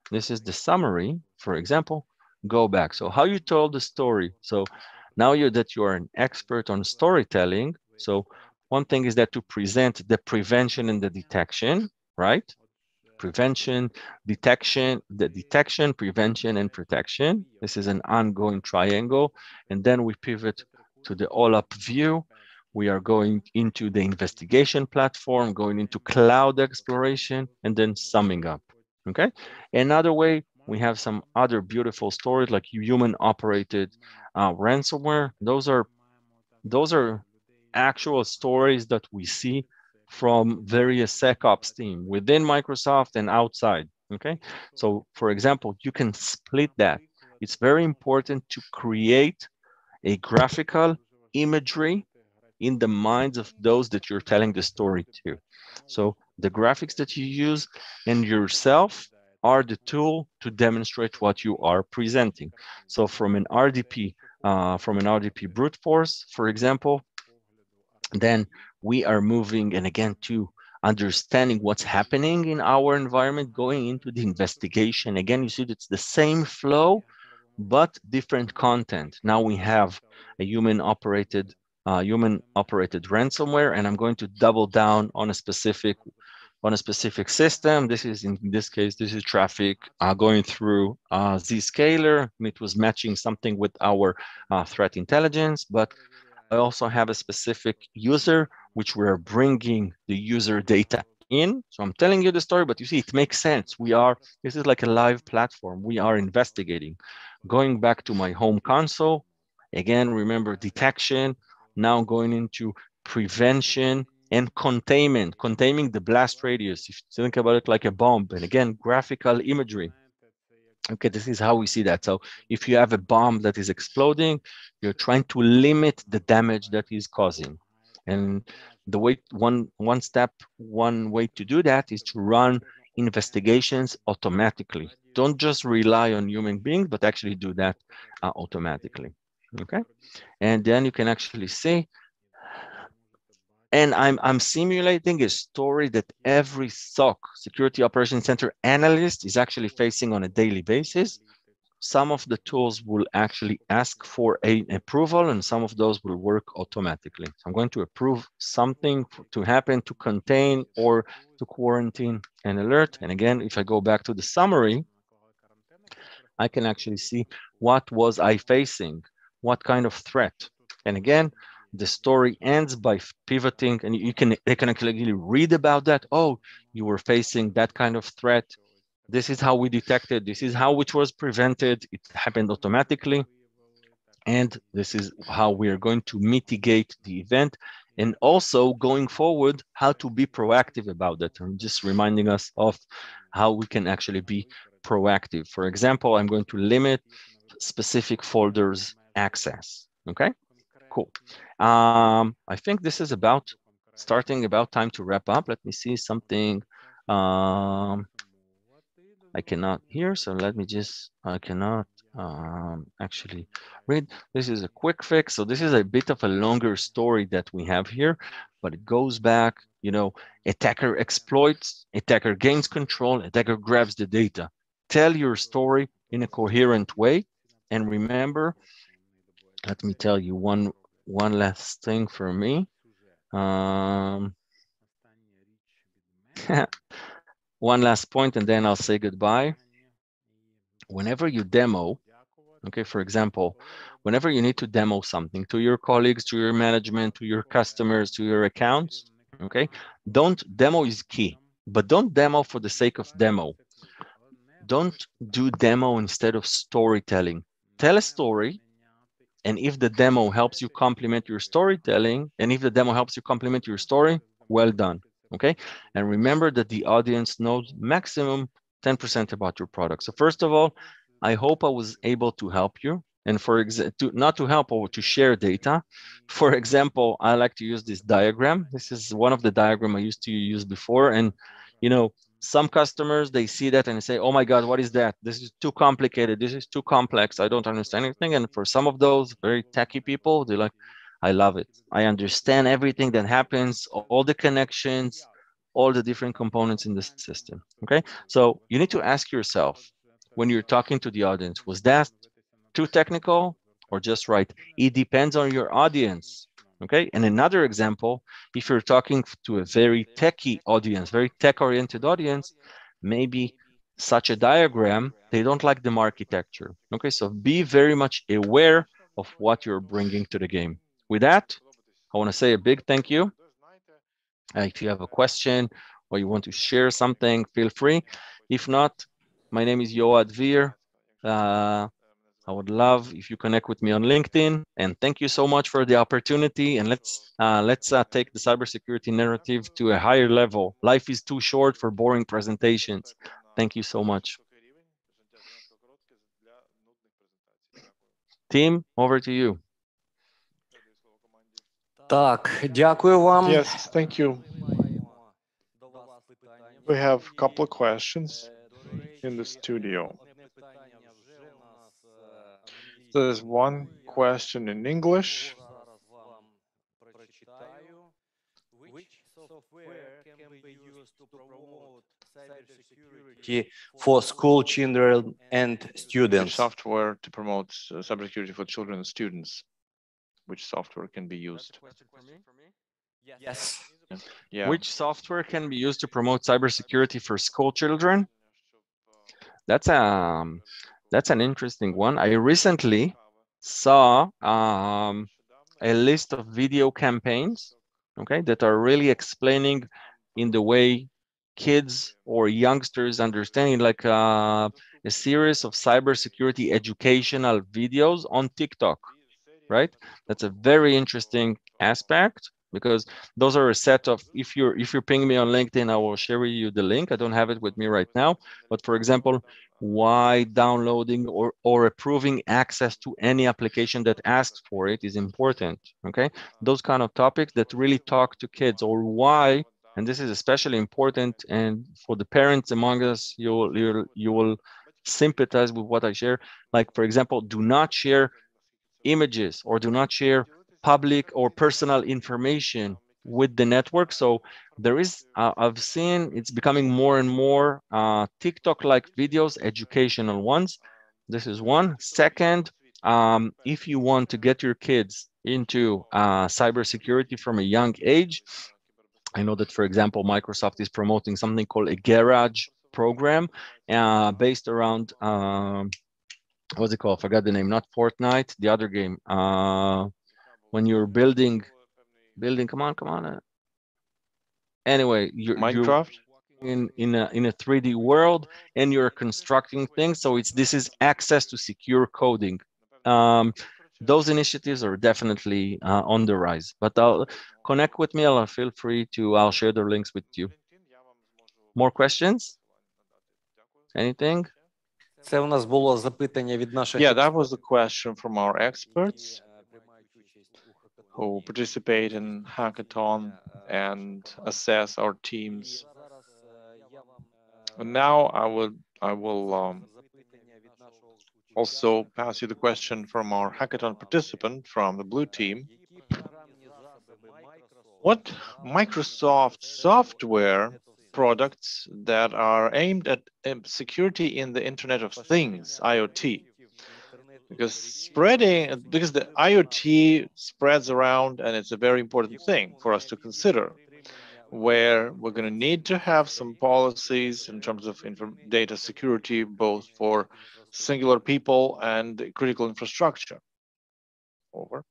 this is the summary. For example, go back. So how you told the story. So now that you are an expert on storytelling. So one thing is that to present the prevention and the detection, right? Prevention, detection, prevention, and protection. This is an ongoing triangle. And then we pivot to the all-up view. We are going into the investigation platform, going into cloud exploration, and then summing up, okay? Another way, we have some other beautiful stories like human-operated ransomware. Those are actual stories that we see from various SecOps team within Microsoft and outside, okay? So for example, you can split that. It's very important to create a graphical imagery in the minds of those that you're telling the story to. So the graphics that you use and yourself are the tool to demonstrate what you are presenting. So from an RDP brute force, for example, then we are moving, and again, to understanding what's happening in our environment, going into the investigation. Again, you see it's the same flow, but different content. Now we have a human-operated ransomware, and I'm going to double down on a specific system. This is, in this case, this is traffic going through Zscaler. It was matching something with our threat intelligence, but I also have a specific user, which we're bringing the user data in. So I'm telling you the story, but you see, it makes sense. This is like a live platform. We are investigating. Going back to my home console, again, remember detection, now going into prevention and containment, containing the blast radius. If you think about it like a bomb, and again, graphical imagery. Okay, this is how we see that. So if you have a bomb that is exploding, you're trying to limit the damage that is causing. And the way one way to do that is to run investigations automatically. Don't just rely on human beings, but actually do that automatically. Okay, and then you can actually see. And I'm simulating a story that every SOC, Security Operations Center analyst, is actually facing on a daily basis. Some of the tools will actually ask for an approval, and some of those will work automatically. So I'm going to approve something to happen, to contain or to quarantine an alert. And again, if I go back to the summary, I can actually see what was I facing, what kind of threat. And again, the story ends by pivoting, and they can actually read about that. Oh, you were facing that kind of threat. This is how we detected. This is how it was prevented. It happened automatically. And this is how we are going to mitigate the event. And also going forward, how to be proactive about it. I'm just reminding us of how we can actually be proactive. For example, I'm going to limit specific folders access. Okay, cool. I think this is about time to wrap up. Let me see something. I cannot hear, so let me just, I cannot actually read. This is a quick fix. So this is a bit of a longer story that we have here, but it goes back, you know, attacker exploits, attacker gains control, attacker grabs the data. Tell your story in a coherent way. And remember, let me tell you one last thing for me. One last point, and then I'll say goodbye. Whenever you demo, okay, for example, whenever you need to demo something to your colleagues, to your management, to your customers, to your accounts, okay, demo is key, but don't demo for the sake of demo. Don't do demo instead of storytelling. Tell a story, and if the demo helps you complement your storytelling, and if the demo helps you complement your story, well done. Okay, and remember that the audience knows maximum 10% about your product. So first of all, I hope I was able to help you, and not to help, or to share data. For example, I like to use this diagram. This is one of the diagrams I used to use before, and you know, some customers, they see that and they say, oh my God, what is that? This is too complicated. This is too complex. I don't understand anything. And for some of those very techie people, they're like, I love it. I understand everything that happens, all the connections, all the different components in the system. Okay, so you need to ask yourself when you're talking to the audience, was that too technical or just right? It depends on your audience. Okay, and another example, if you're talking to a very techie audience, very tech-oriented audience, maybe such a diagram, they don't like the architecture. Okay, so be very much aware of what you're bringing to the game. With that, I want to say a big thank you. If you have a question or you want to share something, feel free. If not, my name is Yoad Vir. I would love if you connect with me on LinkedIn. And thank you so much for the opportunity. And let's take the cybersecurity narrative to a higher level. Life is too short for boring presentations. Thank you so much. Team, over to you. Так, дякую вам. Yes, thank you. We have a couple of questions in the studio. There's one question in English. Which software can be used to promote cybersecurity for school children and Which students? software to promote cybersecurity for children and students? Which software can be used? Yes. Yeah. Which software can be used to promote cybersecurity for school children? That's an interesting one. I recently saw a list of video campaigns, okay, that are really explaining in the way kids or youngsters understanding, like a series of cybersecurity educational videos on TikTok, right? That's a very interesting aspect, because those are a set of, if you're pinging me on LinkedIn, I will share with you the link. I don't have it with me right now, but for example, why downloading or approving access to any application that asks for it is important, okay? Those kind of topics that really talk to kids, or why, and this is especially important, and for the parents among us, you will sympathize with what I share. Like, for example, do not share images or do not share public or personal information with the network. So there is, I've seen it's becoming more and more TikTok-like videos, educational ones. This is one. Second, if you want to get your kids into cybersecurity from a young age, I know that, for example, Microsoft is promoting something called a garage program based around what's it called? I forgot the name. Not Fortnite, the other game. When you're building. Come on. Anyway, you're Minecraft. in a 3D world, and you're constructing things. So this is access to secure coding. Those initiatives are definitely on the rise. But I'll connect with me. I'll feel free to. I'll share the links with you. More questions? Anything? Це у нас було запитання від наших. Yeah, that was a question from our experts who participate in hackathon and assess our teams. And now I will also pass you the question from our hackathon participant from the blue team. What Microsoft software products that are aimed at security in the Internet of Things, IoT? Because the IoT spreads around, and it's a very important thing for us to consider, where we're going to need to have some policies in terms of data security, both for singular people and critical infrastructure. Over.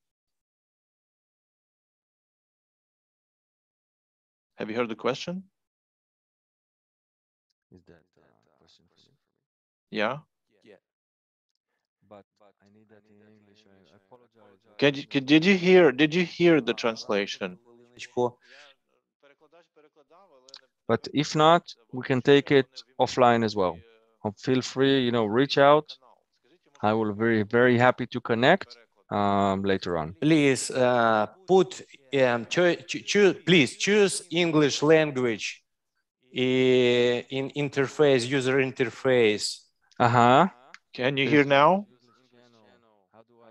Have you heard the question? Is that a question for me? Yeah. But I need that in English. I apologize. Did you hear the translation? But if not, we can take it offline as well. Feel free, reach out. I will be very happy to connect later on. Please please choose English language in interface, user interface. Can you hear now? How do I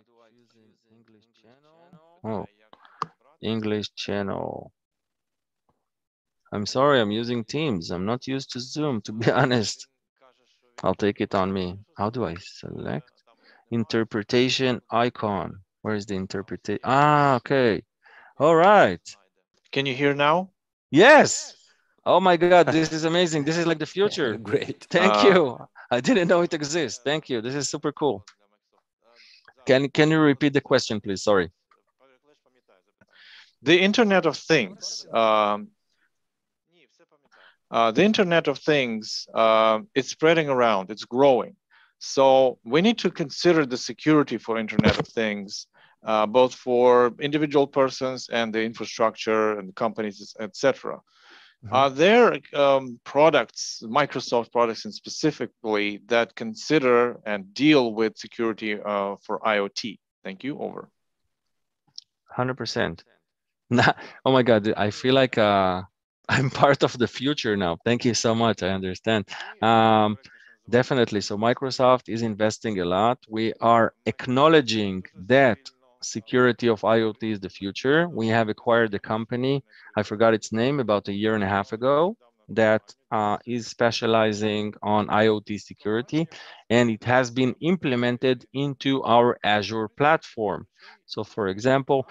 choose English channel? Oh, English channel. I'm sorry, I'm using Teams. I'm not used to Zoom, to be honest. I'll take it on me. How do I select? Interpretation icon. Where is the interpretation? Okay. All right. Can you hear now? Yes. Oh my God, this is amazing. This is like the future. Great. Thank you. I didn't know it exists. Thank you. This is super cool. Can you repeat the question, please? Sorry. The Internet of Things. The Internet of Things, it's spreading around, it's growing. So we need to consider the security for Internet of Things, both for individual persons and the infrastructure and companies, etc. Are there products, Microsoft products and specifically, that consider and deal with security for IoT? Thank you. Over. 100%. Oh my God, I feel like I'm part of the future now. Thank you so much. I understand. Definitely. So Microsoft is investing a lot. We are acknowledging that security of IoT is the future. We have acquired a company, I forgot its name, about a year and a half ago, that is specializing on IoT security, and it has been implemented into our Azure platform. So for example,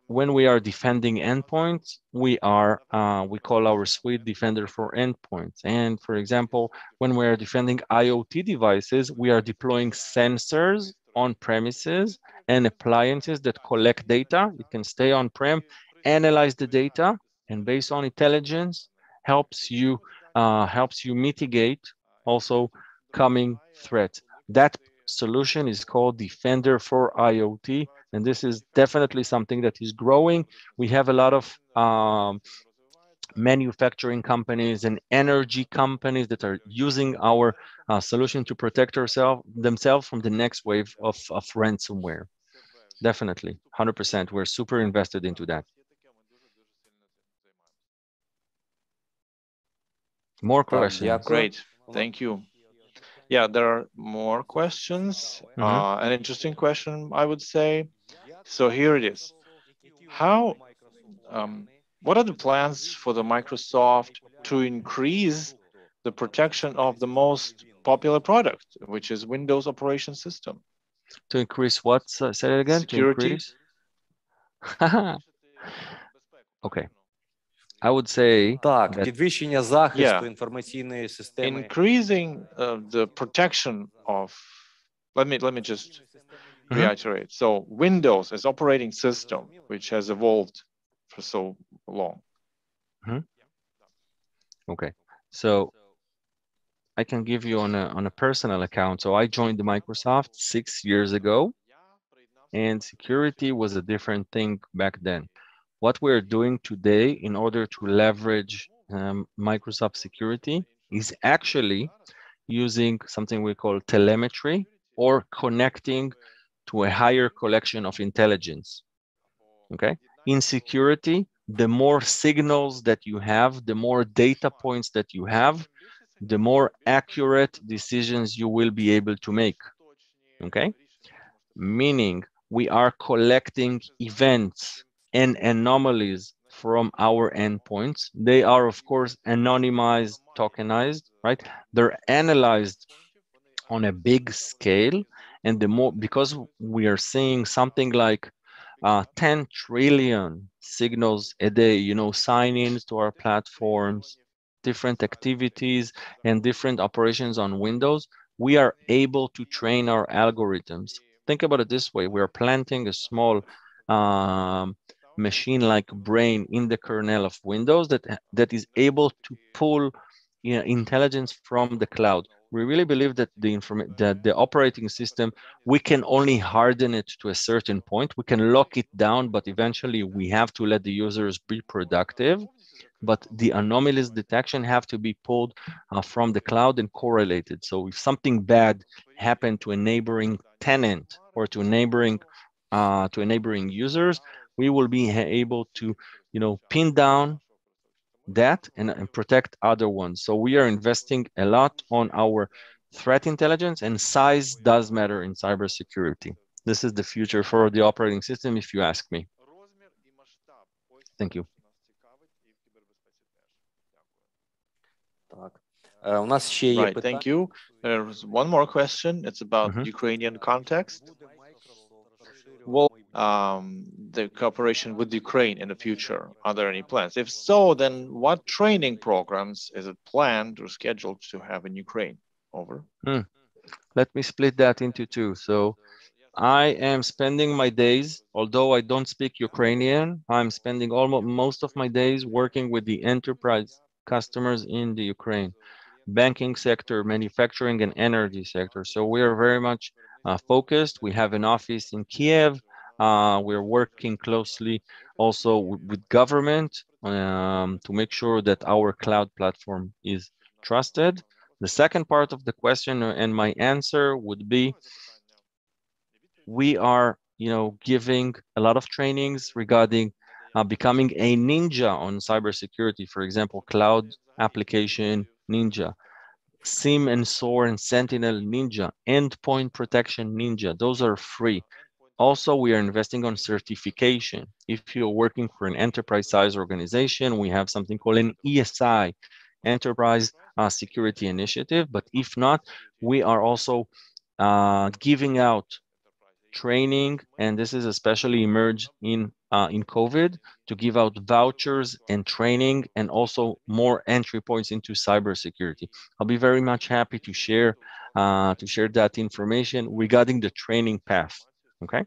when we are defending endpoints, we call our suite Defender for Endpoints. And for example, when we are defending IoT devices, we are deploying sensors on premises and appliances that collect data. It can stay on-prem, analyze the data, and based on intelligence, helps you mitigate also coming threats. That solution is called Defender for IoT, and this is definitely something that is growing. We have a lot of manufacturing companies and energy companies that are using our solution to protect themselves from the next wave of ransomware. Definitely, 100%. We're super invested into that. More questions. Great, thank you. Yeah, there are more questions. An interesting question, I would say. So here it is. What are the plans for the Microsoft to increase the protection of the most popular product, which is Windows operation system? To increase what? Say it again. Security. To increase? Okay. I would say Так, підвищення захисту інформаційної системи. Increasing the protection of, let me just reiterate. So Windows as operating system, which has evolved for so long. Okay, so I can give you on a personal account. So I joined Microsoft 6 years ago, and security was a different thing back then. What we're doing today in order to leverage Microsoft security is actually using something we call telemetry, or connecting to a higher collection of intelligence. Okay, in security, the more signals that you have, the more data points that you have, the more accurate decisions you will be able to make. Okay, meaning we are collecting events and anomalies from our endpoints. They are, of course, anonymized, tokenized, right? They're analyzed on a big scale, and the more, because we are seeing something like 10 trillion signals a day, you know, sign-ins to our platforms, different activities and different operations on Windows, we are able to train our algorithms. Think about it this way: we are planting a small machine-like brain in the kernel of Windows that is able to pull intelligence from the cloud. We really believe that the operating system, we can only harden it to a certain point. We can lock it down, but eventually we have to let the users be productive. But the anomalous detection have to be pulled from the cloud and correlated. So if something bad happened to a neighboring tenant or to neighboring users, we will be able to, you know, pin down that and protect other ones. So we are investing a lot on our threat intelligence, and size does matter in cybersecurity. This is the future for the operating system, if you ask me. Thank you. Right, thank you. There's one more question. It's about Ukrainian context. Will the cooperation with Ukraine in the future, are there any plans? If so, then what training programs is it planned or scheduled to have in Ukraine? Over. Let me split that into two. So I am spending my days, although I don't speak Ukrainian, I'm spending most of my days working with the enterprise customers in the Ukraine. banking sector, manufacturing, and energy sector. So we are very much focused. We have an office in Kiev. We're working closely also with government to make sure that our cloud platform is trusted. The second part of the question and my answer would be, we are, giving a lot of trainings regarding becoming a ninja on cybersecurity. For example, cloud application ninja, SIM and SOAR and Sentinel ninja, endpoint protection ninja. Those are free. Also, we are investing on certification. If you're working for an enterprise size organization, we have something called an ESI, Enterprise Security Initiative. But if not, we are also giving out training, and this is especially emerged in COVID, to give out vouchers and training, and also more entry points into cybersecurity. I'll be very much happy to share that information regarding the training path. Okay.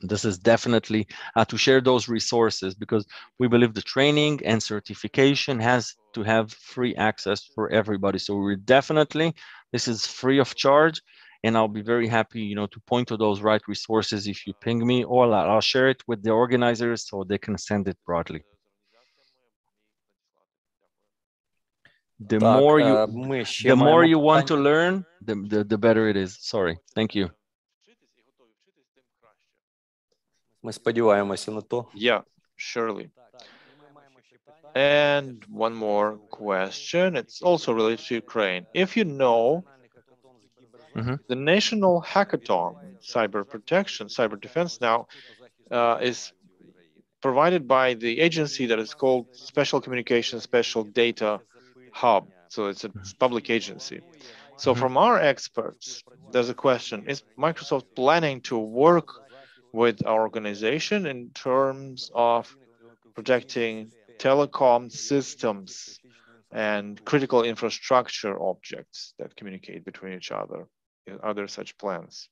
This is definitely to share those resources, because we believe the training and certification has to have free access for everybody. So we're definitely, this is free of charge, and I'll be very happy, to point to those right resources if you ping me, or I'll share it with the organizers so they can send it broadly. The more you want to learn, the better it is. Sorry. Thank you. Ми сподіваємося на то. Yeah, surely. And one more question. It's also related to Ukraine. If you know, the national hackathon, cyber protection, cyber defense now, is provided by the agency that is called Special Communications Special Data Hub. So it's a public agency. So from our experts, there's a question: is Microsoft planning to work with our organization in terms of protecting telecom systems and critical infrastructure objects that communicate between each other? Are there such plans?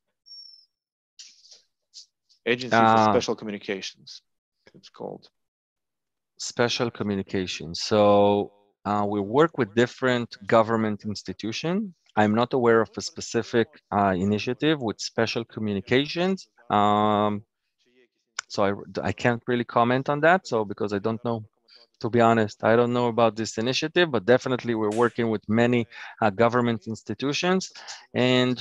Agency for Special Communications, it's called. Special Communications. So we work with different government institutions. I'm not aware of a specific initiative with Special Communications. So I can't really comment on that. So because I don't know, to be honest, I don't know about this initiative, but definitely we're working with many government institutions. And,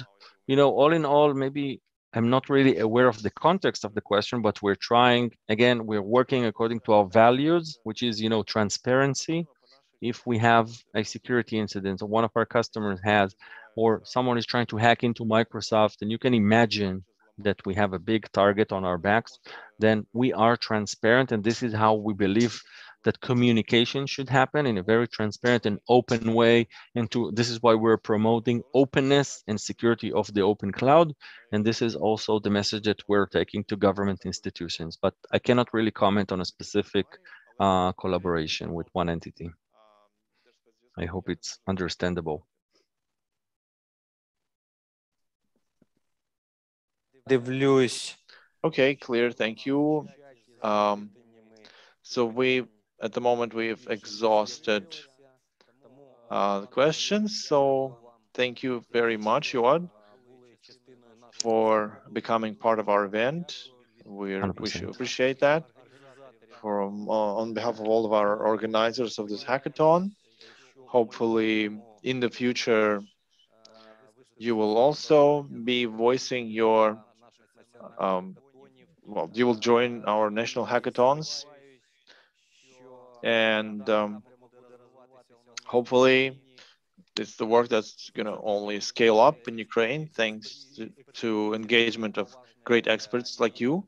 all in all, maybe I'm not really aware of the context of the question, but we're trying, again, we're working according to our values, which is, transparency. If we have a security incident, or one of our customers has, or someone is trying to hack into Microsoft, and you can imagine that we have a big target on our backs, then we are transparent. And this is how we believe that communication should happen, in a very transparent and open way. And this is why we're promoting openness and security of the open cloud. And this is also the message that we're taking to government institutions. But I cannot really comment on a specific collaboration with one entity. I hope it's understandable. Okay, clear. Thank you. So at the moment, we've exhausted the questions. So thank you very much, Yoad, for becoming part of our event. We should appreciate that. On behalf of all of our organizers of this hackathon, hopefully in the future, you will also be voicing your, you will join our national hackathons. And hopefully it's the work that's going to only scale up in Ukraine, thanks to engagement of great experts like you.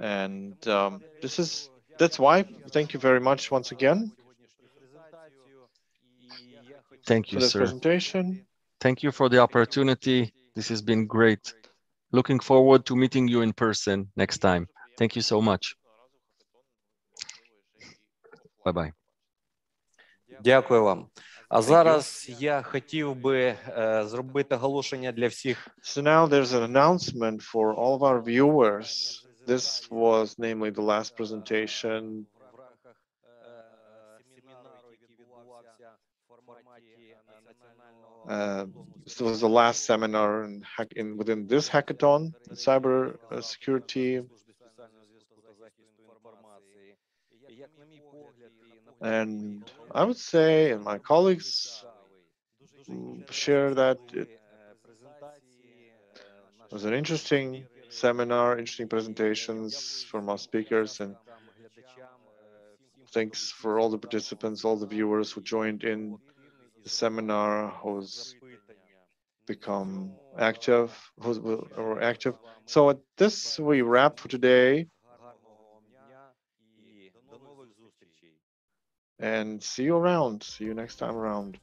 And that's why. Thank you very much once again. Thank you, for this sir. presentation. Thank you for the opportunity. This has been great. Looking forward to meeting you in person next time. Thank you so much. Bye-bye. Дякую вам. А зараз я хотів би зробити оголошення для всіх. So now there's an announcement for all of our viewers. This was namely the last presentation This was the last seminar within this hackathon in cyber security. And I would say, and my colleagues share that it was an interesting seminar, interesting presentations from our speakers, and thanks for all the participants, all the viewers who joined in the seminar, who's become active, were active. So at this, we wrap for today. And see you around. See you next time around.